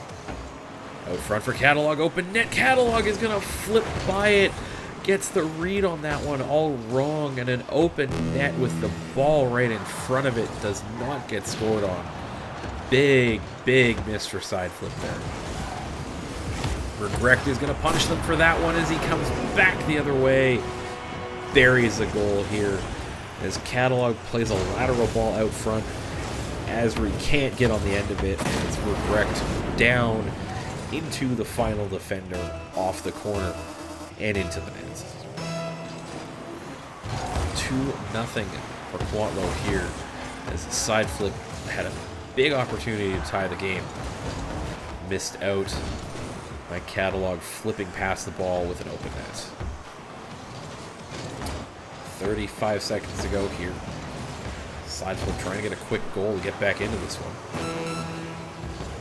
B: Out front for Catalog, open net. Catalog is going to flip by it. Gets the read on that one all wrong, and an open net with the ball right in front of it does not get scored on. Big miss for side flip there. Regrect is going to punish them for that one as he comes back the other way. Buries a goal here as Catalog plays a lateral ball out front. Asri can't get on the end of it, and it's Regrect down into the final defender off the corner and into the net. 2-0 for Kwantlo here as the side flip had a big opportunity to tie the game. Missed out by Catalog flipping past the ball with an open net. 35 seconds to go here. Side flip trying to get a quick goal to get back into this one.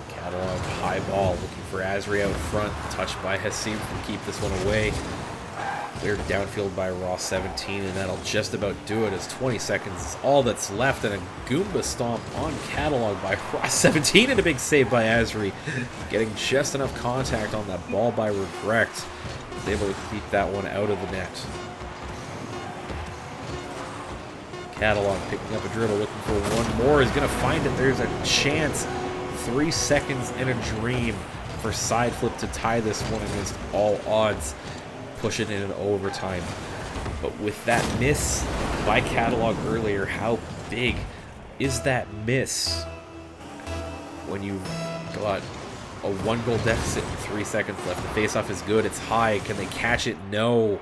B: Catalog high ball looking for Asri out front. Touched by Hassim to keep this one away. Cleared downfield by Ross 17, and that'll just about do it as 20 seconds is all that's left, and a Goomba stomp on Catalog by Ross 17, and a big save by Asri, getting just enough contact on that ball by Regrect. Was able to keep that one out of the net. Catalog picking up a dribble, looking for one more, is going to find it. There's a chance. 3 seconds in a dream for side flip to tie this one against all odds. Push it in overtime. But with that miss by Catalog earlier, how big is that miss when you've got a 1-goal deficit and 3 seconds left? The faceoff is good, it's high. Can they catch it? No.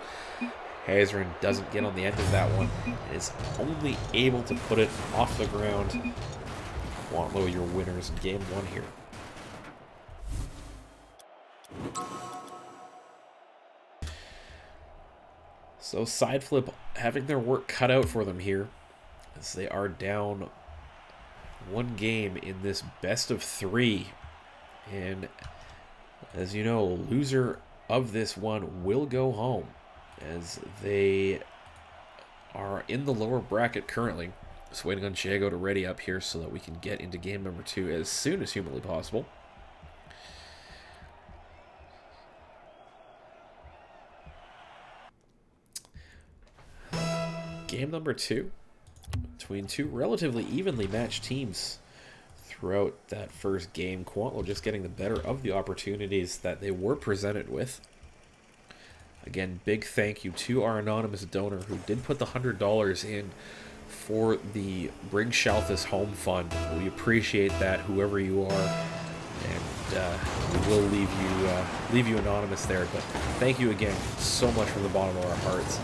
B: Heisrin doesn't get on the end of that one. Is only able to put it off the ground. Kwantlo, your winners in game 1 here. So side flip having their work cut out for them here as they are down 1 game in this best of 3. And as you know, loser of this one will go home as they are in the lower bracket currently. Just waiting on Jago to ready up here so that we can get into game number 2 as soon as humanly possible. Game number 2 between 2 relatively evenly matched teams throughout that first game. Kwantlo just getting the better of the opportunities that they were presented with. Again, big thank you to our anonymous donor who did put the $100 in for the Bring Shalthus Home Fund. We appreciate that, whoever you are, and we will leave you anonymous there. But thank you again so much from the bottom of our hearts,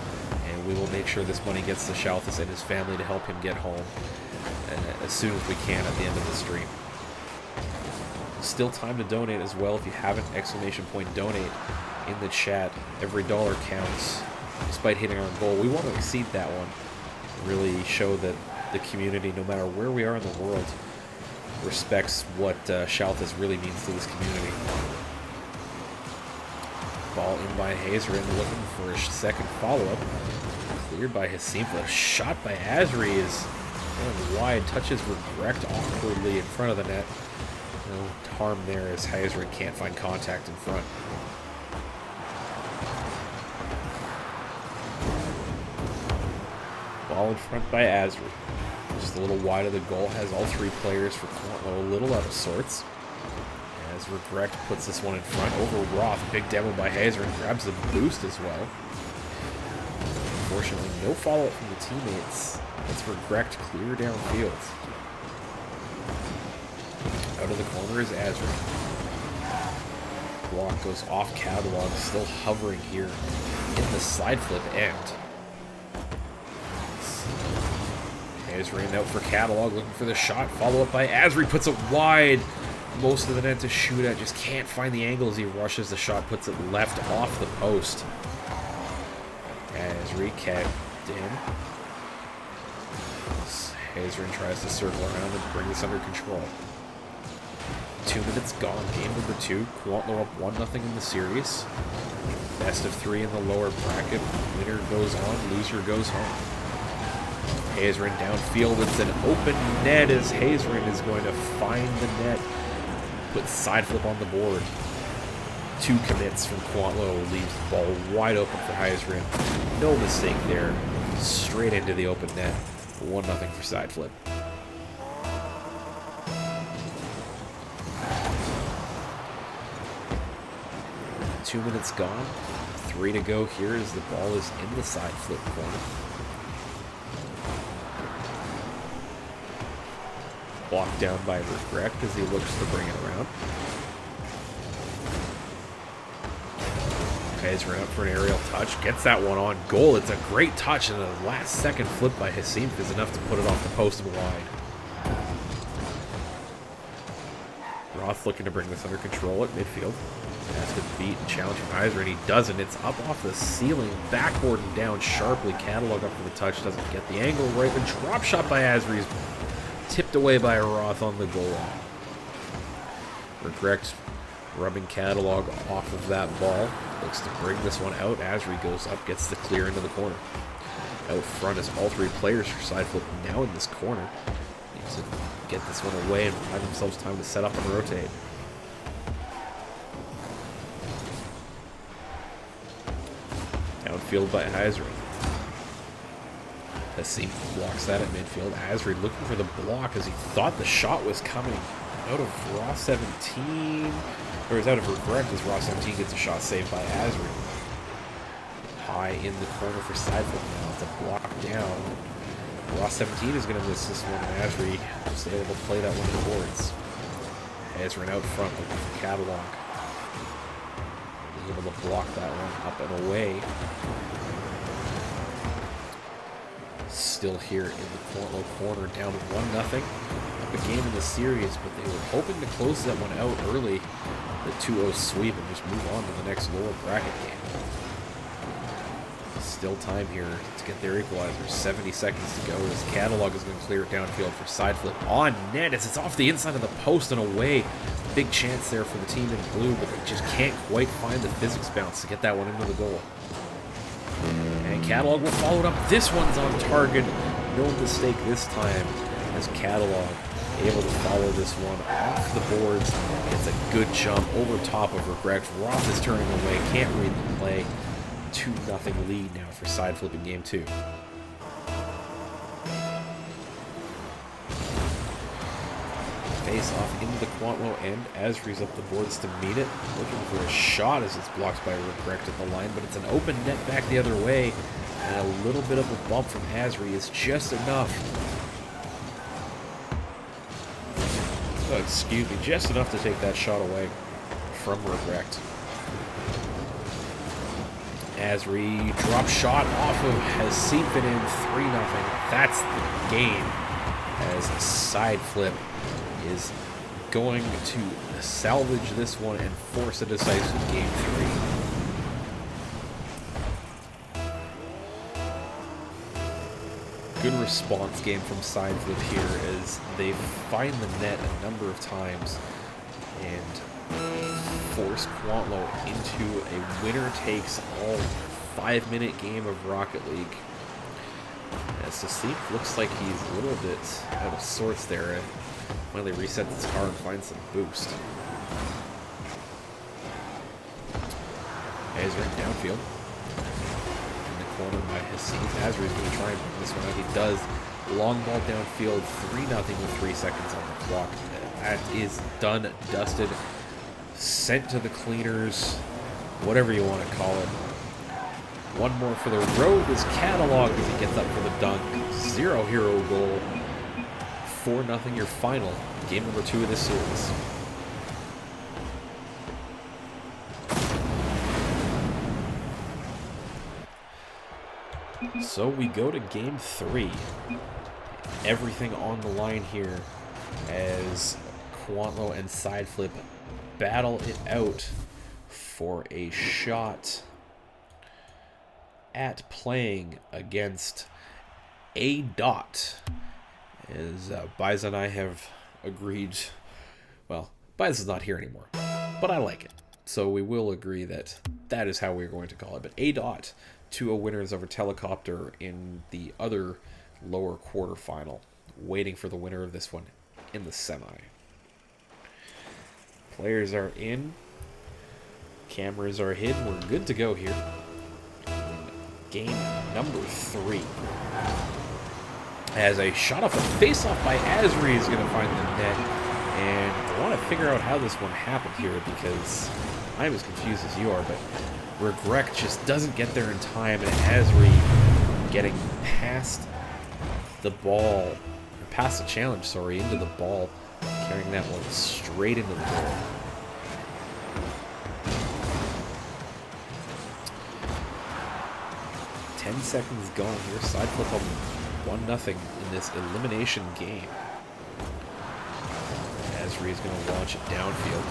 B: and we will make sure this money gets to Shalthus and his family to help him get home as soon as we can at the end of the stream. Still time to donate as well. If you haven't, !donate in the chat. Every dollar counts. Despite hitting our goal, we want to exceed that one. Really show that the community, no matter where we are in the world, respects what Shalthus really means to this community. Ball in by Hazerin, looking for a second follow-up. Cleared by Hasimfa. Shot by Azri is going wide. Touches Regrect awkwardly in front of the net. No harm there as Hazerin can't find contact in front. Ball in front by Azri. Just a little wide of the goal. Has all three players for Quantlow a little out of sorts. As Regrect puts this one in front over Roth. Big demo by Hazerin. Grabs the boost as well. Unfortunately, no follow-up from the teammates. Let's Regrect clear downfield. Out of the corner is Azri. Block goes off Catalog, still hovering here in the side flip end. Azri out for Catalog, looking for the shot. Follow up by Azri, puts it wide. Most of the net to shoot at, just can't find the angle as he rushes the shot, puts it left off the post. Azri kept in. Hazerin tries to circle around and bring this under control. 2 minutes gone, game number 2. Quantlow up 1-0 in the series. Best of 3 in the lower bracket. Winner goes on, loser goes home. Hazerin downfield, it's an open net as Hazerin is going to find the net. Put side flip on the board. 2 commits from Quantlow, leaves the ball wide open for Hazerin. No mistake there. Straight into the open net. 1-0 for side flip. Two minutes gone. 3 to go here as the ball is in the side flip corner. Blocked down by Regrect as he looks to bring it around. Hazerin out for an aerial touch. Gets that one on goal. It's a great touch, and a last-second flip by Hasim is enough to put it off the post and wide. Roth looking to bring this under control at midfield. Has to beat and challenge from Hazerin, and he doesn't. It's up off the ceiling, backboard and down sharply. Catalog up for the touch, doesn't get the angle right. The drop shot by Azri is tipped away by Roth on the goal line. Regrect rubbing Catalog off of that ball. Looks to bring this one out. Azri goes up, gets the clear into the corner. Out front is all 3 players for side flip now in this corner. Needs to get this one away and find themselves time to set up and rotate. Outfield by Hazerin. Hasim blocks that at midfield. Azri looking for the block as he thought the shot was coming. Out of Raw 17, or is out of Regrect as Raw 17 gets a shot saved by Azri. High in the corner for side flip now. It's a block down. Raw 17 is going to miss this one, and Azri just able to play that one towards. Hazerin out front looking for Catalog. Able to block that one up and away. Still here in the Quantlow corner, down 1-0. Up a game in the series, but they were hoping to close that one out early. The 2-0 sweep and just move on to the next lower bracket game. Still time here to get their equalizer. 70 seconds to go as Catalog is going to clear it downfield for side flip. On net as it's off the inside of the post and away. Big chance there for the team in blue, but they just can't quite find the physics bounce to get that one into the goal. And Catalog will follow it up. This one's on target. No mistake this time as Catalog able to follow this one off the boards. Gets a good jump over top of Regrect. Roth is turning away. Can't read the play. 2-0 lead now for side flipping game 2. Face off into the Quantlow end. Azri's up the boards to meet it. Looking for a shot as it's blocked by Regrect at the line, but it's an open net back the other way. And a little bit of a bump from Asri is just enough. Oh, excuse me, just enough to take that shot away from Regrect. Asri drop shot off of Hasifin in 3-0. That's the game, as Side Flip is going to salvage this one and force a decisive game 3. Good response game from Side Flip here as they find the net a number of times and force Quantlo into a winner-takes-all 5-minute game of Rocket League. As Sasif looks like he's a little bit out of sorts there. Finally resets his car and finds some boost. Azrin downfield. In the corner by Hasif. Azri's going to try and bring this one out. He does. Long ball downfield, 3-0 with 3 seconds on the clock. That is done, dusted, sent to the cleaners, whatever you want to call it. One more for the road is Catalog as he gets up for the dunk. 0 hero goal. 4-0 your final. Game number 2 of this series. So we go to game 3. Everything on the line here as Quantlo and Side Flip battle it out for a shot at playing against A Dot. As Biza and I have agreed, well, Biza's not here anymore, but I like it. So we will agree that that is how we're going to call it. But A Dot to a winners over Telecopter in the other lower quarterfinal, waiting for the winner of this one in the semi. Players are in, cameras are hidden, we're good to go here. Game number 3. As a shot off a face-off by Asri is going to find the net. And I want to figure out how this one happened here because I'm as confused as you are, but Regrect just doesn't get there in time, and Asri getting past the ball, or past the challenge, sorry, into the ball, carrying that one straight into the goal. Ten seconds gone here. Side Flip up 1-0 in this elimination game. Asri is going to launch it downfield.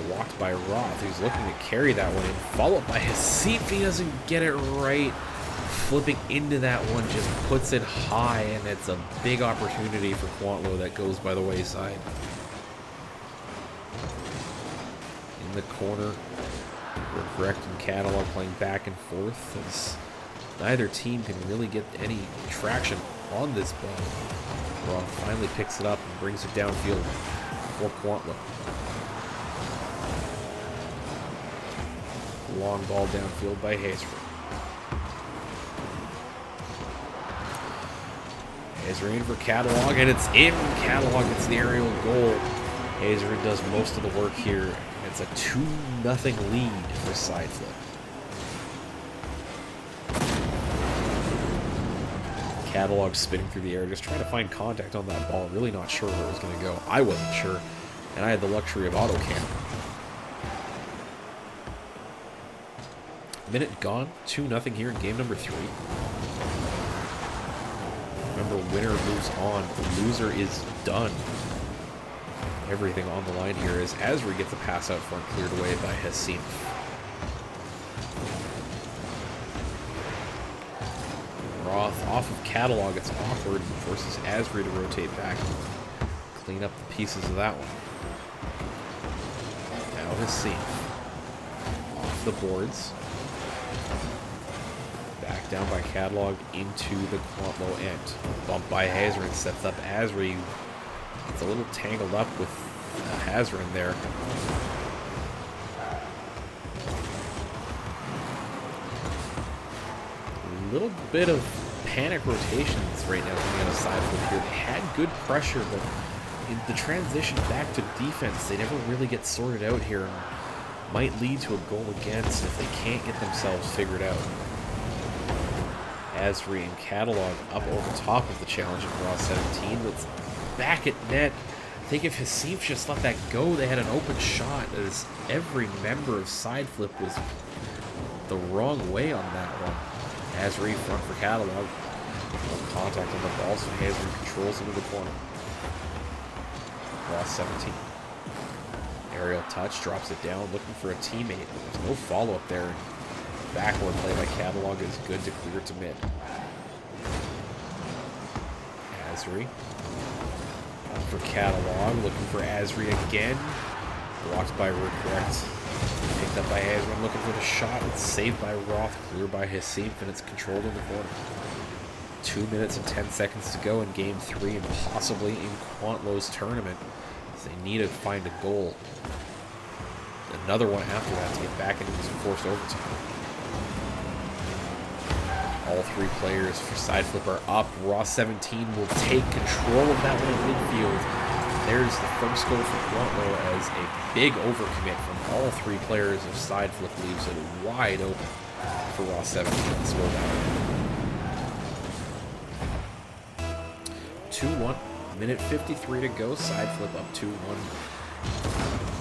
B: Blocked by Roth, who's looking to carry that one in. Followed by Hasif. He doesn't get it right. Flipping into that one just puts it high, and it's a big opportunity for Quantlo that goes by the wayside. In the corner, Regrect and Catalog playing back and forth as neither team can really get any traction on this ball. Roth finally picks it up and brings it downfield for Quantlo. Long ball downfield by Hazer. Hazer in for Catalog, and it's in. Catalog gets the aerial goal. Hazer does most of the work here. It's a 2-0 lead for Side Flip. Catalog spinning through the air, just trying to find contact on that ball. Really not sure where it was going to go. I wasn't sure, and I had the luxury of auto cam. Minute gone, 2-0 here in game number 3. Remember, winner moves on, loser is done. Everything on the line here as Asri gets a pass out front, cleared away by Hasif. Roth off of Catalog, it's awkward, and forces Asri to rotate back and clean up the pieces of that one. Now Hasif off the boards. Back down by Catalog into the Quantlo end. Bumped by Hazerin, sets up Asri. It's a little tangled up with Hazerin there. A little bit of panic rotations right now coming out of Side Flip here. They had good pressure, but in the transition back to defense, they never really get sorted out here and might lead to a goal against if they can't get themselves figured out. Asri and Catalog up over top of the challenge of Raw 17, but it's back at net. I think if Hasif just let that go, they had an open shot, as every member of Sideflip was the wrong way on that one. Asri front for Catalog. No contact on the ball, so Asri controls into the corner. Raw 17. Aerial touch, drops it down, looking for a teammate. There's no follow-up there. Backward play by Catalog is good to clear to mid. Asri. Up for Catalog, looking for Asri again. Blocked by Regret. Picked up by Asri, looking for the shot. It's saved by Roth, clear by Hasif, and it's controlled in the corner. 2 minutes and 10 seconds to go in Game 3 and possibly in Quantlow's tournament. So they need to find a goal. Another one after that to get back into this forced overtime. All three players for Sideflip are up. Raw 17 will take control of that one in midfield. There's the first goal for Quantlow as a big overcommit from all three players of Sideflip leaves it wide open for Raw 17 to score that one. 2-1. Minute 53 to go. Sideflip up 2-1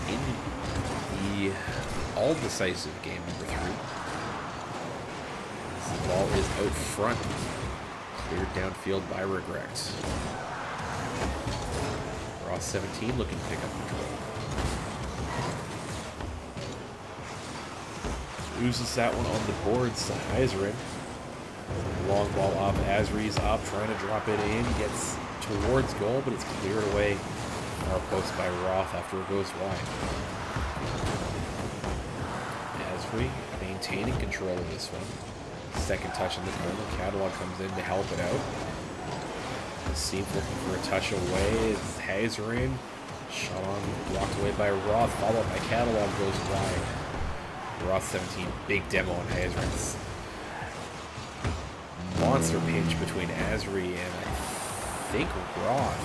B: in the all-decisive game number 3. As the ball is out front. Cleared downfield by Regret. Raw 17 looking to pick up control. Oozes that one on the boards to Heiserin. Long ball up. Asri's up, trying to drop it in. Gets towards goal, but it's cleared away. Far post by Roth after it goes wide. Asri maintaining control of this one. Second touch in the corner. Catalog comes in to help it out. Seems looking for a touch away. Heiserin. Shot on, blocked away by Roth. Followed by Catalog, goes wide. Roth 17, big demo on Heiserin. Monster pinch between Asri and I think Roth.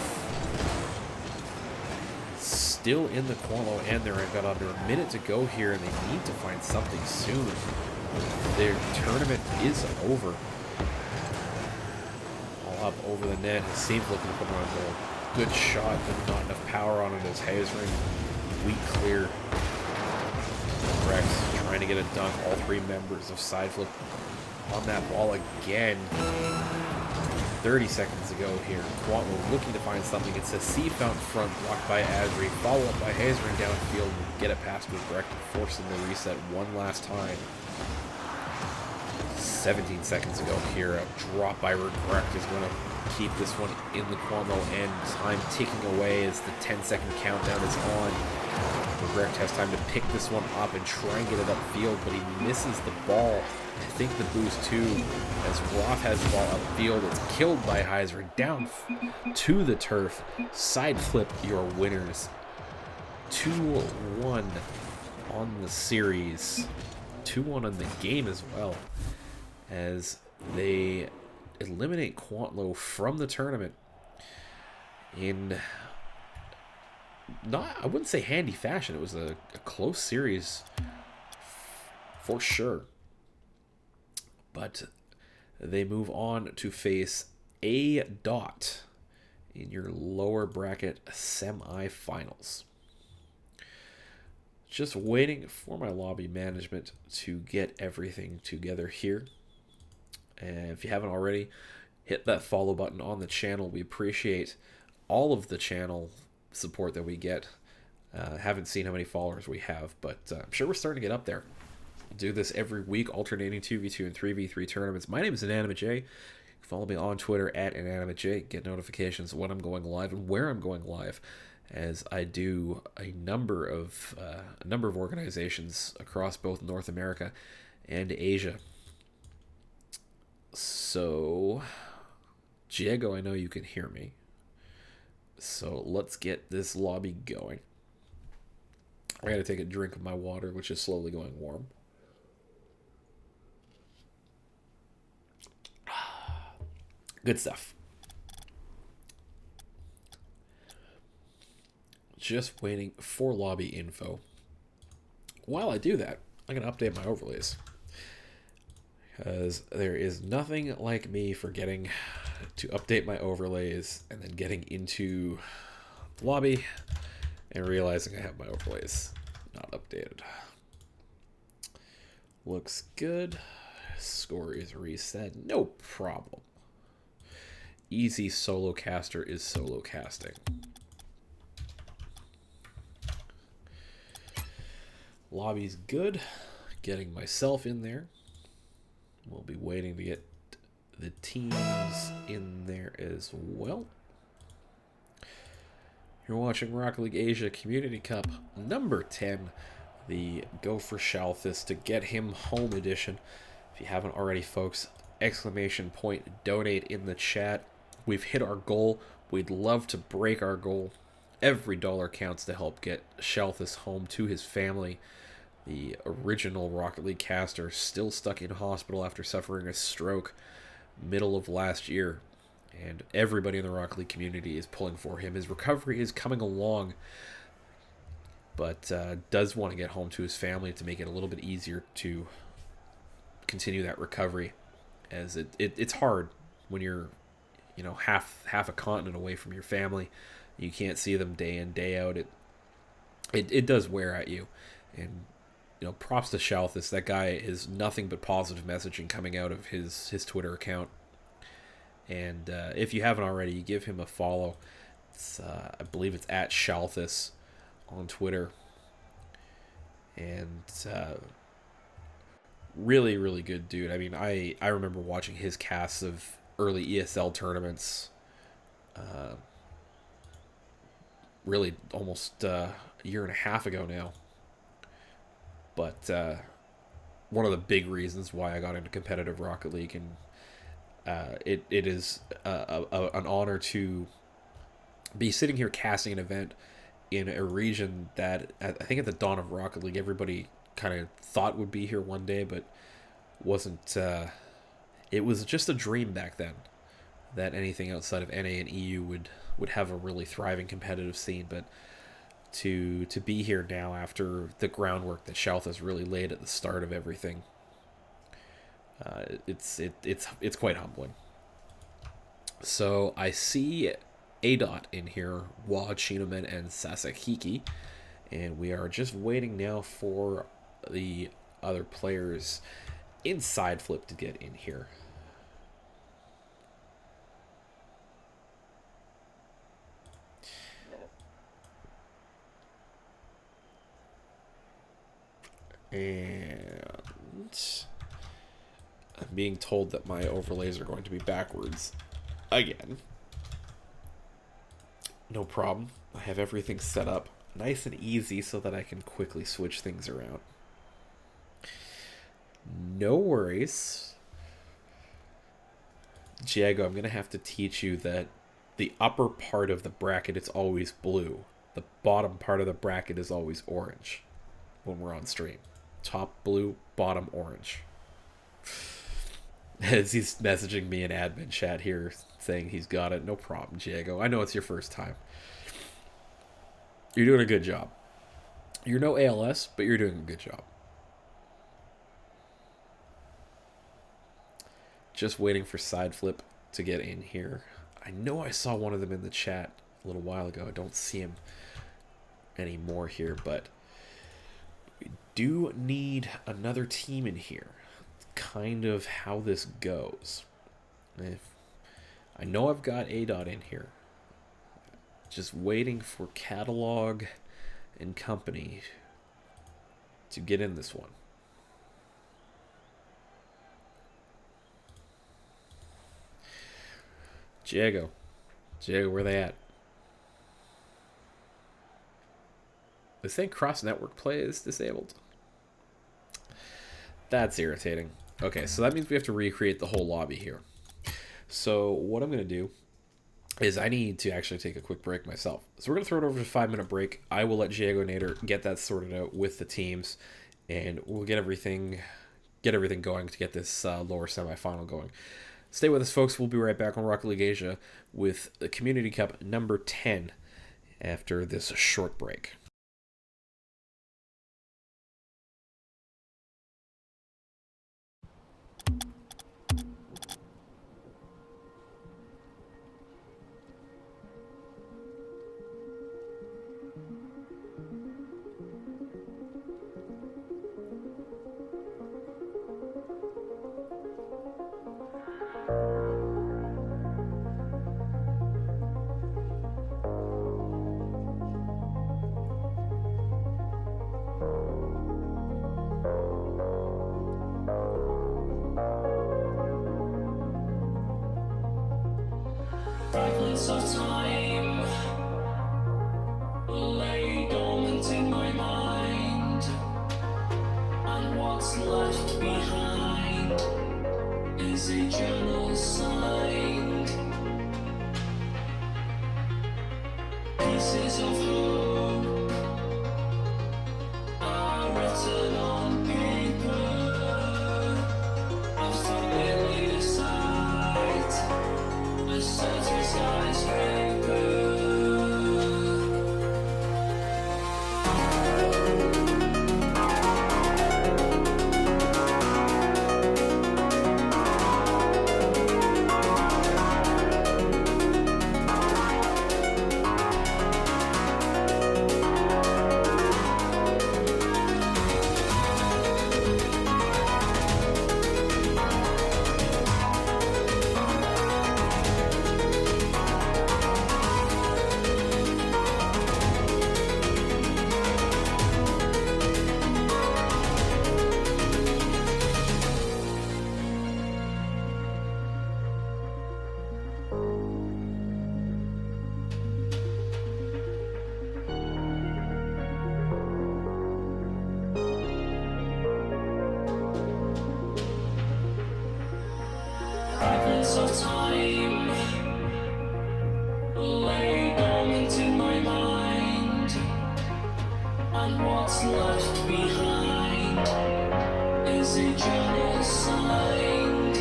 B: Still in the Quantlow end there. I've got under a minute to go here, and they need to find something soon. Their tournament is over. All up over the net. Hasif looking to put on a goal. Good shot, but not enough power on it as Heiserin weak clear. Rex trying to get a dunk. All three members of Sideflip on that ball again. 30 seconds to go here. Quantlow looking to find something. It's Hasif out front, blocked by Asri. Follow up by Heiserin downfield. Get it past Regret, forcing the reset one last time. 17 seconds to go here. A drop by Regret is going to keep this one in the Quantlow end. Time ticking away as the 10-second countdown is on. Regret has time to pick this one up and try and get it upfield, but he misses the ball. I think the boost too, as Roth has the ball upfield. It's killed by Heiserin, down to the turf. Sideflip your winners. 2-1 on the series. 2-1 on the game as well, as they eliminate Quantlow from the tournament in not, I wouldn't say handy fashion. It was a close series for sure. But they move on to face A. Dot in your lower bracket semi-finals. Just waiting for my lobby management to get everything together here. And if you haven't already, hit that follow button on the channel. We appreciate all of the channel support that we get. Haven't seen how many followers we have, but I'm sure we're starting to get up there. Do this every week, alternating 2v2 and 3v3 tournaments. My name is Inanimate J. Follow me on Twitter at Inanimate J. Get notifications when I'm going live and where I'm going live, as I do a number of organizations across both North America and Asia. So, Diego, I know you can hear me. So let's get this lobby going. I gotta take a drink of my water, which is slowly going warm. Good stuff. Just waiting for lobby info. While I do that, I'm going to update my overlays. Because there is nothing like me forgetting to update my overlays and then getting into the lobby and realizing I have my overlays not updated. Looks good. Score is reset. No problem. Easy solo caster is solo casting. Lobby's good. Getting myself in there. We'll be waiting to get the teams in there as well. You're watching Rocket League Asia Community Cup number 10, the Go for Shalthus to Get Him Home edition. If you haven't already, folks, exclamation point donate in the chat. We've hit our goal. We'd love to break our goal. Every dollar counts to help get Shalthus home to his family. The original Rocket League caster still stuck in hospital after suffering a stroke middle of last year. And everybody in the Rocket League community is pulling for him. His recovery is coming along, but does want to get home to his family to make it a little bit easier to continue that recovery, as it's hard when you're, you know, half a continent away from your family. You can't see them day in, day out. It does wear at you. And, you know, props to Shalthus. That guy is nothing but positive messaging coming out of his Twitter account. And if you haven't already, give him a follow. It's, I believe it's at Shalthus on Twitter. And really, really good dude. I mean, I remember watching his casts of early ESL tournaments. Really almost a year and a half ago now. But one of the big reasons why I got into competitive Rocket League, and it is an honor to be sitting here casting an event in a region that I think at the dawn of Rocket League everybody kind of thought would be here one day, but wasn't. It was just a dream back then that anything outside of NA and EU would have a really thriving competitive scene. But to be here now after the groundwork that Shalthus really laid at the start of everything, it's quite humbling. So I see A-Dot in here, Wad, Shinomen, and Sasakiki, and we are just waiting now for the other players inside Flip to get in here. And I'm being told that my overlays are going to be backwards again. No problem. I have everything set up nice and easy so that I can quickly switch things around. No worries. Diego, I'm going to have to teach you that the upper part of the bracket is always blue. The bottom part of the bracket is always orange when we're on stream. Top blue, bottom orange. As he's messaging me in admin chat here saying he's got it. No problem, Diego. I know it's your first time. You're doing a good job. You're no ALS, but you're doing a good job. Just waiting for Side Flip to get in here. I know I saw one of them in the chat a little while ago. I don't see him anymore here, but we do need another team in here. Kind of how this goes. I know I've got A-Dot in here. Just waiting for Catalog and Company to get in this one. Diego, where they at? They say cross-network play is disabled. That's irritating. Okay, so that means we have to recreate the whole lobby here. So what I'm going to do is I need to actually take a quick break myself. So we're going to throw it over to a 5-minute break. I will let Diego Nader get that sorted out with the teams, and we'll get everything going to get this lower semifinal going. Stay with us, folks. We'll be right back on Rocket League Asia with the Community Cup number 10 after this short break.
A: of time lay dormant in my mind, and what's left behind is a genocide. Pieces of hope are written on paper, a familiar sight, a certain skyscraper. Fragments of time lay dormant in my mind, and what's left behind is a genocide.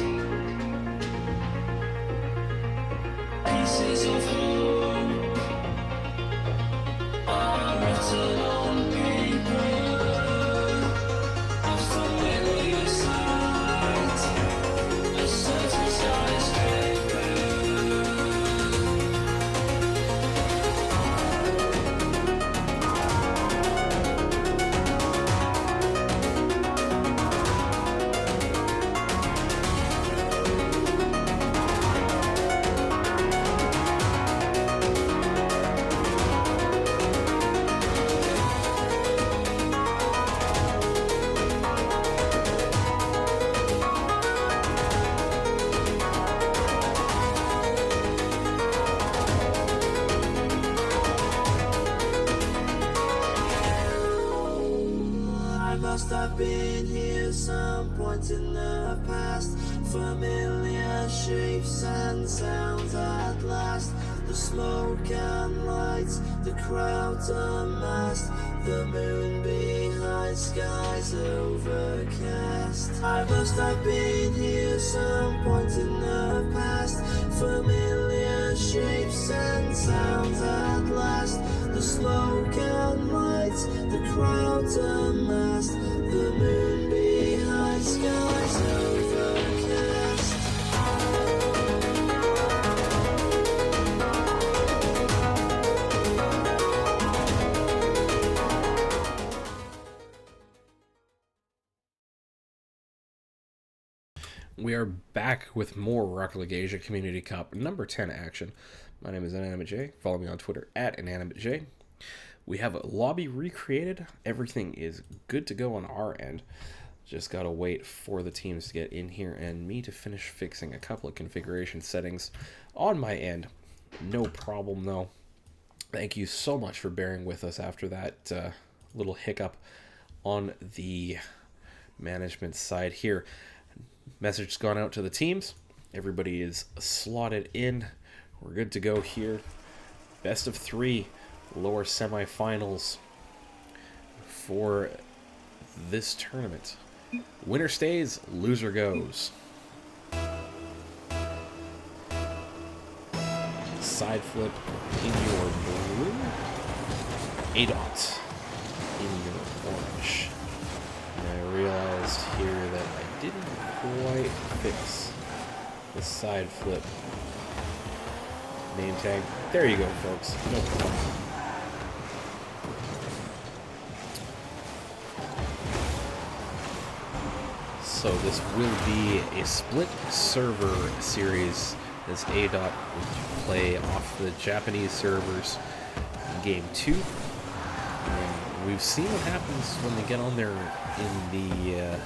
A: Pieces of hope are written on paper, a familiar sight, a certain skyscraper.
D: I must have been here some point in the past. Familiar shapes and sounds at last. The smoke and lights, the crowds amassed, the moon behind skies overcast. I must have been here some point in the past. Familiar shapes and sounds at last. The smoke and lights, the crowds amassed, the moon behind skies overcast.
B: We are back with more Rocket League Asia Community Cup number 10 action. My name is Inanimate J. Follow me on Twitter at Inanimate J. We have a lobby recreated. Everything is good to go on our end. Just gotta wait for the teams to get in here and me to finish fixing a couple of configuration settings on my end. No problem though. Thank you so much for bearing with us after that little hiccup on the management side here. Message's gone out to the teams. Everybody is slotted in. We're good to go here. Best of 3 lower semifinals for this tournament. Winner stays, loser goes. Side flip in your blue. A-dot in your orange. And I realized here that I didn't quite fix the side flip name tag. There you go, folks. No problem. So this will be a split server series. This A-Dot will play off the Japanese servers in Game 2. And we've seen what happens when they get on there in the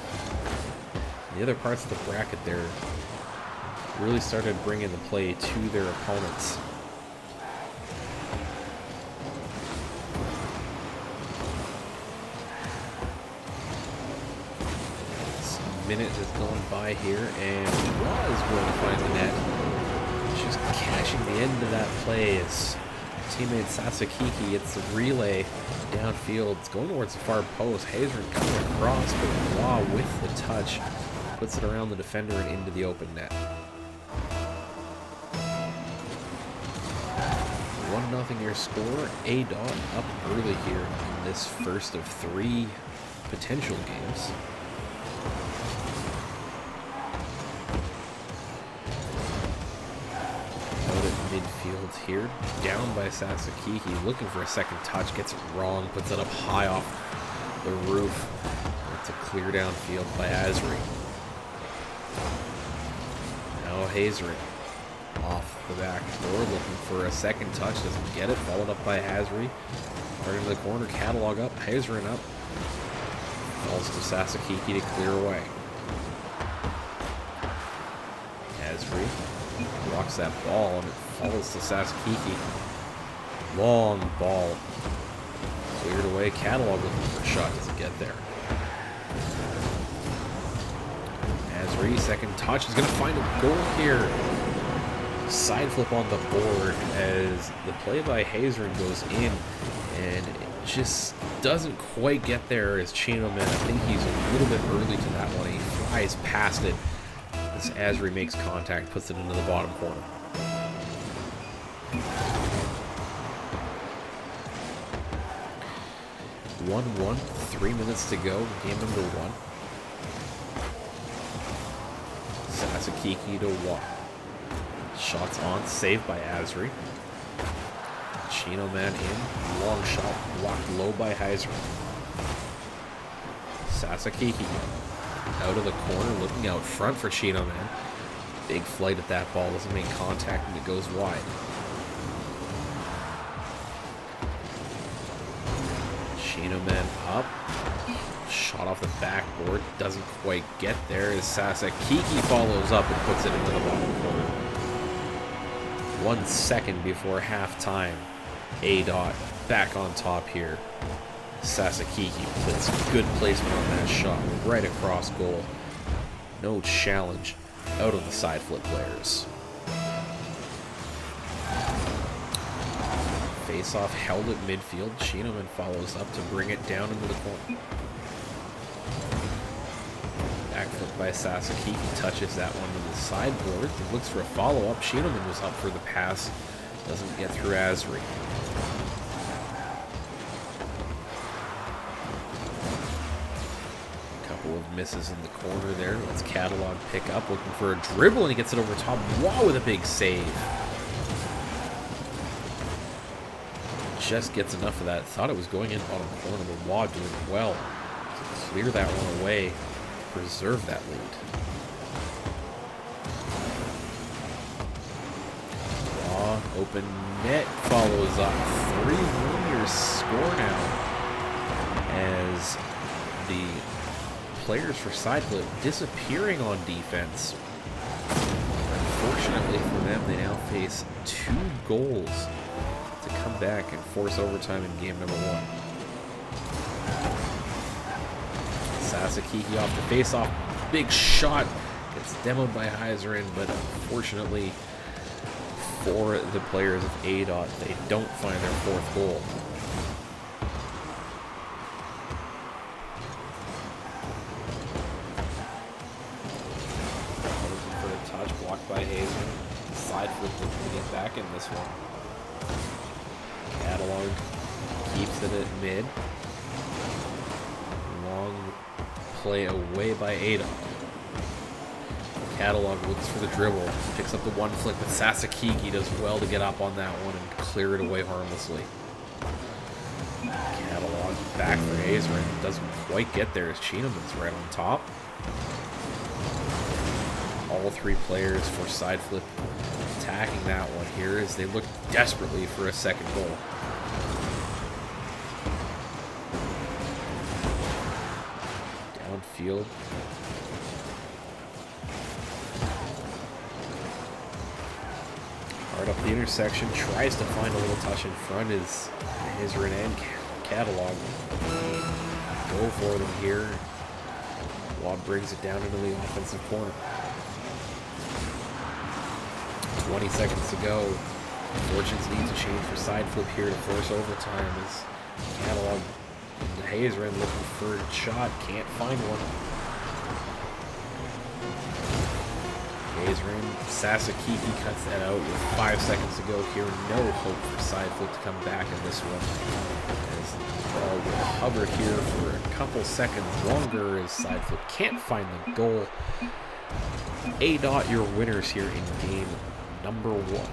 B: other parts of the bracket there. Really started bringing the play to their opponents. minute has gone by here, and was going to find the net. Just catching the end of that play as teammate Sasakiki gets the relay downfield. It's going towards the far post. Hazerin coming across, but Waugh with the touch puts it around the defender and into the open net. 1-0 your score. A-Dot up early here in this first of 3 potential games. Out at midfield here, down by Sasakiki, looking for a second touch, gets it wrong, puts it up high off the roof. It's a clear downfield by Azri. Now Hazerin off the back door, looking for a second touch, doesn't get it, followed up by Hazri. Right into the corner, Catalog up, Hazerin up. Falls to Sasakiki to clear away. Hazri blocks that ball and it falls to Sasakiki. Long ball. Cleared away, Catalog looking for a shot, doesn't get there. Hazri, second touch, is going to find a goal here. Side flip on the board as the play by Hazerin goes in, and it just doesn't quite get there as Chino Man. I think he's a little bit early to that one. He flies past it as Azri makes contact, puts it into the bottom corner. (1-1), 3 minutes to go, game number 1. Sasakiki to Waugh. Shots on, saved by Azri. Chino Man in, long shot, blocked low by Hazerin. Sasakiki out of the corner, looking out front for Chino Man. Big flight at that ball, doesn't make contact, and it goes wide. Chino Man up, shot off the backboard, doesn't quite get there as Sasakiki follows up and puts it into the bottom corner. 1 second before halftime. A-Dot back on top here. Sasakiki puts good placement on that shot, right across goal. No challenge out of the side flip players. Face off held at midfield. Chinoman follows up to bring it down into the corner. Backflip by Sasakiki, touches that one to the sideboard. He looks for a follow-up. Chinoman was up for the pass. Doesn't get through Azri. Couple of misses in the corner there. Let's Catalog pick up, looking for a dribble, and he gets it over top. Waugh with a big save. Just gets enough of that. Thought it was going in bottom corner, but Waugh doing well to clear that one away. Preserve that lead. Waugh, open net, follows up. 3-1 your score now as the players for Sideflip disappearing on defense. Unfortunately for them, they now face 2 goals to come back and force overtime in game number 1. Sasakiki off the face-off, big shot, gets demoed by Hazerin, but unfortunately for the players of A-Dot, they don't find their 4th goal. Looking for a touch, blocked by Hazerin. Side flip looking to get back in this one. Catalog keeps it at mid. Long play away by Ada. Catalog looks for the dribble, picks up the one flick, but Sasakiki does well to get up on that one and clear it away harmlessly. Catalog back for Hazerin, doesn't quite get there as Chinaman's right on top. All 3 players for side flip attacking that one here as they look desperately for a second goal. Downfield. Hard up the intersection, tries to find a little touch in front as Hazerin and Catalog go for them here. Watt brings it down into the offensive corner. 20 seconds to go. Fortunes needs a change for side flip here to force overtime as Catalog and Hazerin looking for a shot, can't find one. Hazerin, Sasakiki cuts that out with 5 seconds to go here. No hope for side flip to come back in this one. As the ball will hover here for a couple seconds longer as side flip can't find the goal. A. Your winners here in game number 1.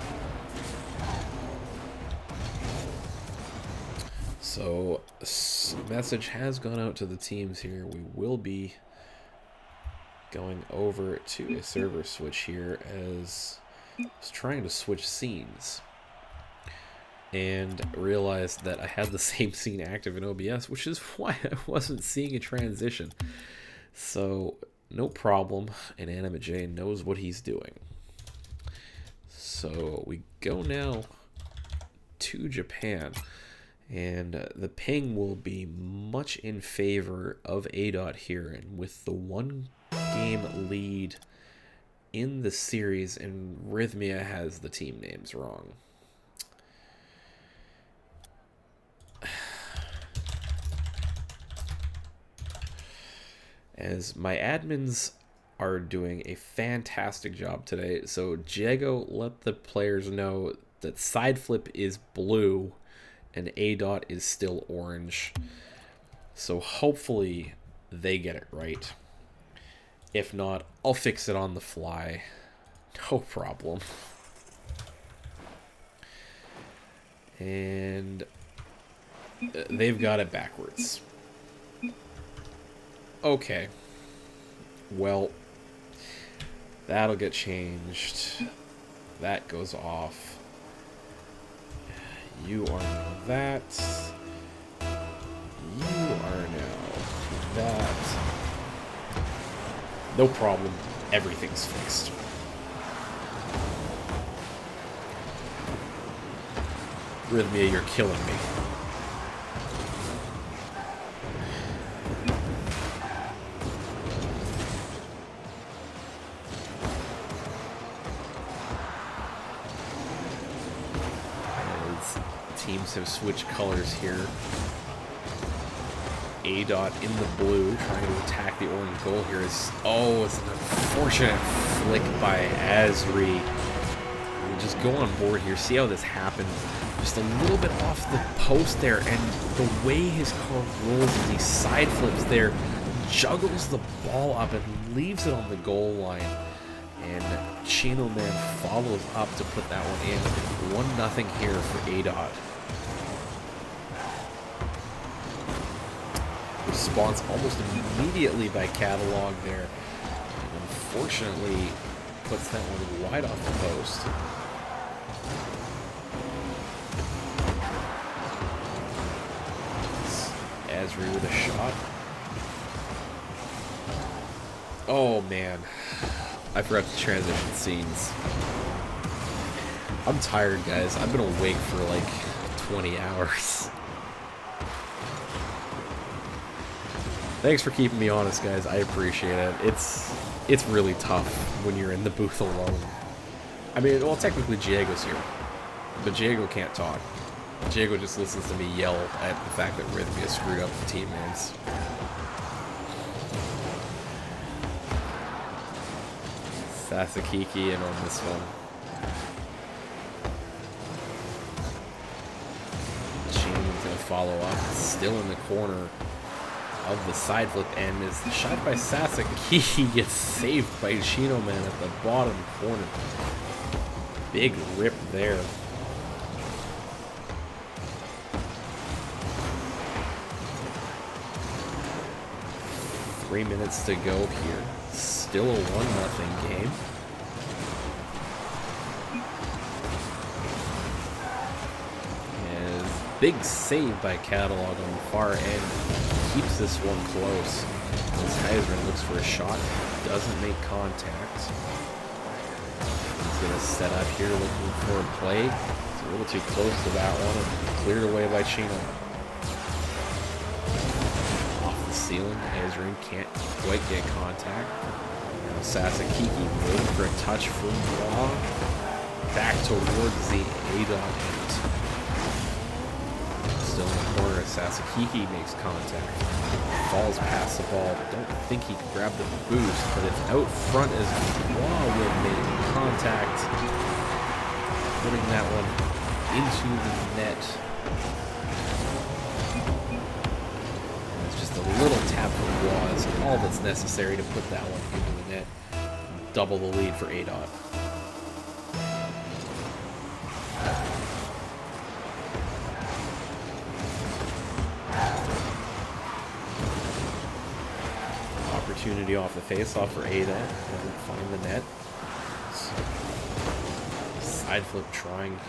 B: So, message has gone out to the teams here. We will be going over to a server switch here as I was trying to switch scenes and realized that I had the same scene active in OBS, which is why I wasn't seeing a transition. So, no problem. Inanimate J knows what he's doing. So, we go now to Japan. And the ping will be much in favor of A. here. And with the 1-game lead in the series, and Rhythmia has the team names wrong. As my admins are doing a fantastic job today. So, Diego let the players know that side flip is blue and A. is still orange. So hopefully they get it right. If not, I'll fix it on the fly. No problem. And they've got it backwards. Okay. Well, that'll get changed. That goes off. You are now that. You are now that. No problem. Everything's fixed. Rhythmia, you're killing me. Teams have switched colors here. A. in the blue, trying to attack the orange goal here is... Oh, it's an unfortunate flick by Azri. We'll just go on board here, see how this happened. Just a little bit off the post there, and the way his car rolls as he side flips there, juggles the ball up and leaves it on the goal line. And Chino Man follows up to put that one in. 1-0 here for A. Response almost immediately by Catalog there. And unfortunately, puts that one wide off the post. Azri with a shot. Oh man. I forgot to transition scenes. I'm tired, guys. I've been awake for like 20 hours. Thanks for keeping me honest, guys. I appreciate it. It's really tough when you're in the booth alone. I mean, well, technically Diego's here, but Diego can't talk. Diego just listens to me yell at the fact that Rhythmia screwed up the team names. Sasakiki in on this one. Chino's gonna follow up. Still in the corner of the side flip, and is shot by Sasakiki gets saved by Chino Man at the bottom corner. Big rip there. Three minutes to go here. Still a 1-0 game. And big save by Catalog on the far end. Keeps this one close. As Heisman looks for a shot. Doesn't make contact. He's going to set up here looking for a play. It's a little too close to that one. And cleared away by Chino. Off the ceiling. Ezrein can't quite get contact. Now Sasakiki waiting for a touch from Wah. Back towards the A-Dot end. Still in the corner, Sasakiki makes contact. Falls past the ball, but don't think he can grab the boost, but it's out front as Wah will make contact. Putting that one into the net. And it's just a little tap from Wah is all that's necessary to put that one into the net. Double the lead for A-Dot. Opportunity off the face-off for Ada. Doesn't find the net. Side flip trying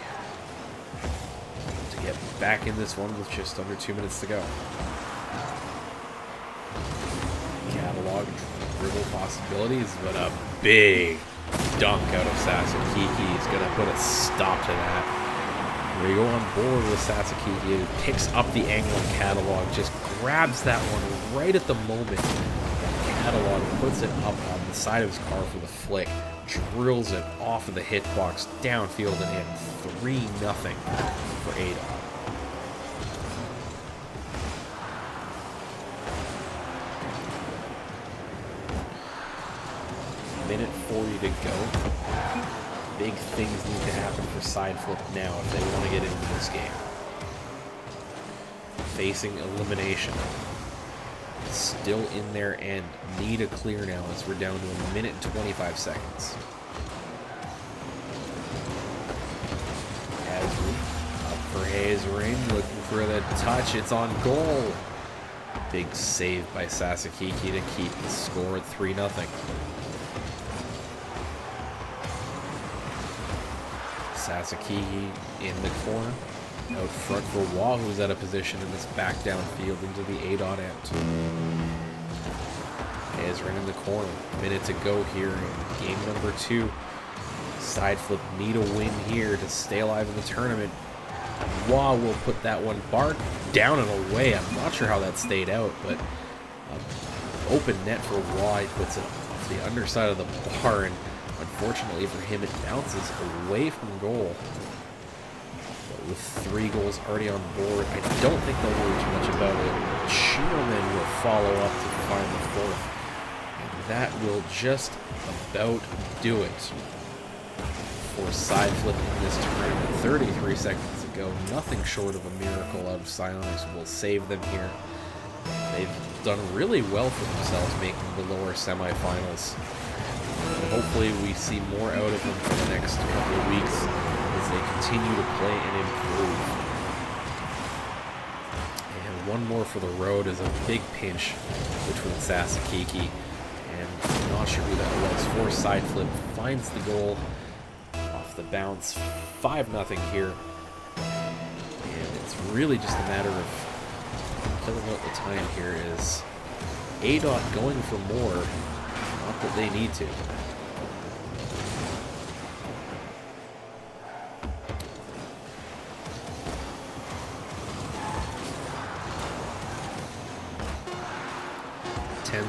B: to get back in this one with just under 2 minutes to go. Catalog dribble possibilities, but a big dunk out of Sasakiki is going to put a stop to that. We go on board with Sasakiki, who picks up the angle and Catalog, just grabs that one right at the moment. Catalog puts it up on the side of his car for the flick, drills it off of the hitbox, downfield and in. 3-0 for A-Dot. Minute 40 to go. Big things need to happen for Side Flip now if they want to get into this game. Facing elimination. Still in their end. Need a clear now as we're down to 1 minute and 25 seconds. Ezrein up for Ezrein, looking for the touch. It's on goal. Big save by Sasakiki to keep the score at 3-0. Sasakiki in the corner. Out front for Wah, who's out of position in this back downfield into the A-Dot end. Ezrein in the corner. Minute to go here in game number 2. Side Flip need a win here to stay alive in the tournament. Wah will put that one bar down and away. I'm not sure how that stayed out, but open net for Wah. He puts it off the underside of the bar, and unfortunately for him, it bounces away from goal. With 3 goals already on board, I don't think they'll worry too much about it. Shearman will follow up to find the 4th. And that will just about do it for Side Flip in this tournament. 33 seconds to go. Nothing short of a miracle out of Psyonix will save them here. They've done really well for themselves making the lower semifinals. And hopefully we see more out of them for the next couple of weeks as they continue to play and improve. And one more for the road is a big pinch between Sasakiki and I'm not sure who that was. For Side Flip finds the goal off the bounce. 5-0 here. And it's really just a matter of killing out the time here. Is A-Dot going for more? Not that they need to.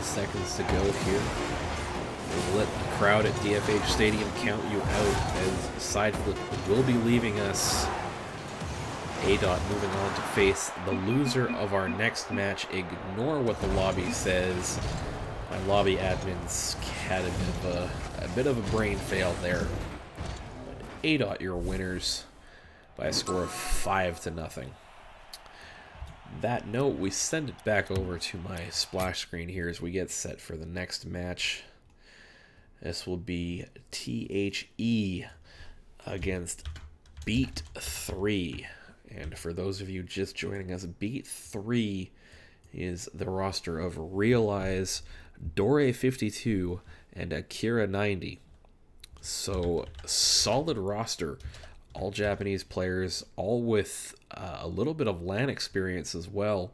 B: Seconds to go here. We'll let the crowd at DFH Stadium count you out as Side Flip will be leaving us. A-Dot moving on to face the loser of our next match. Ignore what the lobby says. My lobby admins had a bit of a brain fail there. But A-Dot, your winners by a score of 5-0. That note, we send it back over to my splash screen here as we get set for the next match. This will be THE against Beat 3. And for those of you just joining us, Beat 3 is the roster of Realize, Dore52, and Akira90. So, solid roster. All Japanese players, all with a little bit of LAN experience as well,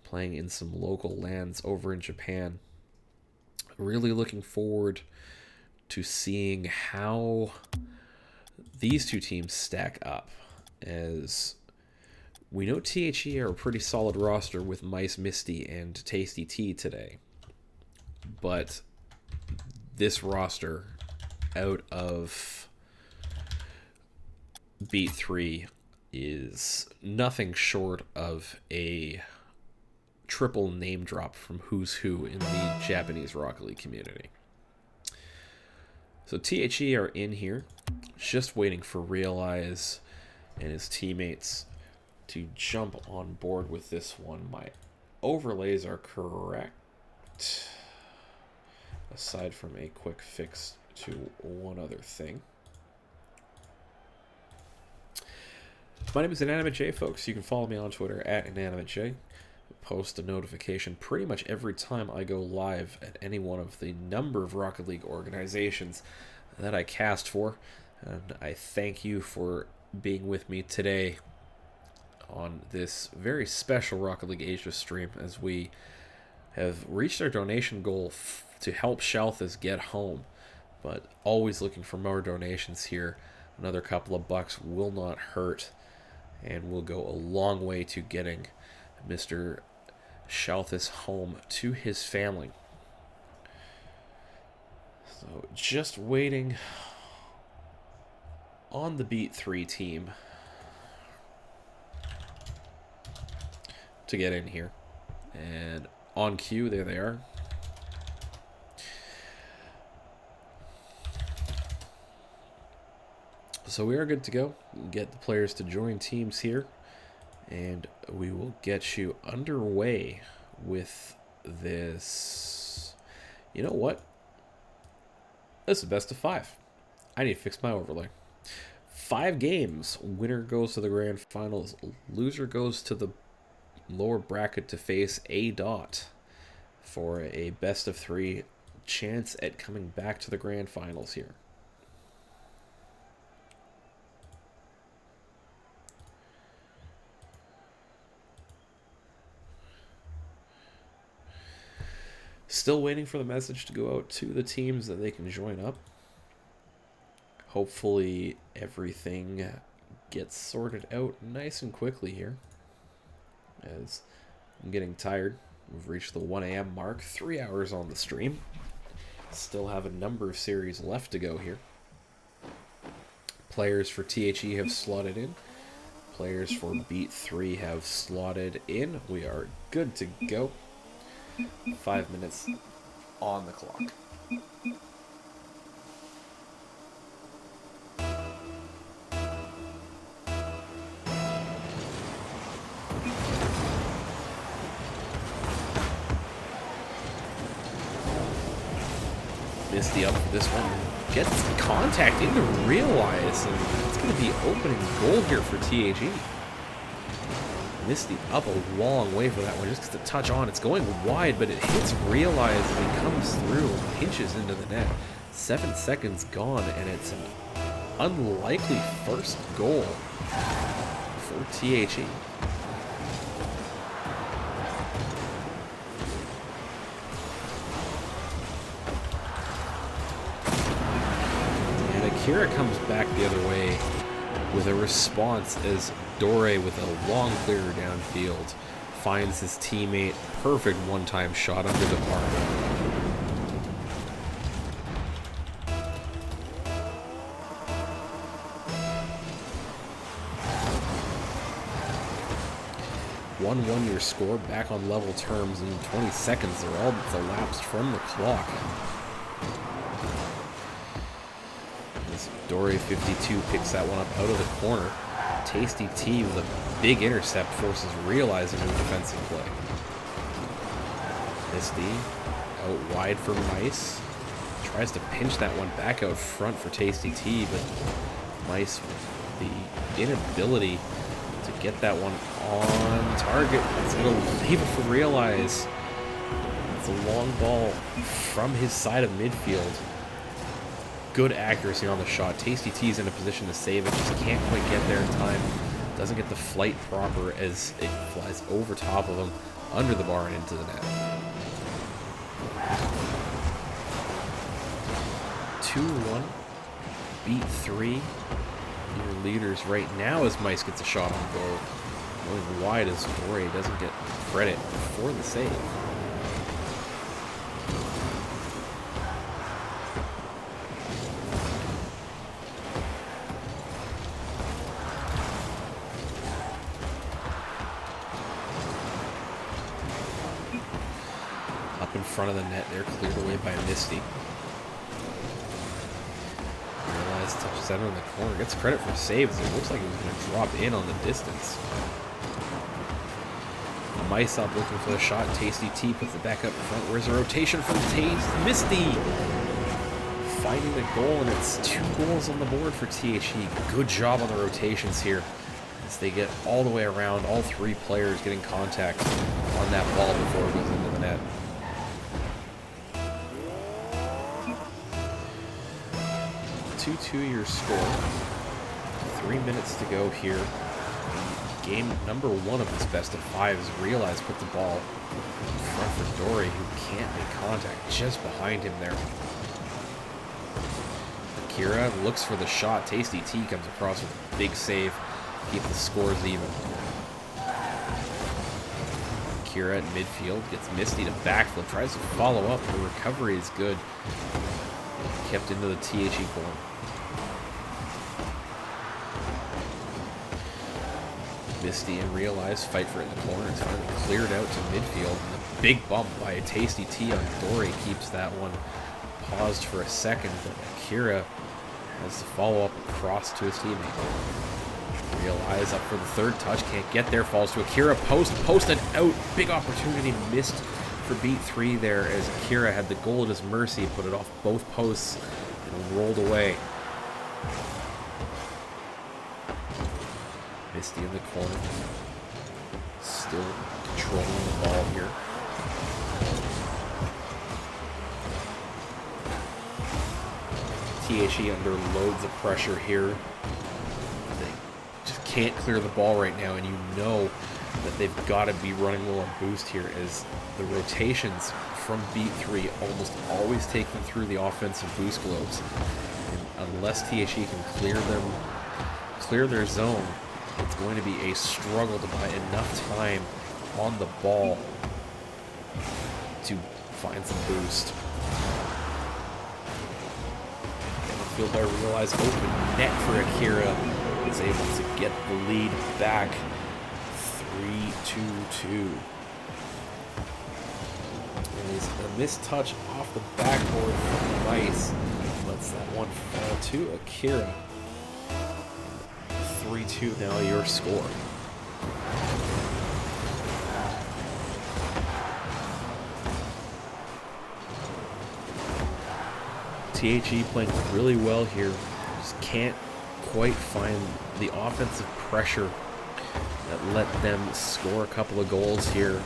B: playing in some local LANs over in Japan. Really looking forward to seeing how these two teams stack up, as We know THE are a pretty solid roster with Mice, Misty, and Tasty T today. But this roster out of Beat 3 is nothing short of a triple name drop from who's who in the Japanese Rocket League community. So THE are in here, just waiting for Realize and his teammates to jump on board with this one. My overlays are correct, aside from a quick fix to one other thing. My name is Inanimate J, folks. You can follow me on Twitter at Inanimate J. Post a notification pretty much every time I go live at any one of the number of Rocket League organizations that I cast for. And I thank you for being with me today on this very special Rocket League Asia stream, as we have reached our donation goal to help Shalthus get home. But always looking for more donations here. Another couple of bucks will not hurt, and will go a long way to getting Mr. Shalthus home to his family. So just waiting on the Beat 3 team to get in here. And on cue, there they are. So we are good to go. We'll get the players to join teams here, and we will get you underway with this. You know what? This is best of 5. I need to fix my overlay. 5 games. Winner goes to the grand finals. Loser goes to the lower bracket to face A Dot for a best of 3 chance at coming back to the grand finals here. Still waiting for the message to go out to the teams that they can join up. Hopefully everything gets sorted out nice and quickly here, as I'm getting tired. We've reached the 1 a.m. mark, 3 hours on the stream. Still have a number of series left to go here. Players for THE have slotted in. Players for Beat 3 have slotted in. We are good to go. 5 minutes on the clock. Misty up for this one. Gets contact into Realize, and it's going to be opening goal here for THE. Misty up a long way for that one, just to touch on. It's going wide, but it hits Realize as it comes through and pinches into the net. 7 seconds gone, and it's an unlikely first goal for THE. And Akira comes back the other way with a response as Dore, with a long clear downfield, finds his teammate. Perfect one-time shot under the bar. 1-1 your score, back on level terms in 20 seconds. They're all that's elapsed from the clock. As Dore 52 picks that one up out of the corner. Tasty T with a big intercept forces Realize into a defensive play. Misty out wide for Mice. Tries to pinch that one back out front for Tasty T, but Mice with the inability to get that one on target. It's going to leave it for Realize. It's a long ball from his side of midfield. Good accuracy on the shot. Tasty T's in a position to save it, just can't quite get there in time. Doesn't get the flight proper as it flies over top of him, under the bar and into the net. 2-1. Beat 3. Your leaders right now as Mice gets a shot on goal. Going wide as Dore doesn't get credit for the save. Up in front of the net, they're cleared away by Misty. Realize touch center in the corner, gets credit for saves. It looks like it was going to drop in on the distance. Mysop looking for the shot. Tasty T puts it back up in front. Where's the rotation from Misty? Finding the goal, and it's 2 goals on the board for THE. Good job on the rotations here as they get all the way around. All 3 players getting contact on that ball before it goes into the net. Your score. 3 minutes to go here. Game number 1 of this best of 5 is Realize put the ball in front for Dore, who can't make contact just behind him there. Akira looks for the shot. Tasty T comes across with a big save to keep the scores even. Akira at midfield gets Misty to backflip, tries to follow up. The recovery is good. Kept into the THE corner. Misty and Realize fight for it in the corner. It's finally cleared out to midfield. And a big bump by a Tasty T on Dore keeps that one paused for a second. But Akira has to follow up across to his teammate. Realize up for the 3rd touch. Can't get there. Falls to Akira. Post and out. Big opportunity missed for beat 3 there as Akira had the goal at his mercy. Put it off both posts and rolled away. Misty in the corner, still controlling the ball here. THE under loads of pressure here. They just can't clear the ball right now, and you know that they've got to be running low on boost here as the rotations from beat 3 almost always take them through the offensive boost globes. And unless THE can clear their zone, it's going to be a struggle to buy enough time on the ball to find some boost. Field by Realize, open net for Akira. Is able to get the lead back. 3-2-2. Is a missed touch off the backboard from Mice. Lets that one fall to Akira. 3-2 now your score. THE playing really well here. Just can't quite find the offensive pressure that let them score a couple of goals here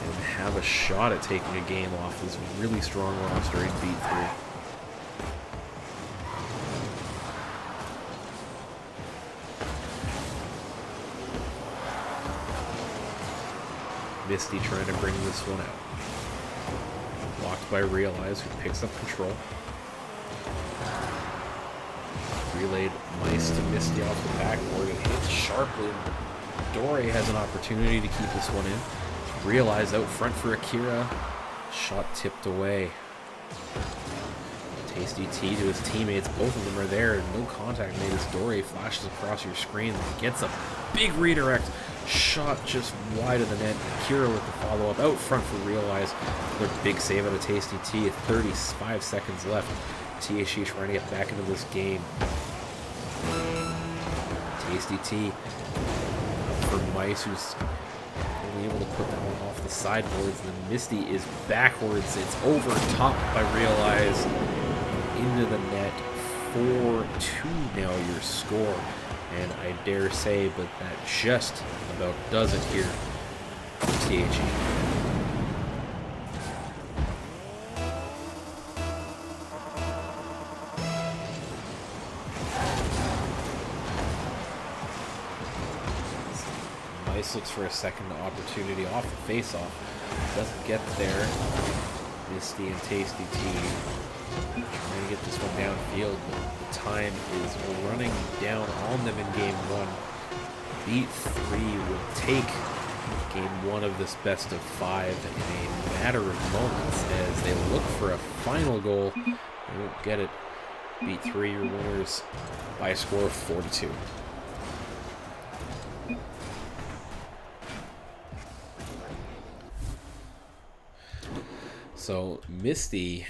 B: and have a shot at taking a game off this really strong roster in beat 3. Misty trying to bring this one out. Blocked by Realize, who picks up control. Relayed Mice to Misty off the backboard and hits sharply. Dore has an opportunity to keep this one in. Realize out front for Akira. Shot tipped away. Tasty T to his teammates. Both of them are there. No contact made as Dore flashes across your screen. Gets a big redirect. Shot just wide of the net. Akira with the follow-up out front for Realize. Another big save out of Tasty T at 35 seconds left. THE trying to get back into this game. Tasty T for Mice, who's only able to put that one off the sideboards. And then Misty is backwards. It's over top by Realize. Into the net. 4-2 now your score. And I dare say, but that just about does it here for THE. Mice looks for a second opportunity off the face-off. Doesn't get there. Misty and Tasty T trying to get this one downfield, but the time is running down on them in game 1. Beat 3 will take game 1 of this best of 5 in a matter of moments as they look for a final goal. They won't get it. Beat 3, your winners by a score of 4-2. So Misty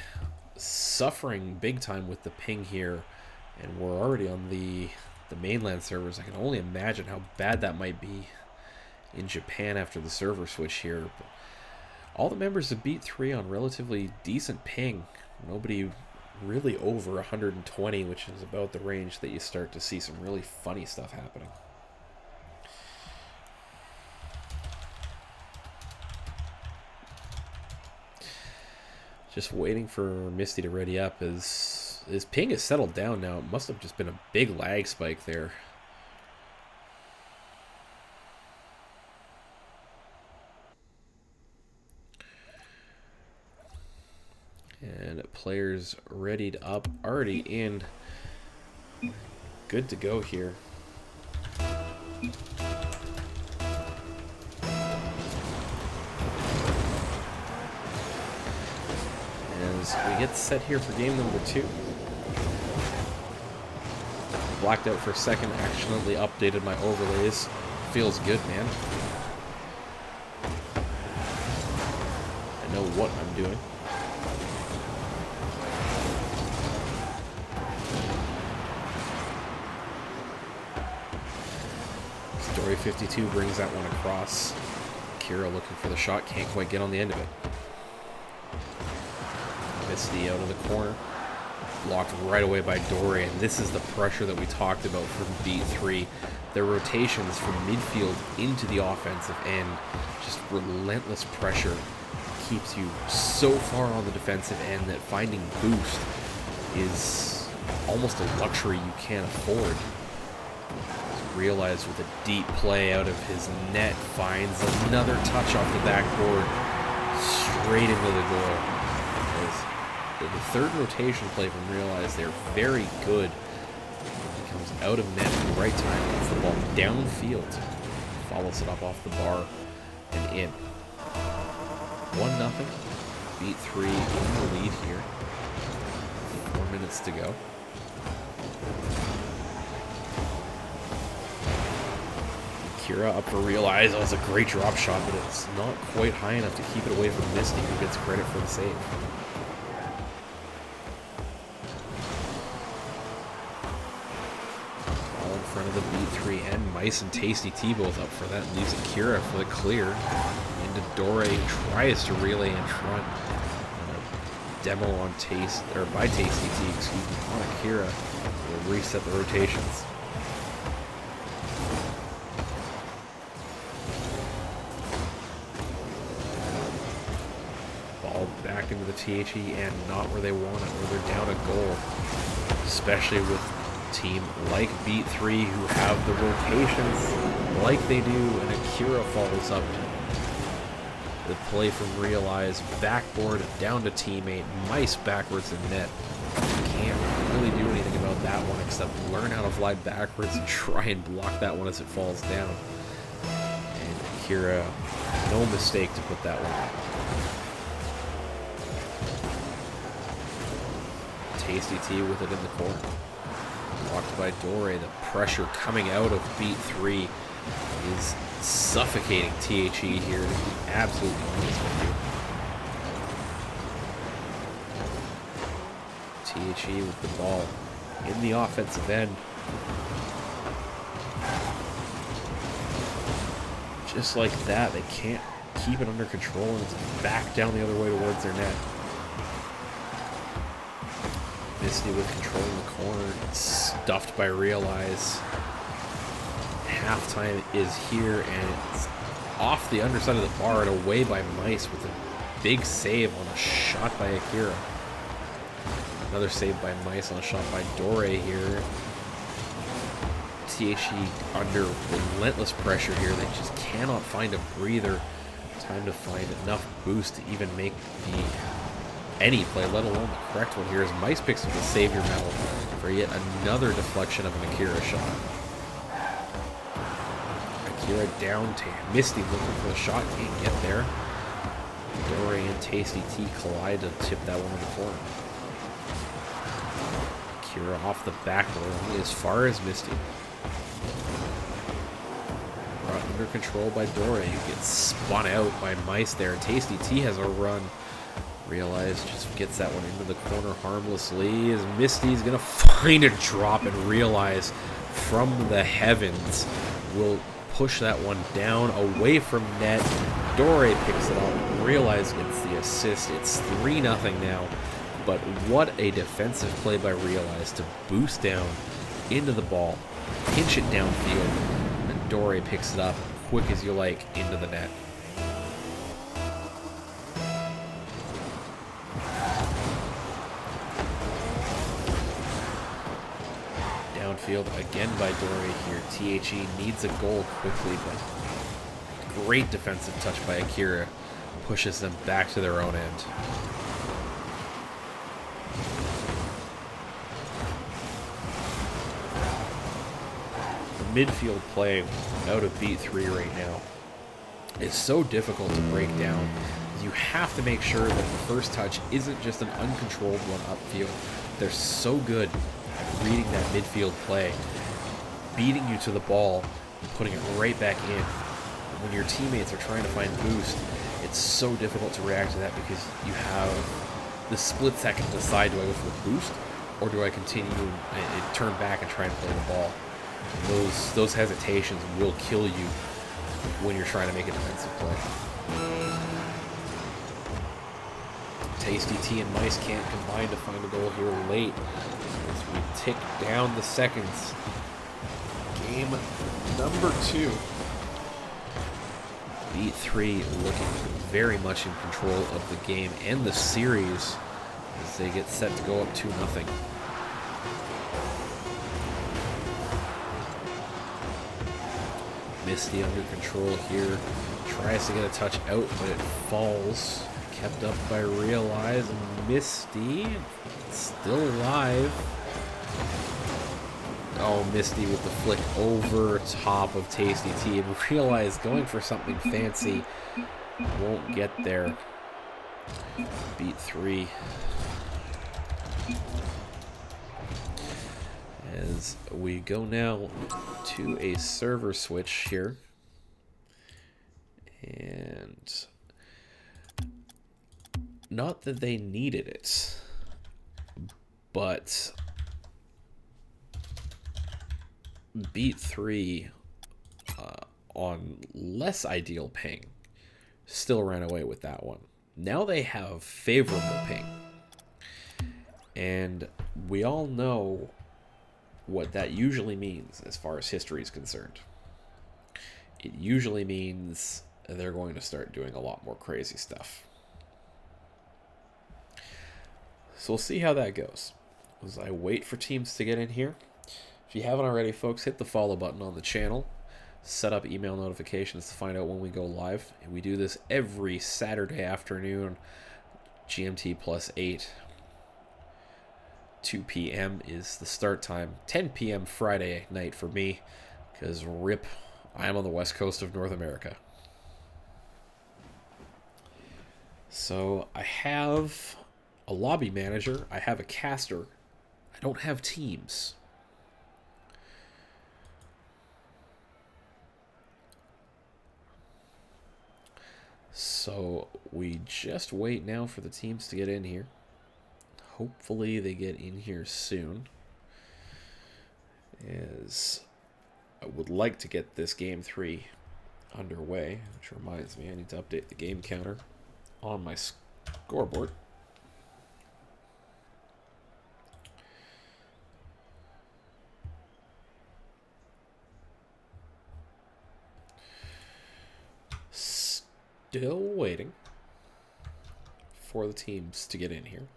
B: suffering big time with the ping here, and we're already on the mainland servers. I can only imagine how bad that might be in Japan after the server switch here. But all the members of Beat 3 on relatively decent ping. Nobody really over 120, which is about the range that you start to see some really funny stuff happening. Just waiting for Misty to ready up. His ping is settled down now. It must have just been a big lag spike there. And players readied up, already in. Good to go here. As we get set here for game number 2. Blacked out for a second, accidentally updated my overlays. Feels good, man. I know what I'm doing. Story 52 brings that one across. Kira looking for the shot, can't quite get on the end of it. Misty out of the corner. Blocked right away by Dory, and this is the pressure that we talked about from Beat 3. Their rotations from midfield into the offensive end, just relentless pressure, keeps you so far on the defensive end that finding boost is almost a luxury you can't afford. Realized with a deep play out of his net, finds another touch off the backboard, straight into the goal. The third rotation play from Realize, they're very good. He comes out of net at the right time, gets the ball downfield, follows it up off the bar and in. 1-0. Beat 3 in the lead here. 4 minutes to go. Kira up for Realize. Oh, it's a great drop shot, but it's not quite high enough to keep it away from Misty, who gets credit for the save. Of the Beat 3 and Mice and Tasty T both up for that, and leaves Akira for the clear into Dore, tries to relay in front. Demo on by Tasty T, excuse me, on Akira will reset the rotations. Ball back into the THE and not where they want it, where they're down a goal, especially with team like Beat 3 who have the rotations like they do, and Akira follows up the play from Realize, backboard down to teammate, Mice backwards in net. Can't really do anything about that one except learn how to fly backwards and try and block that one as it falls down. And Akira, no mistake to put that one out. Tasty T with it in the corner. Blocked by Dore. The pressure coming out of Beat 3 is suffocating THE here. To be absolutely honest with you. THE with the ball in the offensive end. Just like that, they can't keep it under control, and it's back down the other way towards their net. Misty with control in the corner, stuffed by Realize. Halftime is here, and it's off the underside of the bar and away by Mice with a big save on a shot by Akira. Another save by Mice on a shot by Dore here. THE under relentless pressure here. They just cannot find a breather. Time to find enough boost to even make any play, let alone the correct one here, as Mice picks up the savior medal for yet another deflection of an Akira shot. Akira down to Misty looking for the shot. Can't get there. Dore and Tasty T collide to tip that one in the corner. Akira off the back door, only as far as Misty. Brought under control by Dore, who gets spun out by Mice there. Tasty T has a run. Realize just gets that one into the corner harmlessly as Misty's gonna find a drop, and Realize from the heavens will push that one down away from net. Dore picks it up. Realize gets the assist. It's 3-0 now. But what a defensive play by Realize to boost down into the ball, pinch it downfield, and Dore picks it up quick as you like into the net. Downfield again by Dore here. THE needs a goal quickly, but great defensive touch by Akira pushes them back to their own end. The midfield play out of Beat 3 right now is so difficult to break down. You have to make sure that the first touch isn't just an uncontrolled one upfield. They're so good at reading that midfield play, beating you to the ball, and putting it right back in. When your teammates are trying to find boost, it's so difficult to react to that because you have the split second to decide, do I go for the boost or do I continue and turn back and try and play the ball? And those hesitations will kill you when you're trying to make a defensive play. Tasty T and Mice can't combine to find a goal here late as we tick down the seconds. Game number 2. Beat 3 looking very much in control of the game and the series as they get set to go up 2-0. Misty under control here. Tries to get a touch out, but it falls. Kept up by Realize. Misty still alive. Oh, Misty with the flick over top of Tasty T. And Realize going for something fancy. Won't get there. Beat 3. As we go now to a server switch here. And not that they needed it, but Beat 3 on less ideal ping still ran away with that one. Now they have favorable ping, and we all know what that usually means as far as history is concerned. It usually means they're going to start doing a lot more crazy stuff. So we'll see how that goes as I wait for teams to get in here. If you haven't already, folks, hit the follow button on the channel. Set up email notifications to find out when we go live. And we do this every Saturday afternoon, GMT +8. 2 p.m. is the start time. 10 p.m. Friday night for me, because RIP, I'm on the west coast of North America. So I have a lobby manager. I have a caster. I don't have teams. So we just wait now for the teams to get in here. Hopefully they get in here soon, as I would like to get this game 3 underway, which reminds me I need to update the game counter on my scoreboard. Still waiting for the teams to get in here.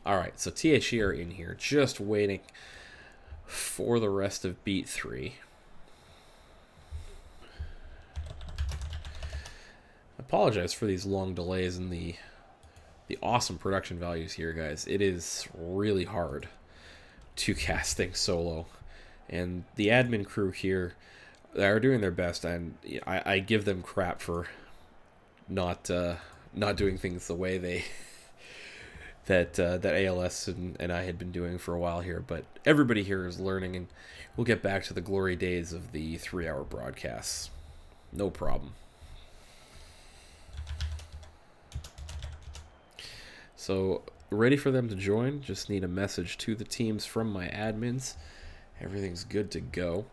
B: All right, so THE are in here, just waiting for the rest of Beat 3. I apologize for these long delays and the awesome production values here, guys. It is really hard to cast things solo, and the admin crew here, they are doing their best, and I give them crap for not doing things the way they that ALS and I had been doing for a while here. But everybody here is learning, and we'll get back to the glory days of the 3-hour broadcasts. No problem. So, ready for them to join. Just need a message to the teams from my admins. Everything's good to go.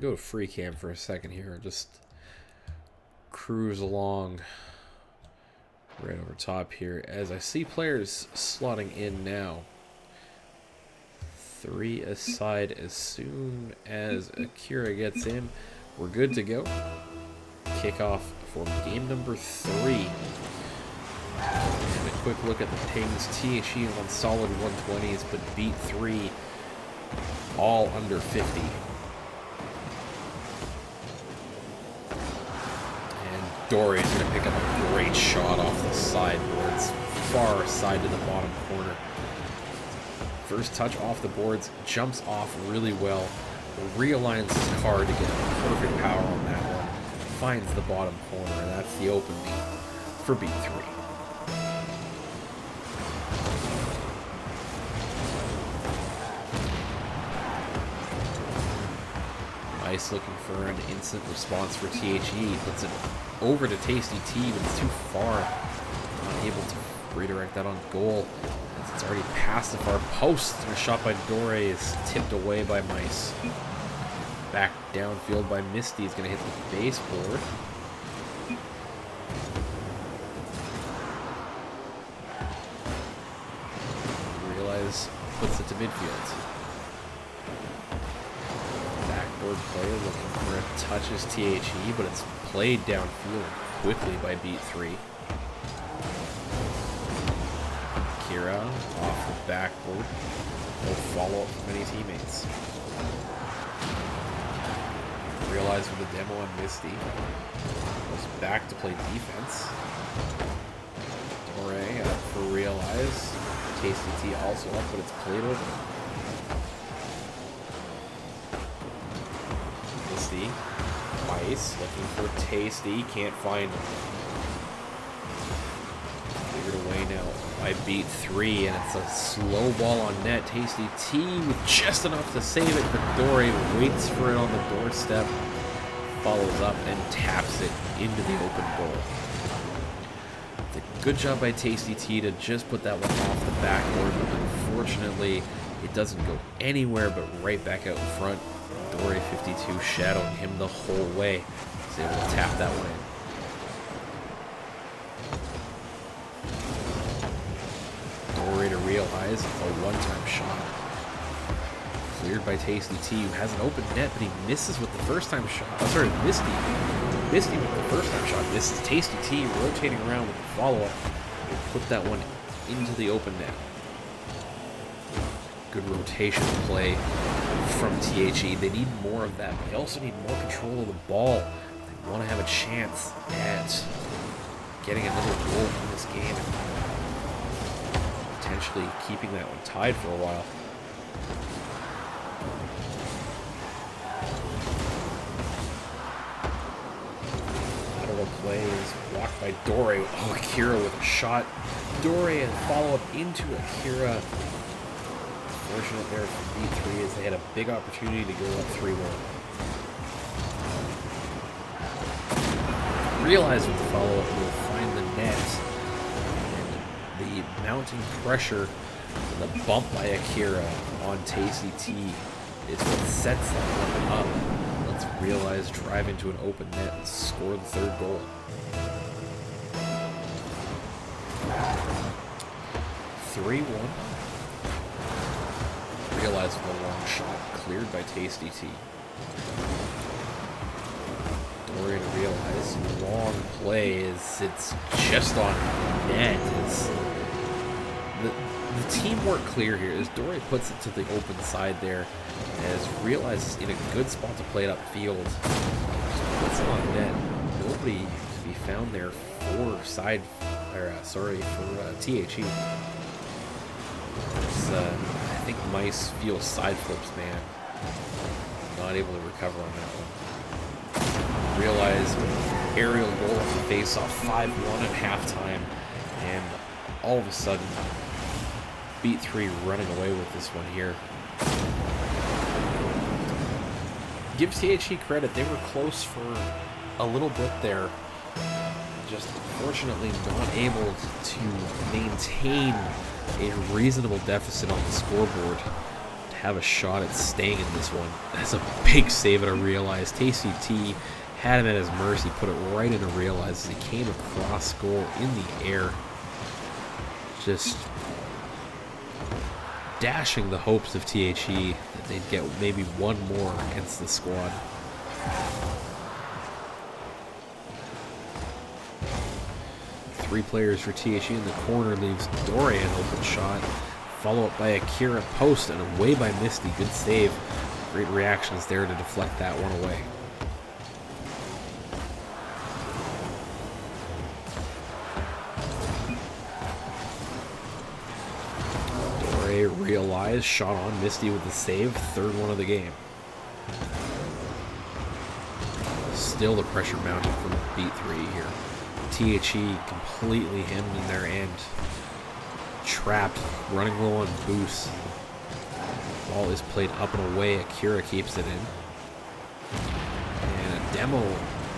B: Go to free cam for a second here and just cruise along right over top here as I see players slotting in now. 3 aside as soon as Akira gets in. We're good to go. Kickoff for game number 3. And a quick look at the pings. THE on solid 120s, but Beat 3 all under 50. Dory's going to pick up a great shot off the sideboards, far side to the bottom corner. First touch off the boards, jumps off really well, realigns his card to get perfect power on that one, finds the bottom corner, and that's the open beat for Beat 3. Nice looking for an instant response for THE. Puts it over to Tasty T, but it's too far. Not able to redirect that on goal, as it's already past the far post. And a shot by Dore is tipped away by Mice. Back downfield by Misty is going to hit the baseboard. Realize puts it to midfield. Player looking for a touch as THE, but it's played downfield quickly by Beat 3. Kira off the backboard. No follow-up from any teammates. Realize with the demo on Misty. Goes back to play defense. Dore up for Realize. Tasty T also up, but it's played over. Mice looking for Tasty, can't find him. Cleared away now by Beat 3, and it's a slow ball on net. Tasty T with just enough to save it, but Dore waits for it on the doorstep, follows up and taps it into the open goal. It's a good job by Tasty T to just put that one off the backboard, but unfortunately it doesn't go anywhere but right back out in front. Dore 52 shadowing him the whole way. He's able to tap that one in. Dore to Realize a one-time shot. Cleared by Tasty T, who has an open net, but he misses with the first-time shot. Oh, sorry, Misty. Misty with the first-time shot. Misses. Tasty T rotating around with the follow-up. And put that one into the open net. Good rotation play from THE. They need more of that. They also need more control of the ball. They want to have a chance at getting another goal in this game and potentially keeping that one tied for a while. Lateral play is blocked by Dore. Oh, Akira with a shot. Dore and follow-up into Akira. Fortunate there for B3 as they had a big opportunity to go up 3-1. Realize with the follow-up will find the net. And the mounting pressure and the bump by Akira on Tasty T is what sets that one up. Let's Realize drive into an open net and score the third goal. 3-1. Realize Realize with a long shot, cleared by Tasty T. Dorian Realize, long play is it's just on net. It's the teamwork clear here as Dorian puts it to the open side there, as Realize is in a good spot to play it upfield. Just puts it on net. Nobody to be found there for side, or sorry, for THE. It's, I think Mice feels side flips, man. Not able to recover on that one. Realize aerial goal off the face-off, 5-1 at halftime, and all of a sudden, Beat 3 running away with this one here. Give THE credit, they were close for a little bit there. Just unfortunately not able to maintain a reasonable deficit on the scoreboard to have a shot at staying in this one. That's a big save at a Realize. Tasty T had him at his mercy, put it right in a Realize as he came across goal in the air. Just dashing the hopes of THE that they'd get maybe one more against the squad. Three players for THE in the corner leaves Dorian open shot. Follow up by Akira post and away by Misty. Good save. Great reactions there to deflect that one away. Dore Realize, shot on Misty with the save. Third one of the game. Still the pressure mounted from Beat 3 here. THE completely hemmed in their end. Trapped, running low on boost. Ball is played up and away. Akira keeps it in. And a demo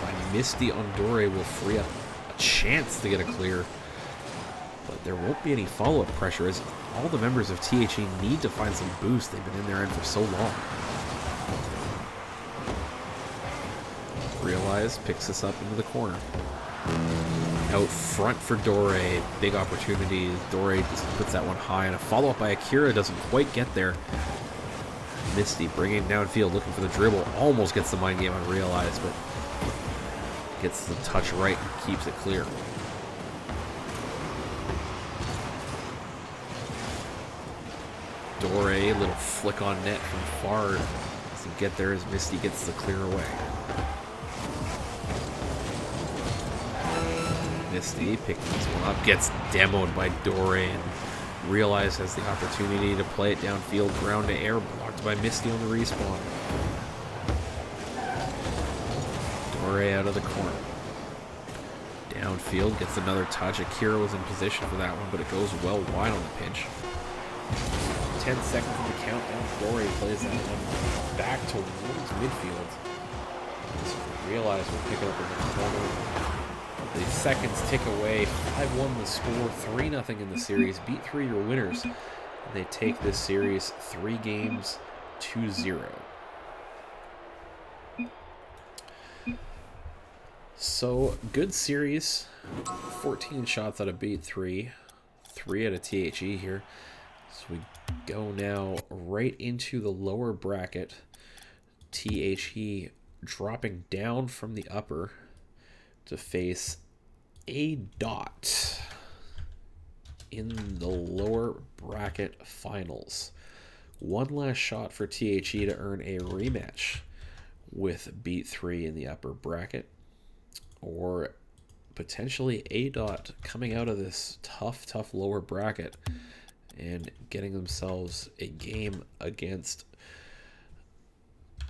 B: by Misty on Dore will free up a chance to get a clear. But there won't be any follow-up pressure as all the members of THE need to find some boost. They've been in their end for so long. Realize picks this up into the corner. Out front for Dore, big opportunity. Dore just puts that one high, and a follow-up by Akira doesn't quite get there. Misty bringing downfield, looking for the dribble, almost gets the mind game on Realize, but gets the touch right and keeps it clear. Dore, a little flick on net from far, doesn't get there as Misty gets the clear away. Misty picking this one up, gets demoed by Dore, and Realize has the opportunity to play it downfield, ground to air, blocked by Misty on the respawn. Dore out of the corner. Downfield, gets another touch. Akira was in position for that one, but it goes well wide on the pinch. 10 seconds of the countdown. Dore plays that one back towards midfield. Realize we'll pick it up in the corner. The seconds tick away. 5-1 the score. 3-0 in the series. Beat 3 your winners. And they take this series 3 games to 0. So, good series. 14 shots out of Beat 3. 3 out of THE here. So we go now right into the lower bracket. THE dropping down from the upper to face A Dot in the lower bracket finals. One last shot for THE to earn a rematch with Beat 3 in the upper bracket, or potentially A Dot coming out of this tough lower bracket and getting themselves a game against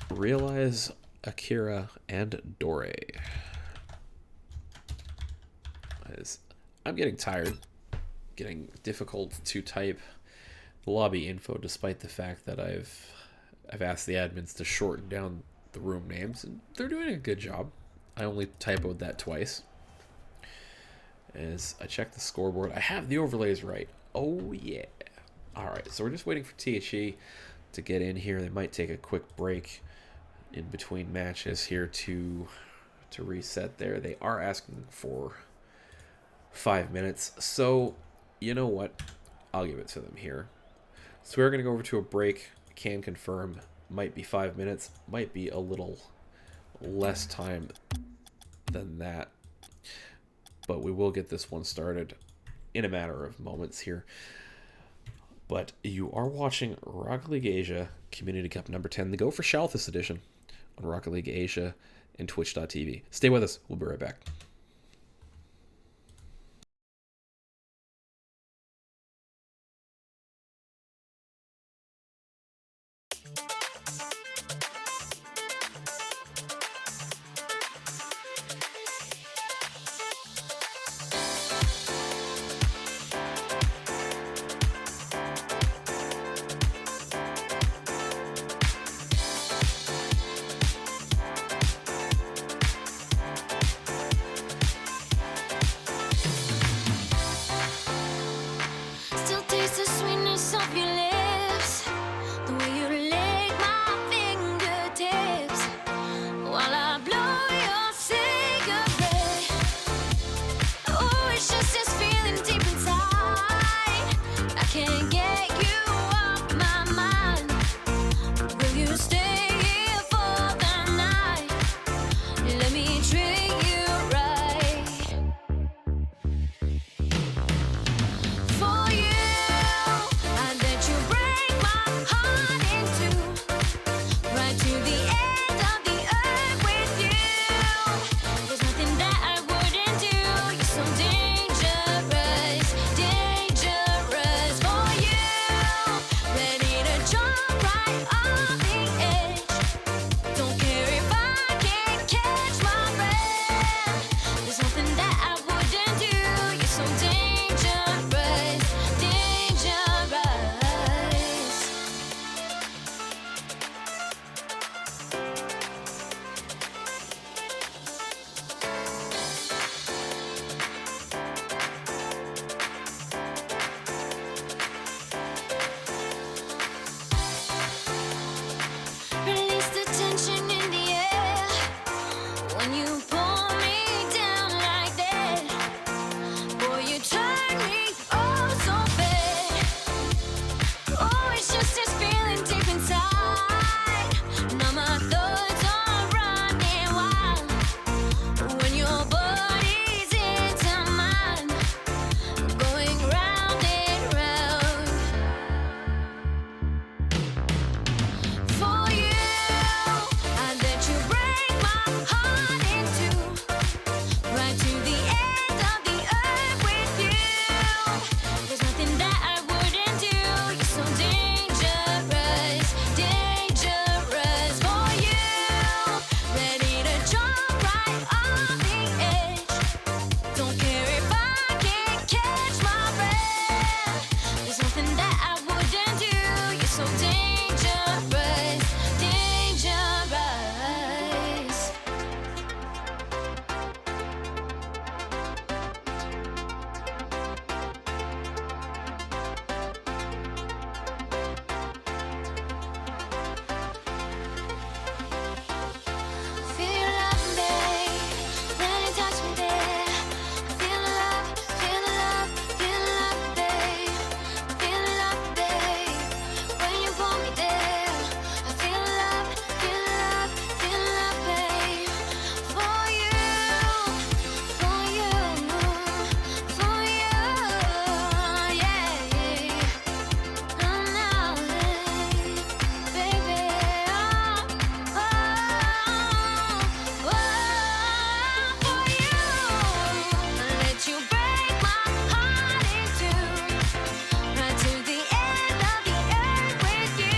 B: Realize, Akira, and Dore. I'm getting tired, getting difficult to type lobby info, despite the fact that I've asked the admins to shorten down the room names, and they're doing a good job. I only typoed that twice. As I check the scoreboard, I have the overlays right. Oh yeah. Alright, so we're just waiting for THE to get in here. They might take a quick break in between matches here to reset there. They are asking for 5 minutes, so you know what? I'll give it to them here. So we're going to go over to a break. can confirm might be 5 minutes, might be a little less time than that. But we will get this one started in a matter of moments here. But you are watching Rocket League Asia Community Cup number 10, the Go for Shalthus edition on Rocket League Asia and Twitch.tv. Stay with us. We'll be right back.
A: Still taste the sweetness of your lips, the way you lick my fingertips while I blow your cigarette. Oh, it's just this feeling deep inside. I can't get you off my mind. Will you stay here for the night? Let me treat you right. For you, I let you break my heart in two, right to the end of the earth with you. There's nothing that I wouldn't do. You're so dangerous, dangerous. For you, ready to jump right off the edge. Don't care if I can't catch my breath. There's nothing that I wouldn't do. You're so dangerous, dangerous. Release the tension in the air when you pull me down like that. Boy, you turn me oh so bad. Oh, it's just this feeling deep inside. Now my thoughts are running wild when your body's into mine, going round and round. For you, I let you break my heart in two, right to the end of the earth with you. There's nothing that I wouldn't do. You're so dangerous, dangerous. For you, ready to jump right off the edge. Don't care if I can't catch my breath. There's nothing that I wouldn't do. You're so dangerous, dangerous. Feel your love, babe. When you touch me there, I feel the love, feel the love, feel the love, babe. Feel the love, babe. When you pull me there, I feel the love, feel the love, feel the love, babe. For you, for you, for you, yeah. Oh no, baby, for you, let you break my heart in two, right to the end of the earth with you.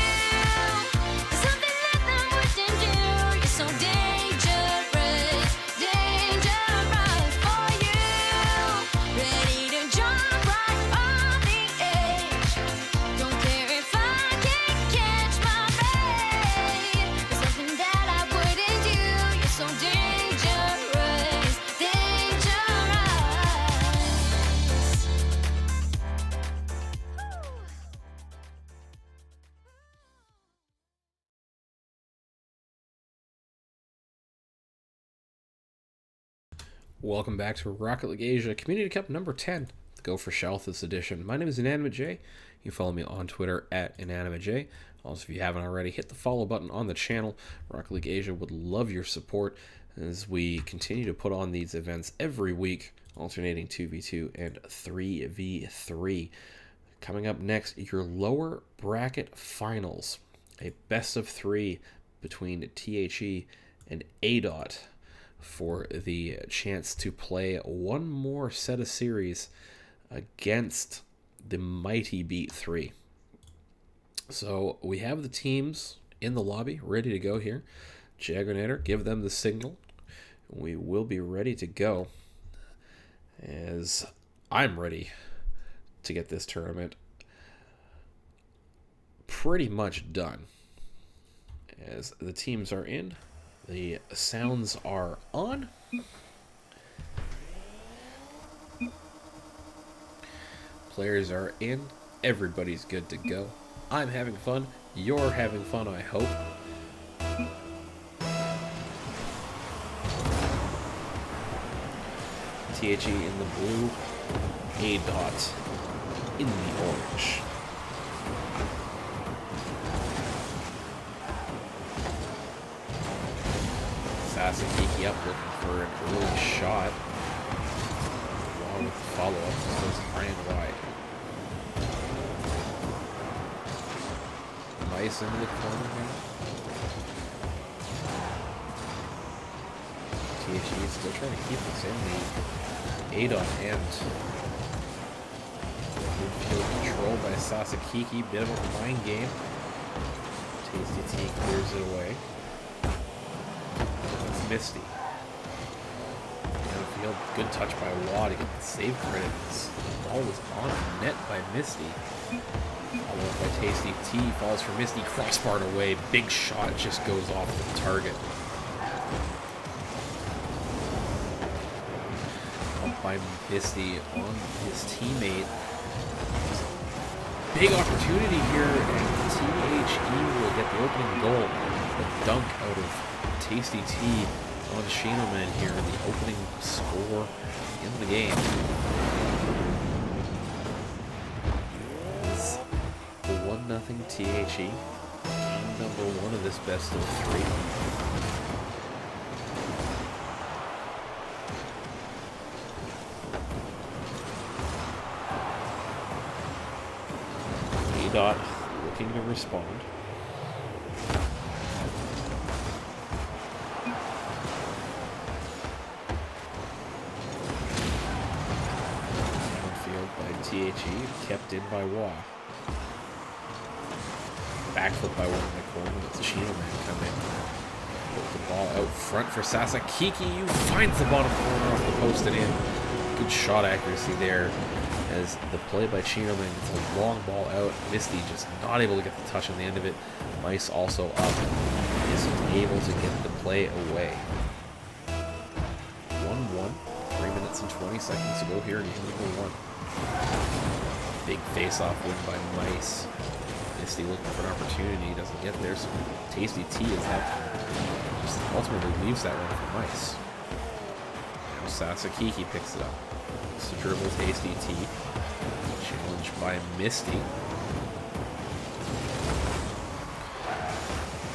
A: There's something that I wouldn't do. You're so dangerous, dangerous. For you, ready to jump right on the edge. Don't care if I can't catch my breath. There's nothing that I wouldn't do. You're so dangerous, dangerous.
B: Welcome back to Rocket League Asia Community Cup number 10, the Go for Shelf this edition. My name is Inanimate J. You can follow me on Twitter at Inanimate J. Also, if you haven't already, hit the follow button on the channel. Rocket League Asia would love your support as we continue to put on these events every week, alternating 2v2 and 3v3. Coming up next, your lower bracket finals. A best of 3 between THE and ADOT for the chance to play one more set of series against the mighty Beat 3. So we have the teams in the lobby ready to go here. Jaggernator, give them the signal. We will be ready to go, as I'm ready to get this tournament pretty much done. As the teams are in, the sounds are on. Players are in. Everybody's good to go. I'm having fun. You're having fun, I hope. THE in the blue. ADOT in the orange. Sasakiki up looking for an early shot. Along with the follow-up, this goes high and wide. Nice into the corner here. THE is still trying to keep this in the ADOT end. Midfield control by Sasakiki, bit of a mind game. Tasty T clears it away. It's Misty. Downfield, good touch by Waugh to get the save credit. This ball was on net by Misty. Followed up by Tasty T, falls for Misty, crossbarred away. Big shot just goes off the target. Up by Misty on his teammate. Big opportunity here, and THE will get the opening goal. The dunk out of Tasty T on Shinoman here, the opening score in the game. It's 1-0 THE. Game number 1 of this best of 3. ADOT looking to respond. Downfield by THE, kept in by Waugh. Backflip by one in the corner. That's Chinoman coming. Put the ball out front for Sasakiki. You finds the bottom corner off the post and in. Good shot accuracy there. As the play by Chinoman gets a long ball out. Misty just not able to get the touch on the end of it. Mice also up. Isn't able to get the play away. 1-1. 3 minutes and 20 seconds to go here in game number 1. Big face-off win by Mice. Misty looking for an opportunity. Doesn't get there, so Tasty T is up. Just ultimately leaves that one for Mice. Now Sasakiki picks it up. To dribble Tasty T. Challenged by Misty.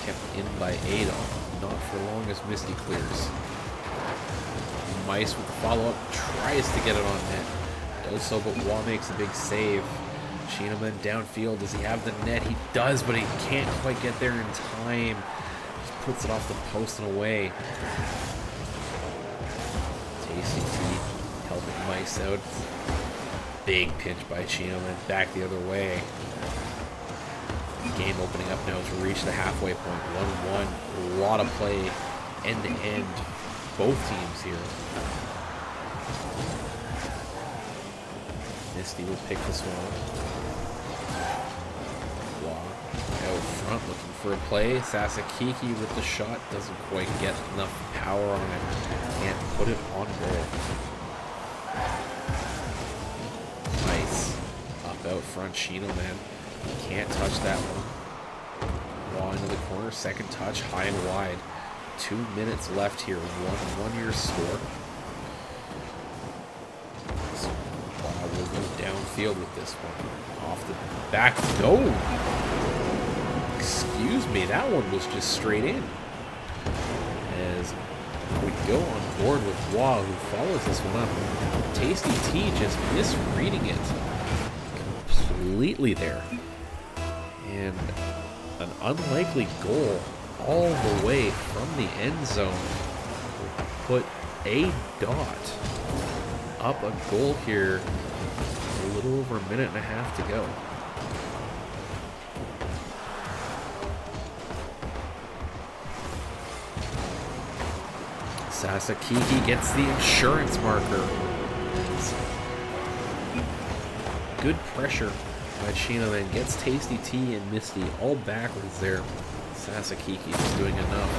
B: Kept in by ADOT. Not for long as Misty clears. Mice with the follow-up. Tries to get it on net. Does so, but Waugh makes a big save. Chinaman downfield. Does he have the net? He does, but he can't quite get there in time. Just puts it off the post and away. Tasty T helping Mice out. Big pinch by Chinaman. Back the other way. Game opening up now to reach the halfway point. 1-1. A lot of play end to end. Both teams here. Misty will pick this one up. Waugh out front looking for a play. Sasakiki with the shot. Doesn't quite get enough power on it. Can't put it on goal. Nice. Up out front, Chinoman. Can't touch that one. Waugh into the corner. Second touch. High and wide. 2 minutes left here. 1-1 your score. So Waugh will go downfield with this one. Off the back. No! Excuse me, that one was just straight in. As we go on board with Wah, who follows this one up. Tasty T just misreading it completely there. And an unlikely goal all the way from the end zone put A. Dot up a goal here. A little over a minute and a half to go. Sasakiki gets the insurance marker. Good pressure by Chino, and gets Tasty T and Misty all backwards there. Sasakiki is doing enough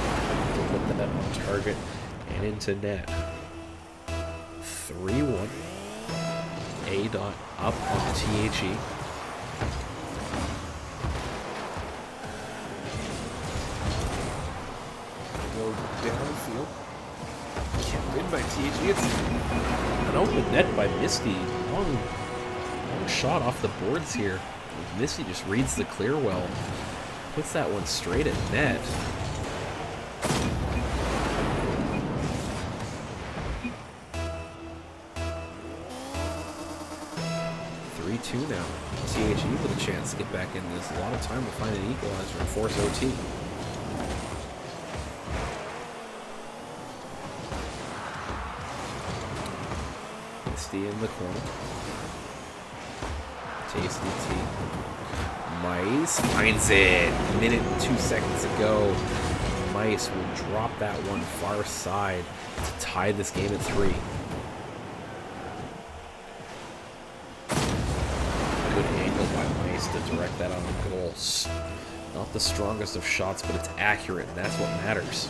B: to put that on target and into net. 3-1. A. Dot up on the THE. Go downfield. Kept in by THE. It's an open net by Misty. Long shot off the boards here. Misty just reads the clear well. Puts that one straight at net. Now. THE with a chance to get back in this. A lot of time to find an equalizer and force OT. Misty in the corner. Tasty T. Mice finds it. Minute and 2 seconds ago. Mice will drop that one far side to tie this game at 3. To direct that on the goal. Not the strongest of shots, but it's accurate, and that's what matters.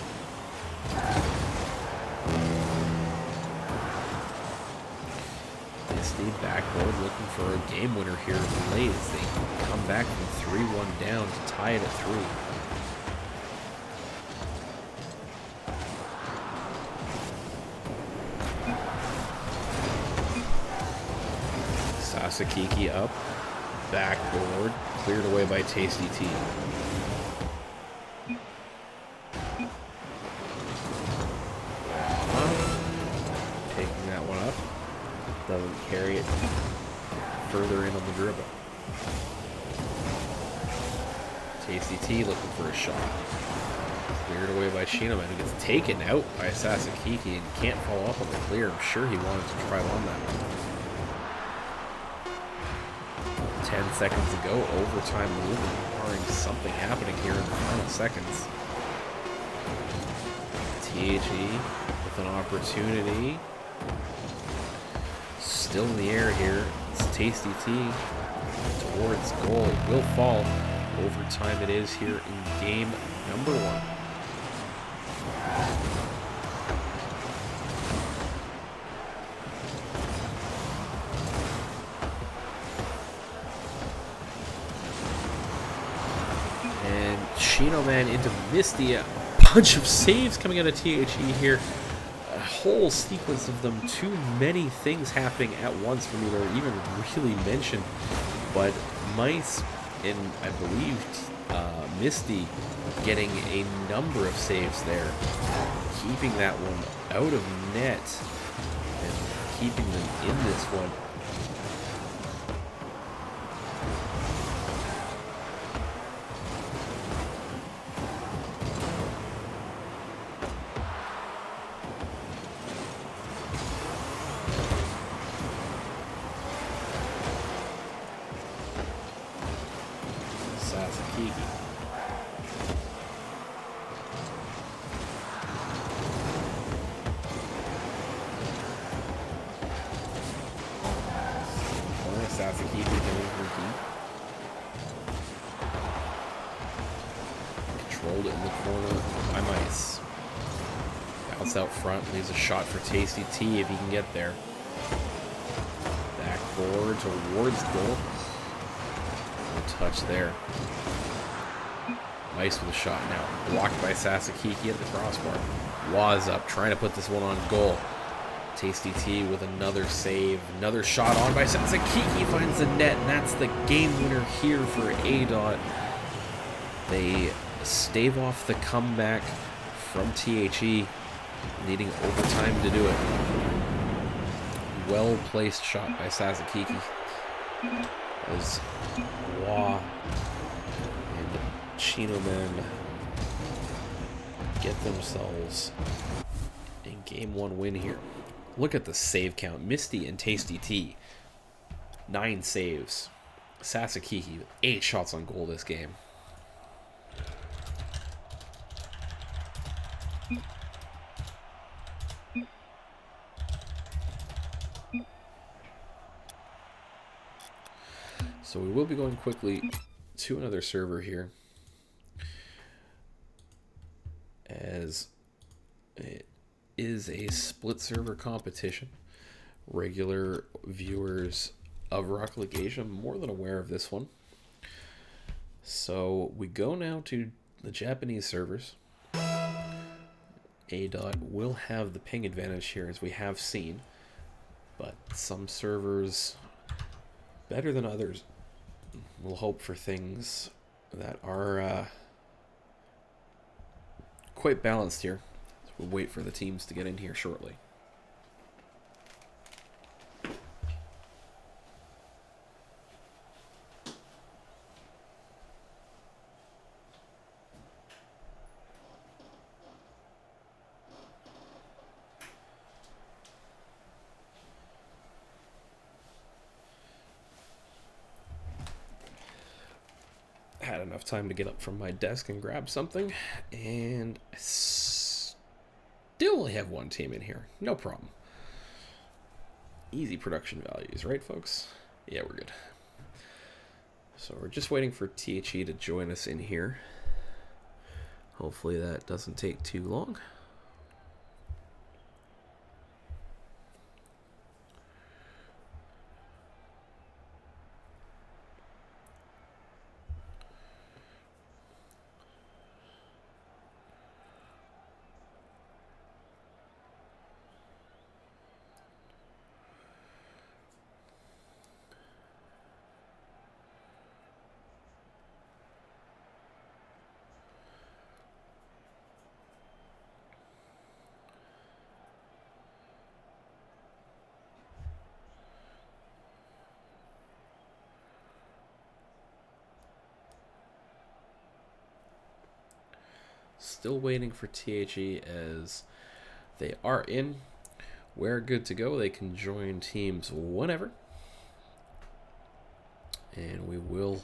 B: Misty backboard looking for a game winner here late as they come back from 3-1 down to tie it at 3. Sasakiki up. Backboard, cleared away by Tasty T. Taking that one up. Doesn't carry it further in on the dribble. Tasty T looking for a shot. Cleared away by Shinoman, who gets taken out by Sasakiki and can't follow up on the clear. I'm sure he wanted to try on that one. 10 seconds to go, overtime movement, barring something happening here in the final seconds. THE with an opportunity. Still in the air here. It's Tasty T towards goal. It will fall. Overtime it is here in game number 1. Man into Misty. A bunch of saves coming out of THE here. A whole sequence of them. Too many things happening at once for me to even really mention. But Mice and I believe Misty getting a number of saves there. Keeping that one out of net and keeping them in this one. Sasakiki delivering deep. Controlled it in the corner by Mice. Bounce out front, leaves a shot for Tasty T if he can get there. Backboard towards goal. No touch there. Mice with a shot now. Blocked by Sasakiki at the crossbar. Waz up, trying to put this one on goal. Tasty T with another save. Another shot on by Sasakiki finds the net, and that's the game winner here for ADOT. They stave off the comeback from THE, needing overtime to do it. Well placed shot by Sasakiki as Wah and Chinoman get themselves a game 1 win here. Look at the save count. Misty and Tasty T, 9 saves. Sasakiki with 8 shots on goal this game. So we will be going quickly to another server here, as it is a split server competition. Regular viewers of Rocket League Asia are more than aware of this one. So we go now to the Japanese servers. ADOT will have the ping advantage here, as we have seen, but some servers better than others. We'll hope for things that are quite balanced here. So we'll wait for the teams to get in here shortly. Had enough time to get up from my desk and grab something, and I still only have 1 team in here. No problem. Easy production values, right, folks? Yeah, we're good. So we're just waiting for THE to join us in here. Hopefully that doesn't take too long. Still waiting for THE, as they are in. We're good to go. They can join teams whenever. And we will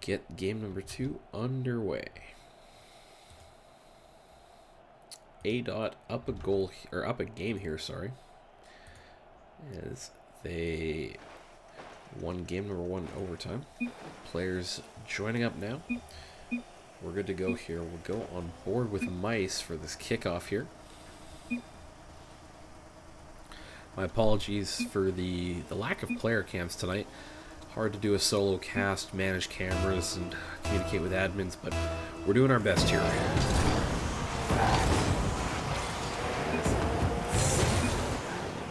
B: get game number 2 underway. ADOT up a goal, or up a game here, sorry, as they won game number 1 overtime. Players joining up now. We're good to go here. We'll go on board with Mice for this kickoff here. My apologies for the lack of player cams tonight. Hard to do a solo cast, manage cameras, and communicate with admins, but we're doing our best here.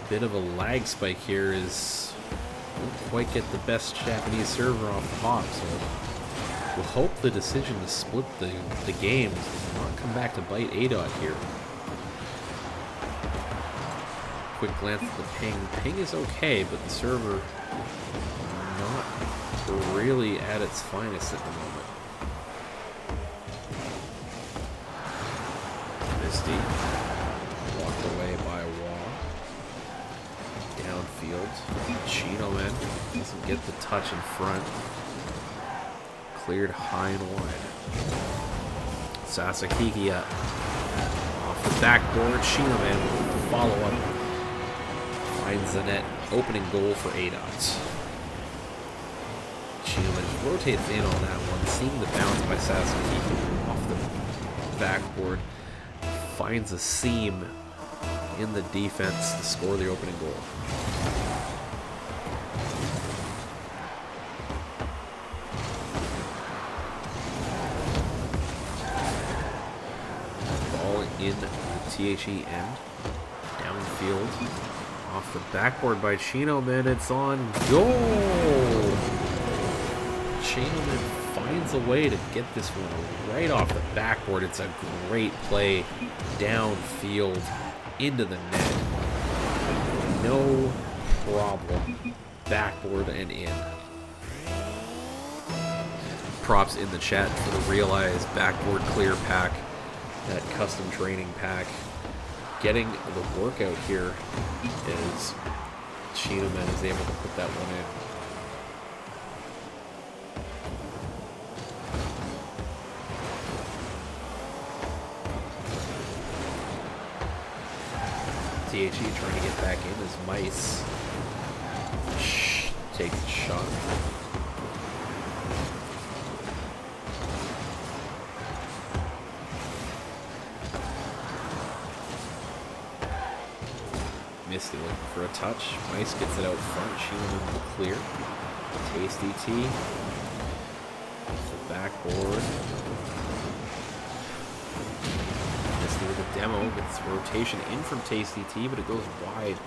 B: Bit of a lag spike here, as we don't quite get the best Japanese server off the hop, so we'll hope the decision to split the games does not come back to bite ADOT here. Quick glance at the ping. Ping is okay, but the server not really at its finest at the moment. Misty walked away by Wall. Downfield, Chinoman doesn't get the touch in front. Cleared high and wide. Sasakiki up. Off the backboard, Chinoman will follow up. Finds the net. Opening goal for ADOT. Chinoman rotates in on that one, seeing the bounce by Sasakiki off the backboard. Finds a seam in the defense to score the opening goal. In the THE end. field. Off the backboard by Chinoman. It's on goal. Chinoman finds a way to get this one right off the backboard. It's a great play downfield into the net. No problem. Backboard and in. Props in the chat for the Realize backboard clear pack, that custom training pack. Getting the workout here is Chinoman is able to put that one in. THE trying to get back in as Mice takes a shot. Misty looking for a touch. Mice gets it out front. Chinoman clear. Tasty T. Off the backboard. Misty with a demo. Gets rotation in from Tasty T, but it goes wide.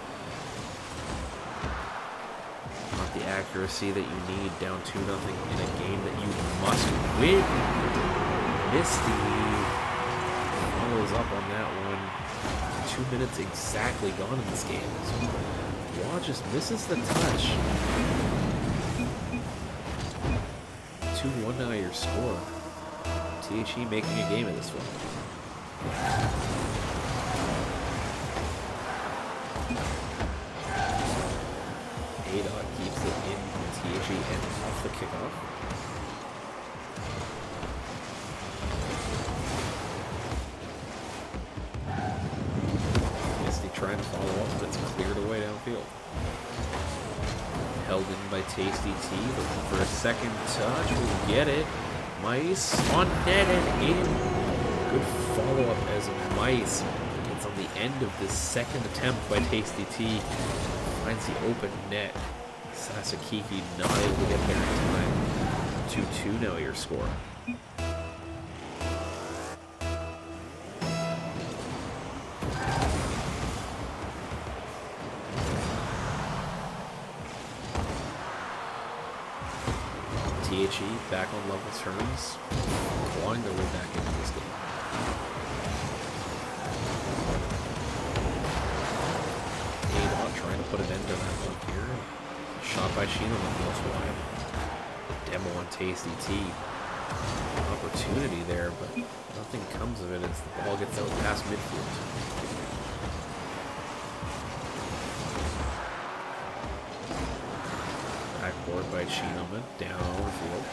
B: Not the accuracy that you need. Down 2-0 in a game that you must win. Misty follows up on that one. 2 minutes exactly gone in this game. So Waugh just misses the touch. 2-1 now your score. THE making a game of this one. A-Dot keeps it in THE and off the kickoff. Trying to follow up, but it's cleared away downfield. Held in by Tasty T, looking for a second touch. We'll get it. Mice on net and in. Good follow-up as Mice gets on the end of this second attempt by Tasty T. Finds the open net. Sasakiki not able to get there in time. 2-2 now your score. THE back on level terms, clawing their way back into this game. A-Dot trying to put an end to that one here. Shot by Chinoman goes wide. Demo on Tasty T. Opportunity there, but nothing comes of it as the ball gets out past midfield. Backboard by Chinoman, downfield.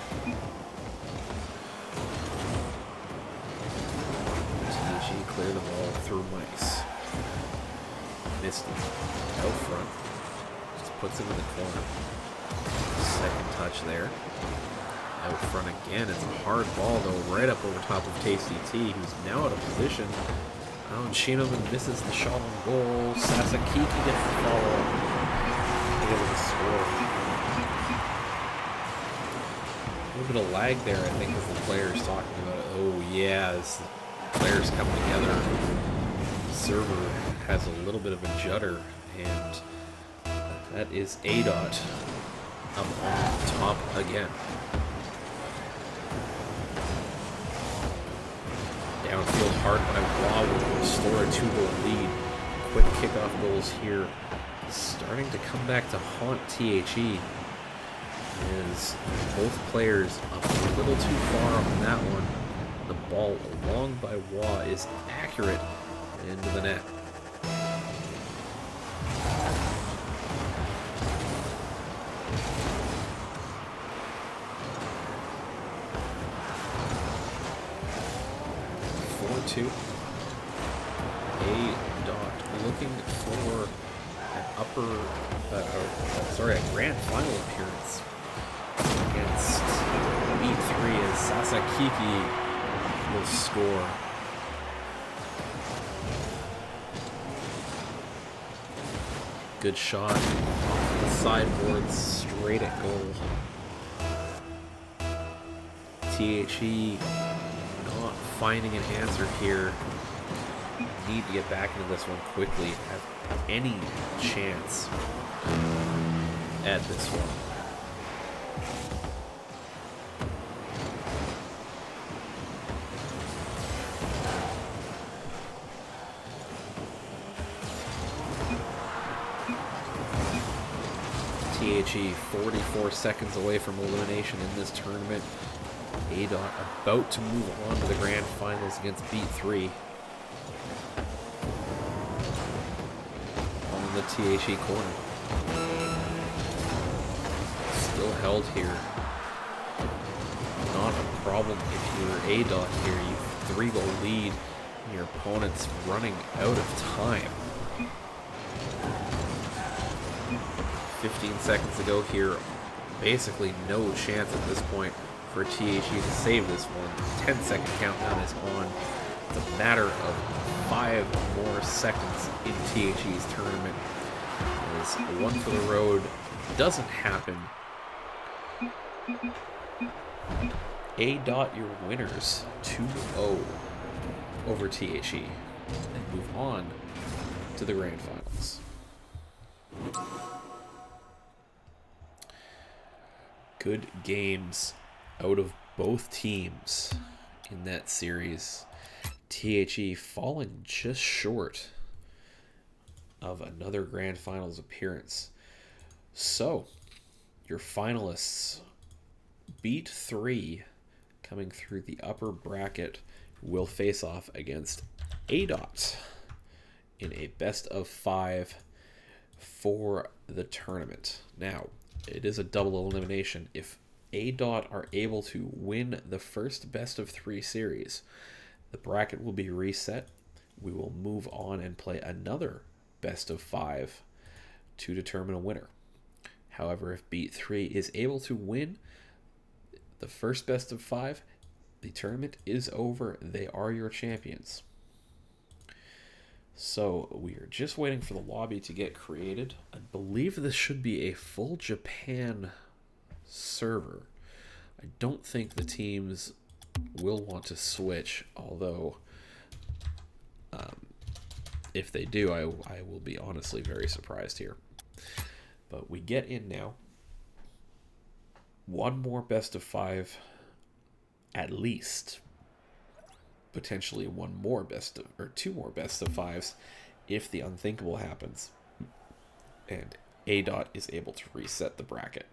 B: THE clear the ball through Mice. Misty out front. Just puts him in the corner. Second touch there. Out front again. It's a hard ball though, right up over top of Tasty T, who's now out of position. Oh, and Chinoman misses the shot on goal. Sasakiki gets the follow-up. Able to score. A little bit of lag there, I think, as the players talking about it. Oh yeah, as the players come together, the server has a little bit of a judder, and that is A-Dot up on top again. Downfield hard by Waugh will restore a 2-goal lead. Quick kickoff goals here, starting to come back to haunt THE. Is both players up a little too far on that one. The ball along by Waugh is accurate into the net. A-Dot looking for an a grand final appearance against B3 as Sasakiki will score. Good shot off the sideboard, straight at goal. THE not finding an answer here. need to get back into this one quickly, have any chance at this one. THE 44 seconds away from elimination in this tournament. ADOT about to move on to the grand finals against Beat 3. On the THE corner. Still held here. Not a problem if you're ADOT here. You 3-goal lead. And your opponent's running out of time. 15 seconds to go here. Basically no chance at this point for THE to save this one. 10-second countdown is on. It's a matter of 5 more seconds in THE's tournament. As one for the road doesn't happen. ADOT your winners 2-0 over THE and move on to the grand finals. Good games out of both teams in that series. THE falling just short of another grand finals appearance. So, your finalists, Beat 3, coming through the upper bracket, will face off against ADOT in a best of 5 for the tournament. Now, it is a double elimination. If ADOT are able to win the first best of 3 series, the bracket will be reset. We will move on and play another best of 5 to determine a winner. However, if Beat 3 is able to win the first best of 5, the tournament is over. They are your champions. So we are just waiting for the lobby to get created. I believe this should be a full Japan server. I don't think the teams will want to switch, although if they do, I will be honestly very surprised here. But we get in now. One more best of 5 at least. Potentially one more best of, or 2 more best of 5s if the unthinkable happens and ADOT is able to reset the bracket.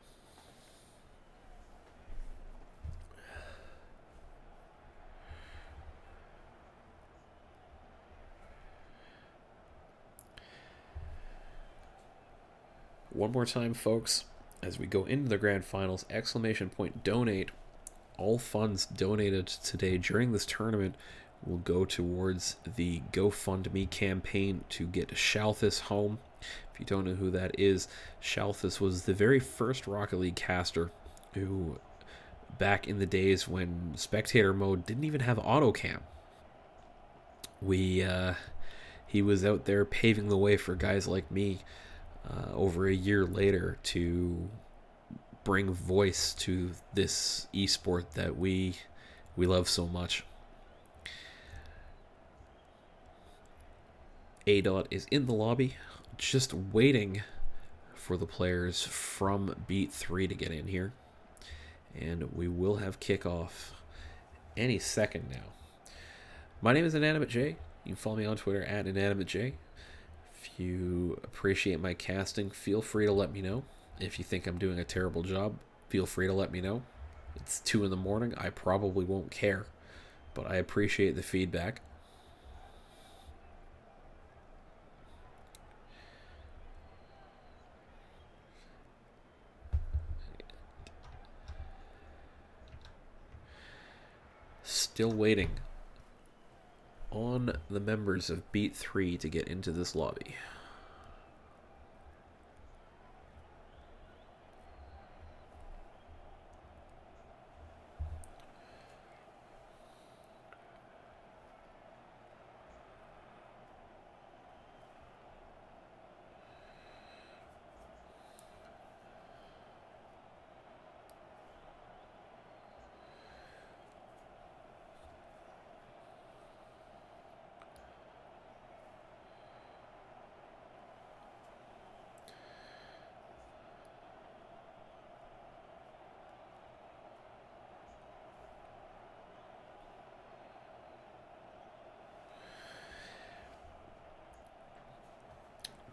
B: One more time, folks, as we go into the grand finals, ! Donate. All funds donated today during this tournament will go towards the GoFundMe campaign to get Shalthus home. If you don't know who that is, Shalthus was the very first Rocket League caster who, back in the days when spectator mode didn't even have autocam, he was out there paving the way for guys like me over a year later to bring voice to this esport that we love so much. ADOT is in the lobby, just waiting for the players from Beat 3 to get in here. And we will have kickoff any second now. My name is Inanimate J. You can follow me on Twitter at Inanimate J. If you appreciate my casting, feel free to let me know. If you think I'm doing a terrible job, feel free to let me know. It's 2 in the morning. I probably won't care, but I appreciate the feedback. Still waiting on the members of Beat 3 to get into this lobby.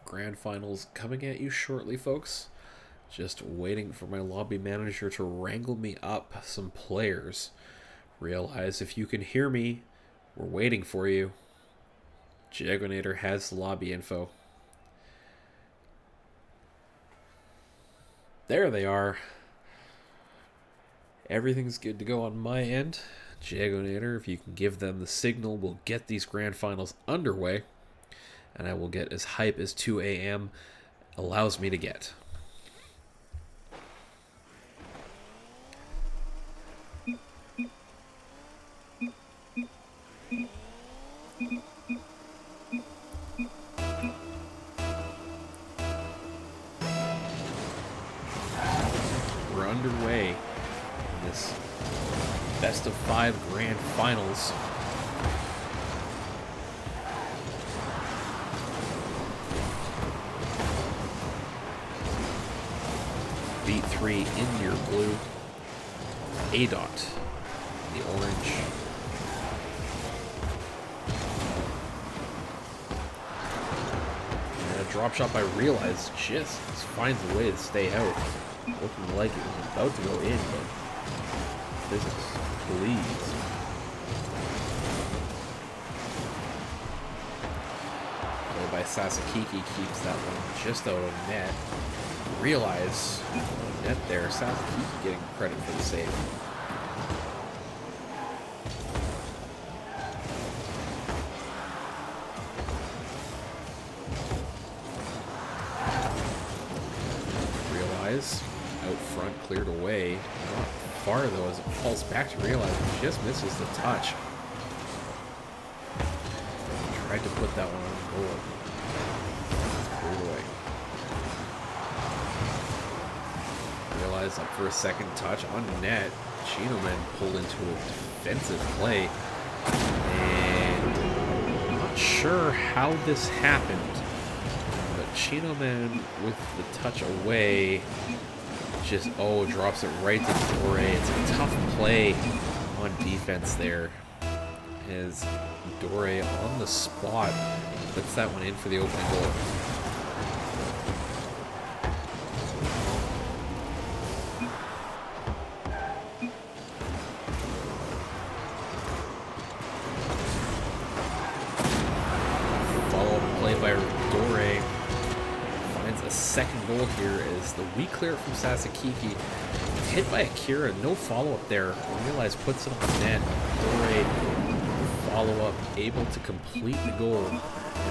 B: Grand Finals coming at you shortly, folks. Just waiting for my lobby manager to wrangle me up some players. Realize if you can hear me, we're waiting for you. Jagonator has the lobby info. There they are. Everything's good to go on my end. Jagonator, if you can give them the signal, we'll get these Grand Finals underway. And I will get as hype as 2 a.m. allows me to get. We're underway in this best of 5 Grand Finals. Beat 3 in your blue, A-Dot, the orange. And a drop shot by Realize just finds a way to stay out. Looking like it was about to go in, but physics bleeds. Play by Sasakiki keeps that one just out of net. Realize net there. Sasakiki getting credit for the save. Realize out front, cleared away. Not far though as it falls back to Realize. It just misses the touch. Tried to put that one on goal. Cleared away. Realize up for a second touch on net. Chinoman pulled into a defensive play. And not sure how this happened. But Chinoman with the touch away just, drops it right to Dore. It's a tough play on defense there. As Dore on the spot puts that one in for the opening goal. Second goal here is the weak clear from Sasakiki. Hit by Akira, no follow-up there. Realize puts it on net. Dore follow-up, able to complete the goal. And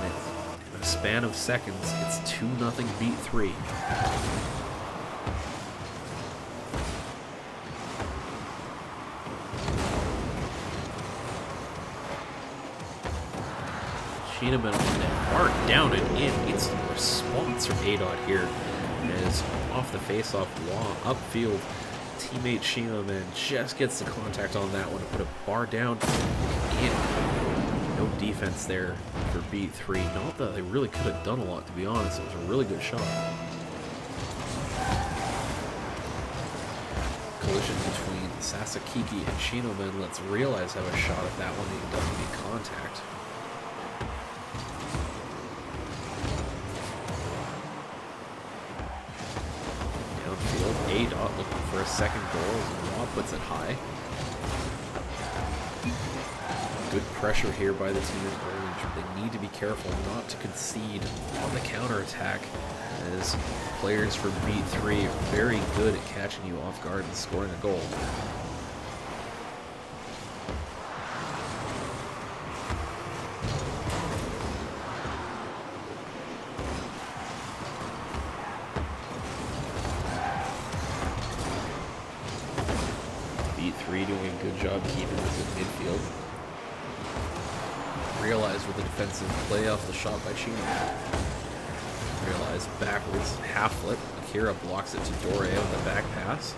B: it's, in a span of seconds, it's 2-0 beat 3. Chinaman on net. Bar down and in. Instant response from A-Dot here. As off the face-off wall, upfield, teammate Chinaman just gets the contact on that one to put a bar down in. No defense there for beat 3. Not that they really could have done a lot, to be honest. It was a really good shot. Collision between Sasakiki and Chinaman. Let's Realize have a shot at that one. He doesn't need contact. A-Dot looking for a second goal as Raw puts it high. Good pressure here by the team at Orange. They need to be careful not to concede on the counterattack, as players from beat 3 are very good at catching you off guard and scoring a goal. Doing a good job keeping this in midfield. Realize with a defensive play off the shot by Chino. Realize backwards, half flip. Akira blocks it to Dore on the back pass.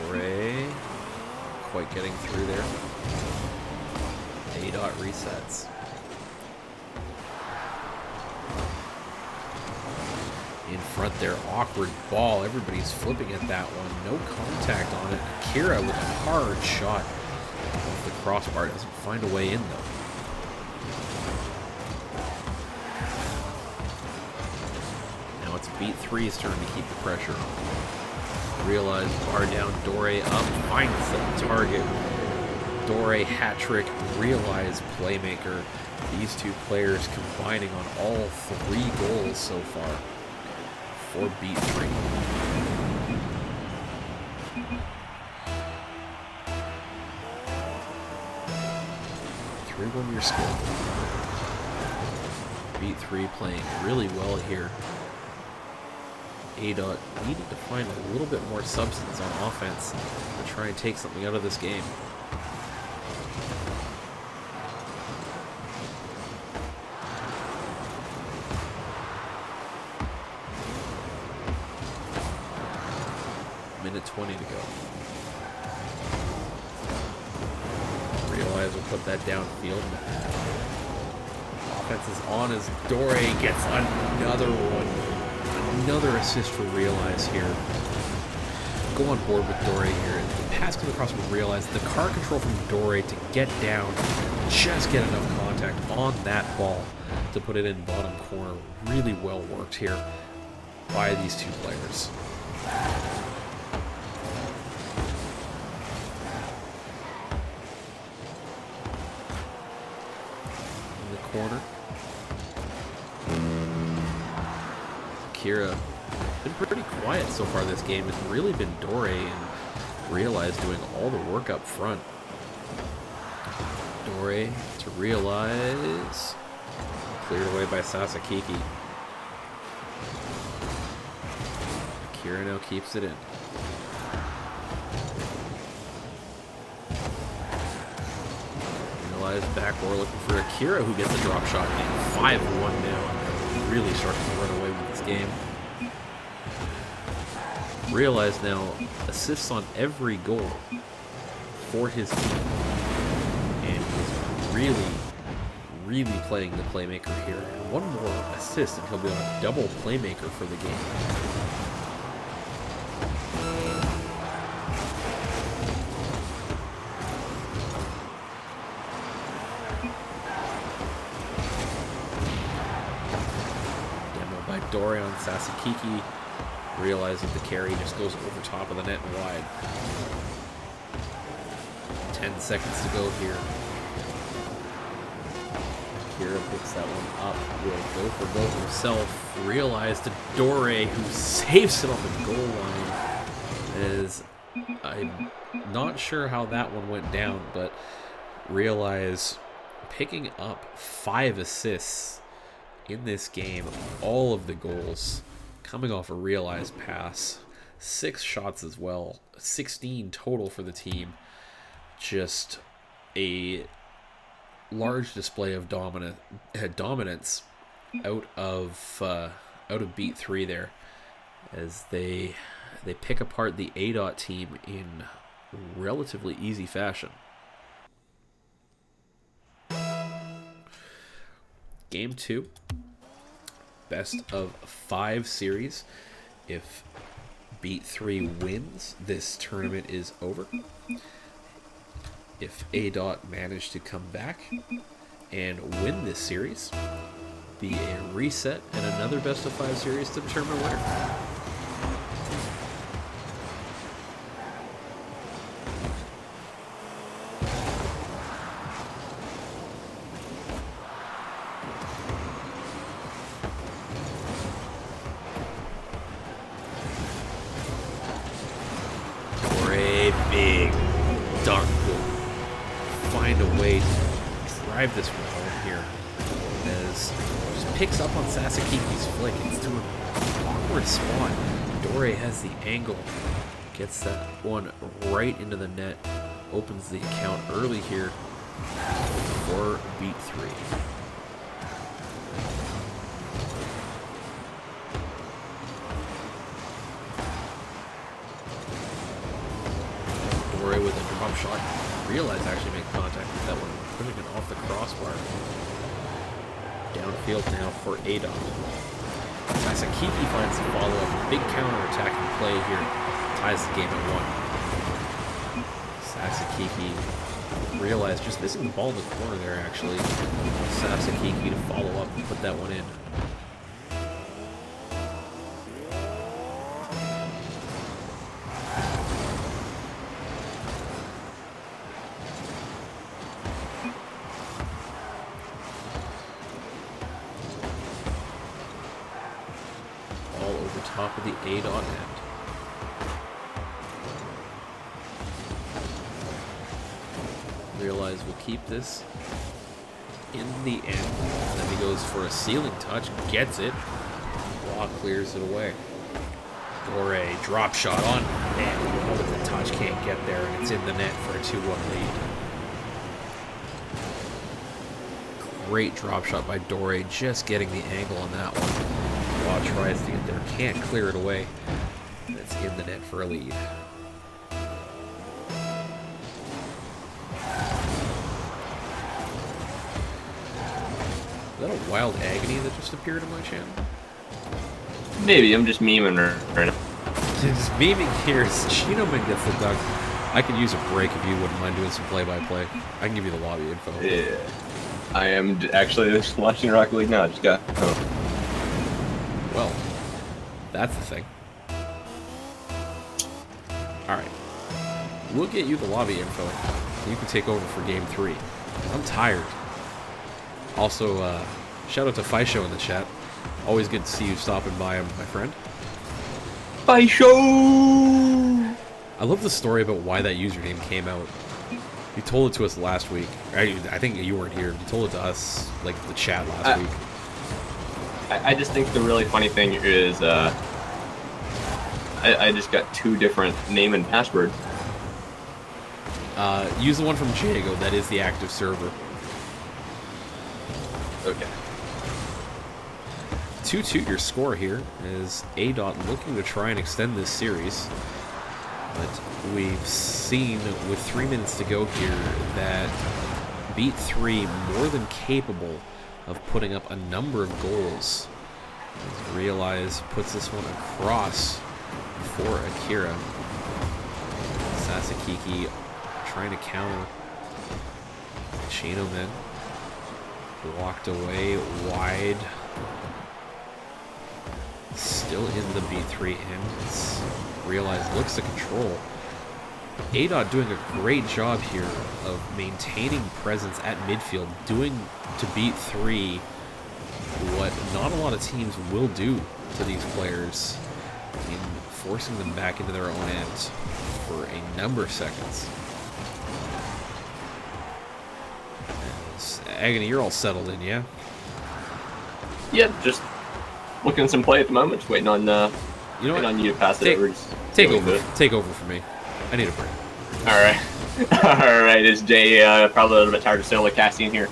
B: Dore quite getting through there. A-Dot resets. In front there, awkward ball. Everybody's flipping at that one. No contact on it. Akira with a hard shot off the crossbar. Doesn't find a way in though. Beat 3's turn to keep the pressure on. Realize bar down, Dore up, finds the target. Dore hat trick, Realize playmaker. These two players combining on all 3 goals so far for Beat 3. 3-1 your score. Beat 3 playing really well here. A-Dot needing to find a little bit more substance on offense to try and take something out of this game. Minute 20 to go. Realize we'll put that downfield. Offense is on as Dore gets another one. Another assist for Realize here. Go on board with Dore here. The pass comes across with Realize. The car control from Dore to get down, just get enough contact on that ball to put it in bottom corner. Really well worked here by these two players. In the corner. Kira been pretty quiet so far this game. It's really been Dore and Realize doing all the work up front. Dore to Realize. Cleared away by Sasakiki. Kira now keeps it in. Realize back row looking for Akira, who gets a drop shot in. 5-1 now. Really starting to run away with this game. Realize now assists on every goal for his team. And he's really playing the playmaker here. And one more assist and he'll be on a double playmaker for the game. Dore on Sasakiki. Realize that the carry just goes over top of the net and wide. 10 seconds to go here. Kira picks that one up. Will go for goal himself. Realize to Dore, who saves it on the goal line. As I'm not sure how that one went down, but Realize picking up 5 assists in this game, all of the goals coming off a Realize pass, 6 shots as well, 16 total for the team. Just a large display of dominance out of Beat 3 there, as they pick apart the A-Dot team in relatively easy fashion. Game 2, best of 5 series. If Beat 3 wins, this tournament is over. If A-Dot managed to come back and win this series, be a reset and another best of 5 series to determine a winner. Big dunk will find a way to drive this one home here, as just picks up on Sasakiki's flick. It's to an awkward spot. Dore has the angle, gets that one right into the net, opens the account early here for Beat 3. With a drop shot, Realize actually make contact with that one, pushing it off the crossbar. Downfield now for A-Dot. Sasakiki finds the follow-up, big counter-attacking play here, ties the game at 1. Sasakiki, Realize just missing the ball in the corner there actually. Sasakiki to follow up and put that one in. top of the A dot end. Realize we'll keep this in the end. Then he goes for a ceiling touch, gets it. Law clears it away. Dore drop shot on net. Oh, the touch can't get there, and it's in the net for a 2-1 lead. Great drop shot by Dore, just getting the angle on that one. Law tries to get there, can't clear it away. And it's in the net for a lead. Is that a wild agony that just appeared on my channel?
F: Maybe, I'm just memeing her right now.
B: Just memeing here is Chinoman gets the duck. I could use a break if you wouldn't mind doing some play-by-play. I can give you the lobby info.
F: Yeah. I am actually just watching Rocket League now. Just got home.
B: Well, that's the thing. Alright. We'll get you the lobby info. You can take over for game 3. I'm tired. Also, shout out to Fisho in the chat. Always good to see you stopping by, my friend.
F: Bye, show!
B: I love the story about why that username came out. You told it to us last week. I think you weren't here. You told it to us, like, the chat last week.
F: I just think the really funny thing is, I just got 2 different name and password.
B: Use the one from Jago. That is the active server.
F: Okay.
B: 2-2 your score here is A-Dot looking to try and extend this series. But we've seen with 3 minutes to go here that Beat 3 more than capable of putting up a number of goals. As Realize puts this one across for Akira. Sasakiki trying to counter. Chinoman walked away wide. Still in the B3 end. Realize looks to control. A-Dot doing a great job here of maintaining presence at midfield, doing to Beat 3 what not a lot of teams will do to these players in forcing them back into their own end for a number of seconds. Agony, you're all settled in, yeah?
F: Yeah, just looking at some play at the moment. Just waiting on
B: You know
F: waiting
B: what?
F: on you to pass it over. Just
B: Take
F: doing
B: over.
F: good.
B: Take over for me. I need a break.
F: Alright. Alright, it's Jay, probably a little bit tired of solo casting here.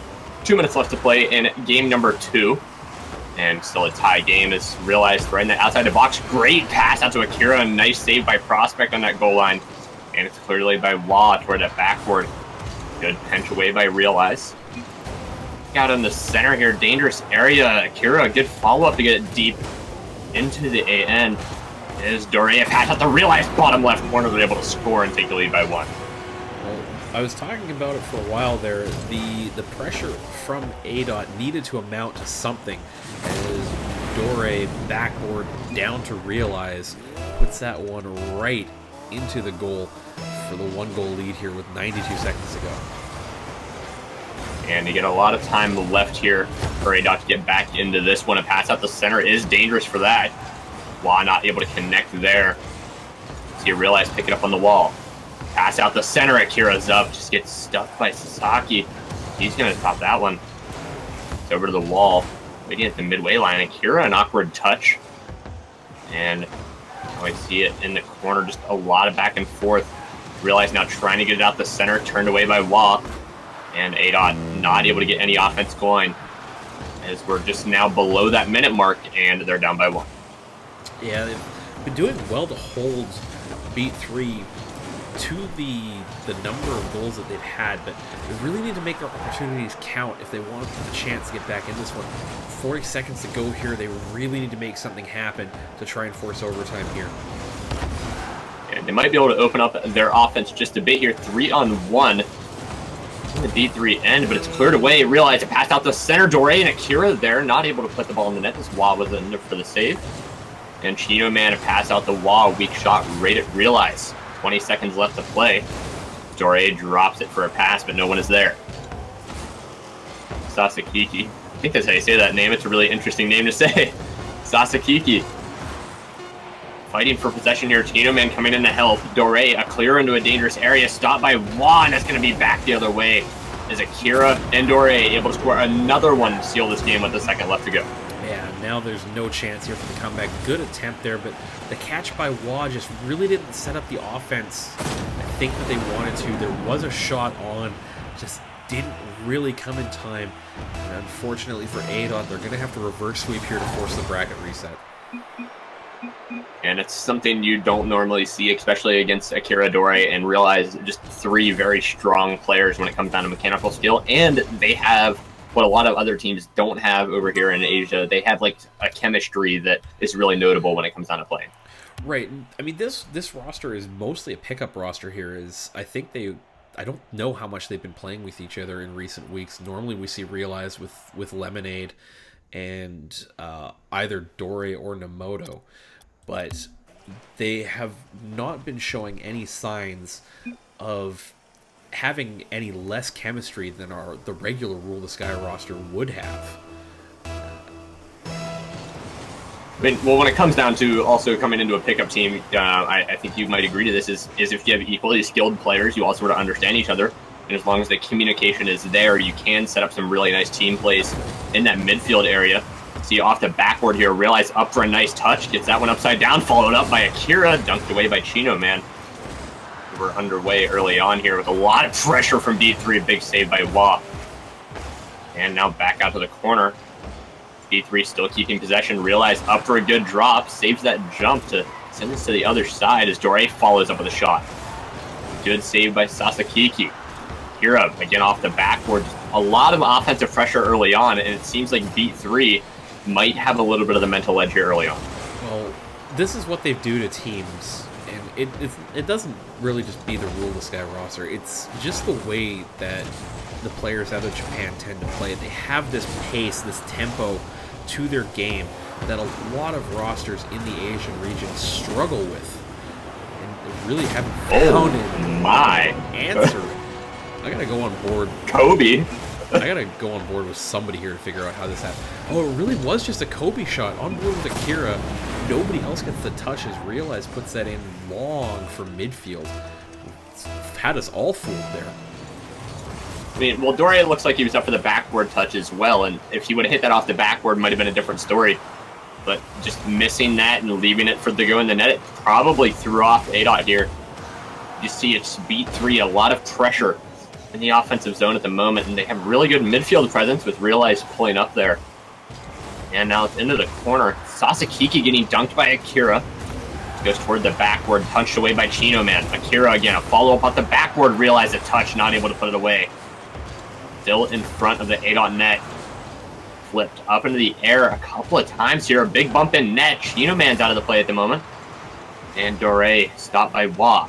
F: 2 minutes left to play in game number 2. And still a tie game is Realized right in the outside the box. Great pass out to Akira. Nice save by Prospect on that goal line. And it's cleared away by Wah toward that backward. Good pinch away by Realize. Out in the center here, dangerous area. Akira, good follow-up to get it deep into the AN. Is Dore a pass out the Realize bottom left corner. They're able to score and take the lead by 1.
B: Well, I was talking about it for a while there. The pressure from A-Dot needed to amount to something as Dore backboard down to Realize puts that one right into the goal for the 1-goal lead here with 92 seconds to go.
F: And you get a lot of time left here for A-Dot to get back into this one. A pass out the center is dangerous for that. Wah not able to connect there. So you Realize pick it up on the wall. Pass out the center, Akira's up. Just gets stuck by Sasaki. He's going to top that one. It's over to the wall. Waiting at the midway line. Akira, an awkward touch. And now I see it in the corner. Just a lot of back and forth. Realize now trying to get it out the center. Turned away by Wah. And A-Dot not able to get any offense going. As we're just now below that minute mark. And they're down by 1.
B: Yeah, they've been doing well to hold Beat 3 to the number of goals that they've had, but they really need to make their opportunities count if they want a chance to get back in this one. 40 seconds to go here. They really need to make something happen to try and force overtime here.
F: And they might be able to open up their offense just a bit here. 3-on-1 in the D3 end, but it's cleared away. Realize it passed out the center. Dore and Akira there, not able to put the ball in the net. This Wah was in there for the save. And Chinoman to pass out the Wah. Weak shot right at Realize. 20 seconds left to play. Dore drops it for a pass, but no one is there. Sasakiki. I think that's how you say that name. It's a really interesting name to say. Sasakiki. fighting for possession here. Chino Man coming in to help. Dore, a clear into a dangerous area. Stopped by Juan. That's going to be back the other way. Is Akira and Dore able to score another one to seal this game with a second left to go.
B: Yeah, now there's no chance here for the comeback. Good attempt there, but the catch by Wah just really didn't set up the offense I think that they wanted to. There was a shot on, just didn't really come in time. And unfortunately for ADOT, they're going to have to reverse sweep here to force the bracket reset.
F: And it's something you don't normally see, especially against Akira, Dore, and Realize just three very strong players when it comes down to mechanical skill. And they have what a lot of other teams don't have over here in Asia. They have like a chemistry that is really notable when it comes down to playing.
B: Right. I mean, this roster is mostly a pickup roster here. I don't know how much they've been playing with each other in recent weeks. Normally we see Realize with Lemonade and either Dore or Namoto, but they have not been showing any signs of having any less chemistry than the regular Rule the Sky roster would have.
F: I mean, well, when it comes down to also coming into a pickup team, I think you might agree to this, is if you have equally skilled players, you all sort of understand each other. And as long as the communication is there, you can set up some really nice team plays in that midfield area. See off the backward here, Realize up for a nice touch, gets that one upside down, followed up by Akira, dunked away by Chino Man. We're underway early on here with a lot of pressure from B3, a big save by Wah. And now back out to the corner. B3 still keeping possession, Realize up for a good drop, saves that jump to send this to the other side as Dore follows up with a shot. Good save by Sasakiki. Akira again off the backward. A lot of offensive pressure early on, and it seems like B3 might have a little bit of the mental edge here early on.
B: Well, this is what they do to teams, and it doesn't really just be the Rule the Sky roster. It's just the way that the players out of Japan tend to play. They have this pace, this tempo to their game that a lot of rosters in the Asian region struggle with, and they really haven't found an answer. I gotta go on board.
F: Kobe.
B: I gotta go on board with somebody here to figure out how this happened. Oh, it really was just a Kobe shot. On board with Akira. Nobody else gets the touch as Realize puts that in long for midfield. It's had us all fooled there.
F: I mean, well, Dore looks like he was up for the backward touch as well, and if he would have hit that off the backward, might have been a different story. But just missing that and leaving it for the go in the net, it probably threw off ADOT here. You see it's B3, a lot of pressure in the offensive zone at the moment, and they have really good midfield presence with Realize pulling up there. And now it's into the corner. Sasakiki getting dunked by Akira. Goes toward the backward, punched away by Chino Man. Akira again, a follow-up off the backward, Realize a touch, not able to put it away. Still in front of the ADOT net. Flipped up into the air a couple of times here. A big bump in net. Chino Man's out of the play at the moment. And Dore stopped by Wah.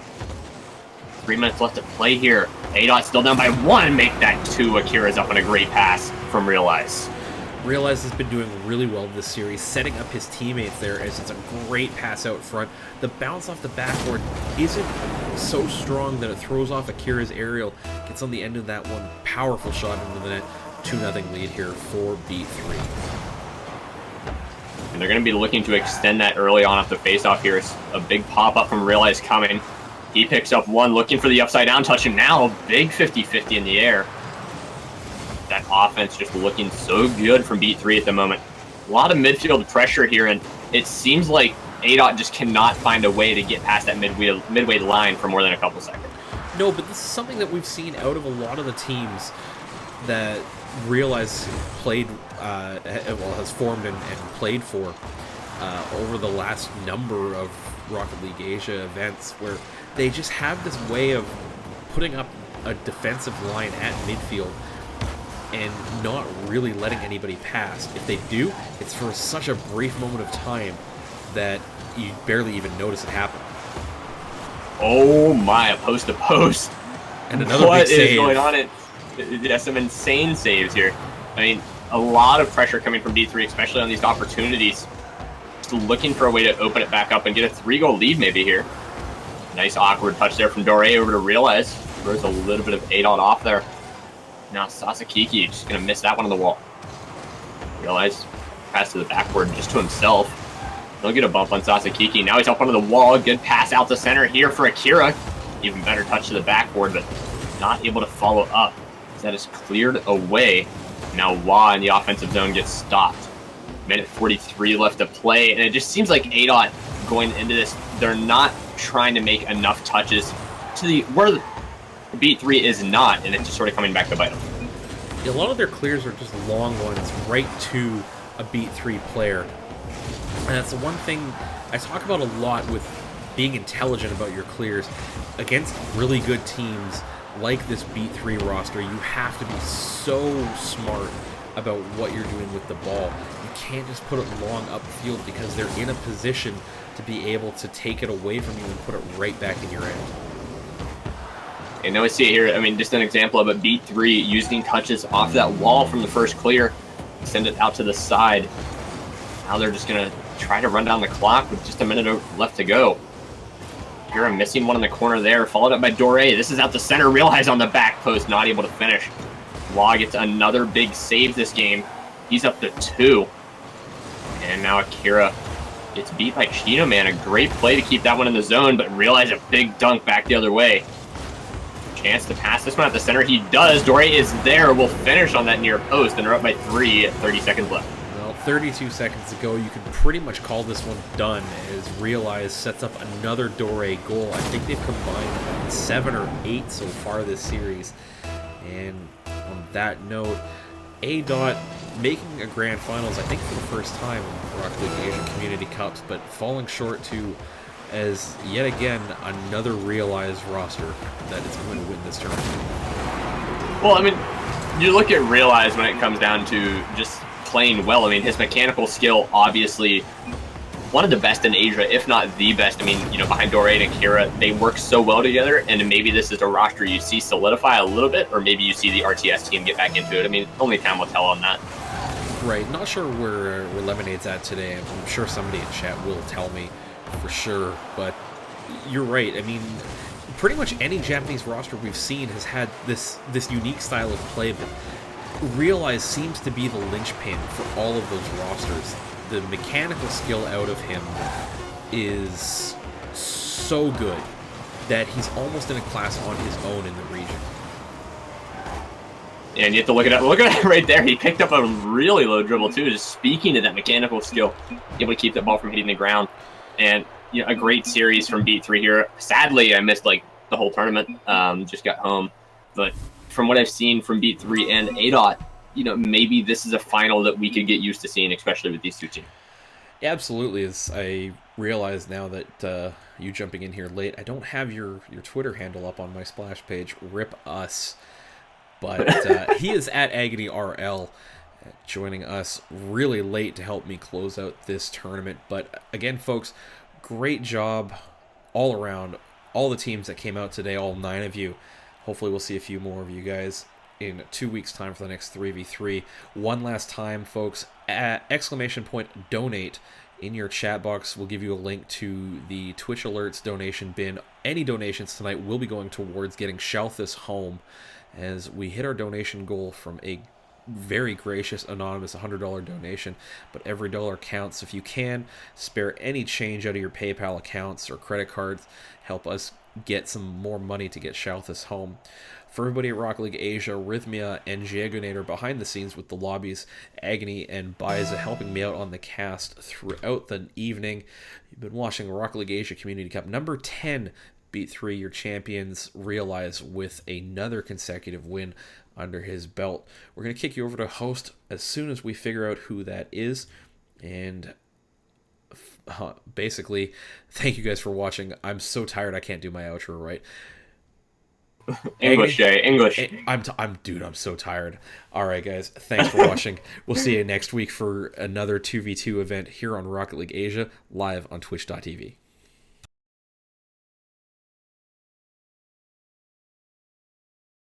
F: 3 minutes left to play here. ADOT still down by 1. Make that 2. Akira's up on a great pass from Realize.
B: Realize has been doing really well this series, setting up his teammates there as it's a great pass out front. The bounce off the backboard isn't so strong that it throws off Akira's aerial. Gets on the end of that one. Powerful shot into the net. 2-0 lead here for B3.
F: And they're going to be looking to extend that early on off the face-off here. It's a big pop-up from Realize coming. He picks up one, looking for the upside-down touch, and now big 50-50 in the air. That offense just looking so good from B3 at the moment. A lot of midfield pressure here, and it seems like ADOT just cannot find a way to get past that midway line for more than a couple seconds.
B: No, but this is something that we've seen out of a lot of the teams that Realize played, has formed and played for over the last number of Rocket League Asia events, where they just have this way of putting up a defensive line at midfield and not really letting anybody pass. If they do, it's for such a brief moment of time that you barely even notice it happen.
F: Oh my, post to post.
B: And another
F: what
B: big save.
F: Is going on? That's some insane saves here. I mean, a lot of pressure coming from D3, especially on these opportunities. Just looking for a way to open it back up and get a 3-goal lead maybe here. Nice awkward touch there from Dore over to Realize. Throws a little bit of ADOT off there. Now Sasakiki just going to miss that one on the wall. Realize pass to the backward just to himself. They'll get a bump on Sasakiki. Now he's up onto the wall. Good pass out the center here for Akira. Even better touch to the backboard, but not able to follow up. That is cleared away. Now Wah in the offensive zone gets stopped. Minute 43 left to play, and it just seems like ADOT going into this, they're not trying to make enough touches to the where the Beat 3 is not, and it's just sort of coming back to bite them.
B: A lot of their clears are just long ones right to a Beat 3 player. And that's the one thing I talk about a lot with being intelligent about your clears. Against really good teams like this Beat 3 roster, you have to be so smart about what you're doing with the ball. You can't just put it long upfield because they're in a position to be able to take it away from you and put it right back in your end.
F: And now we see it here, I mean, just an example of a Beat 3 using touches off that wall from the first clear, send it out to the side. Now they're just going to try to run down the clock with just a minute left to go. Akira missing one in the corner there, followed up by Dore. This is out the center, Realize on the back post, not able to finish. Law gets another big save this game. He's up to 2. And now Akira gets beat by Chino Man. A great play to keep that one in the zone, but Realize a big dunk back the other way. Chance to pass this one at the center. He does. Dore is there. Will finish on that near post, and they're up by 3 at 30 seconds left.
B: Well, 32 seconds to go. You can pretty much call this one done as Realize sets up another Dore goal. I think they've combined 7 or 8 so far this series. And on that note, ADOT making a grand finals, I think for the first time in Rocket League Asian Community Cups, but falling short to, as yet again, another Realize roster that is going to win this tournament.
F: Well, I mean, you look at Realize when it comes down to just playing well. I mean, his mechanical skill, obviously, one of the best in Asia, if not the best. I mean, you know, behind Dore and Akira, they work so well together, and maybe this is a roster you see solidify a little bit, or maybe you see the RTS team get back into it. I mean, only time will tell on that.
B: Right, not sure where Lemonade's at today. I'm sure somebody in chat will tell me for sure, but you're right. I mean, pretty much any Japanese roster we've seen has had this unique style of play, but Realize seems to be the linchpin for all of those rosters. The mechanical skill out of him is so good that he's almost in a class on his own in the region.
F: And you have to look at it right there. He picked up a really low dribble too, just speaking to that mechanical skill, able to keep the ball from hitting the ground. And you know, a great series from Beat 3 here. Sadly, I missed like the whole tournament. Just got home, but from what I've seen from Beat 3 and ADOT, you know, maybe this is a final that we could get used to seeing, especially with these two teams.
B: Yeah, absolutely. As I realize now that you jumping in here late, I don't have your Twitter handle up on my splash page. Rip us. But he is at Agony RL, joining us really late to help me close out this tournament. But again, folks, great job all around. All the teams that came out today, all 9 of you. Hopefully we'll see a few more of you guys in 2 weeks' time for the next 3v3. One last time, folks, !donate in your chat box. We'll give you a link to the Twitch Alerts donation bin. Any donations tonight will be going towards getting Shalthus home, as we hit our donation goal from a very gracious anonymous $100 donation, but every dollar counts. If you can spare any change out of your PayPal accounts or credit cards, help us get some more money to get Shalthus home. For everybody at Rocket League Asia, Rhythmia and Jagonator behind the scenes with the lobbies, Agony and Biza helping me out on the cast throughout the evening. You've been watching Rocket League Asia Community Cup number 10. Beat 3, your champions Realize with another consecutive win under his belt. We're going to kick you over to host as soon as we figure out who that is. And basically, thank you guys for watching. I'm so tired I can't do my outro right.
F: English, Jay. English.
B: Dude, I'm so tired. All right, guys. Thanks for watching. We'll see you next week for another 2v2 event here on Rocket League Asia, live on twitch.tv.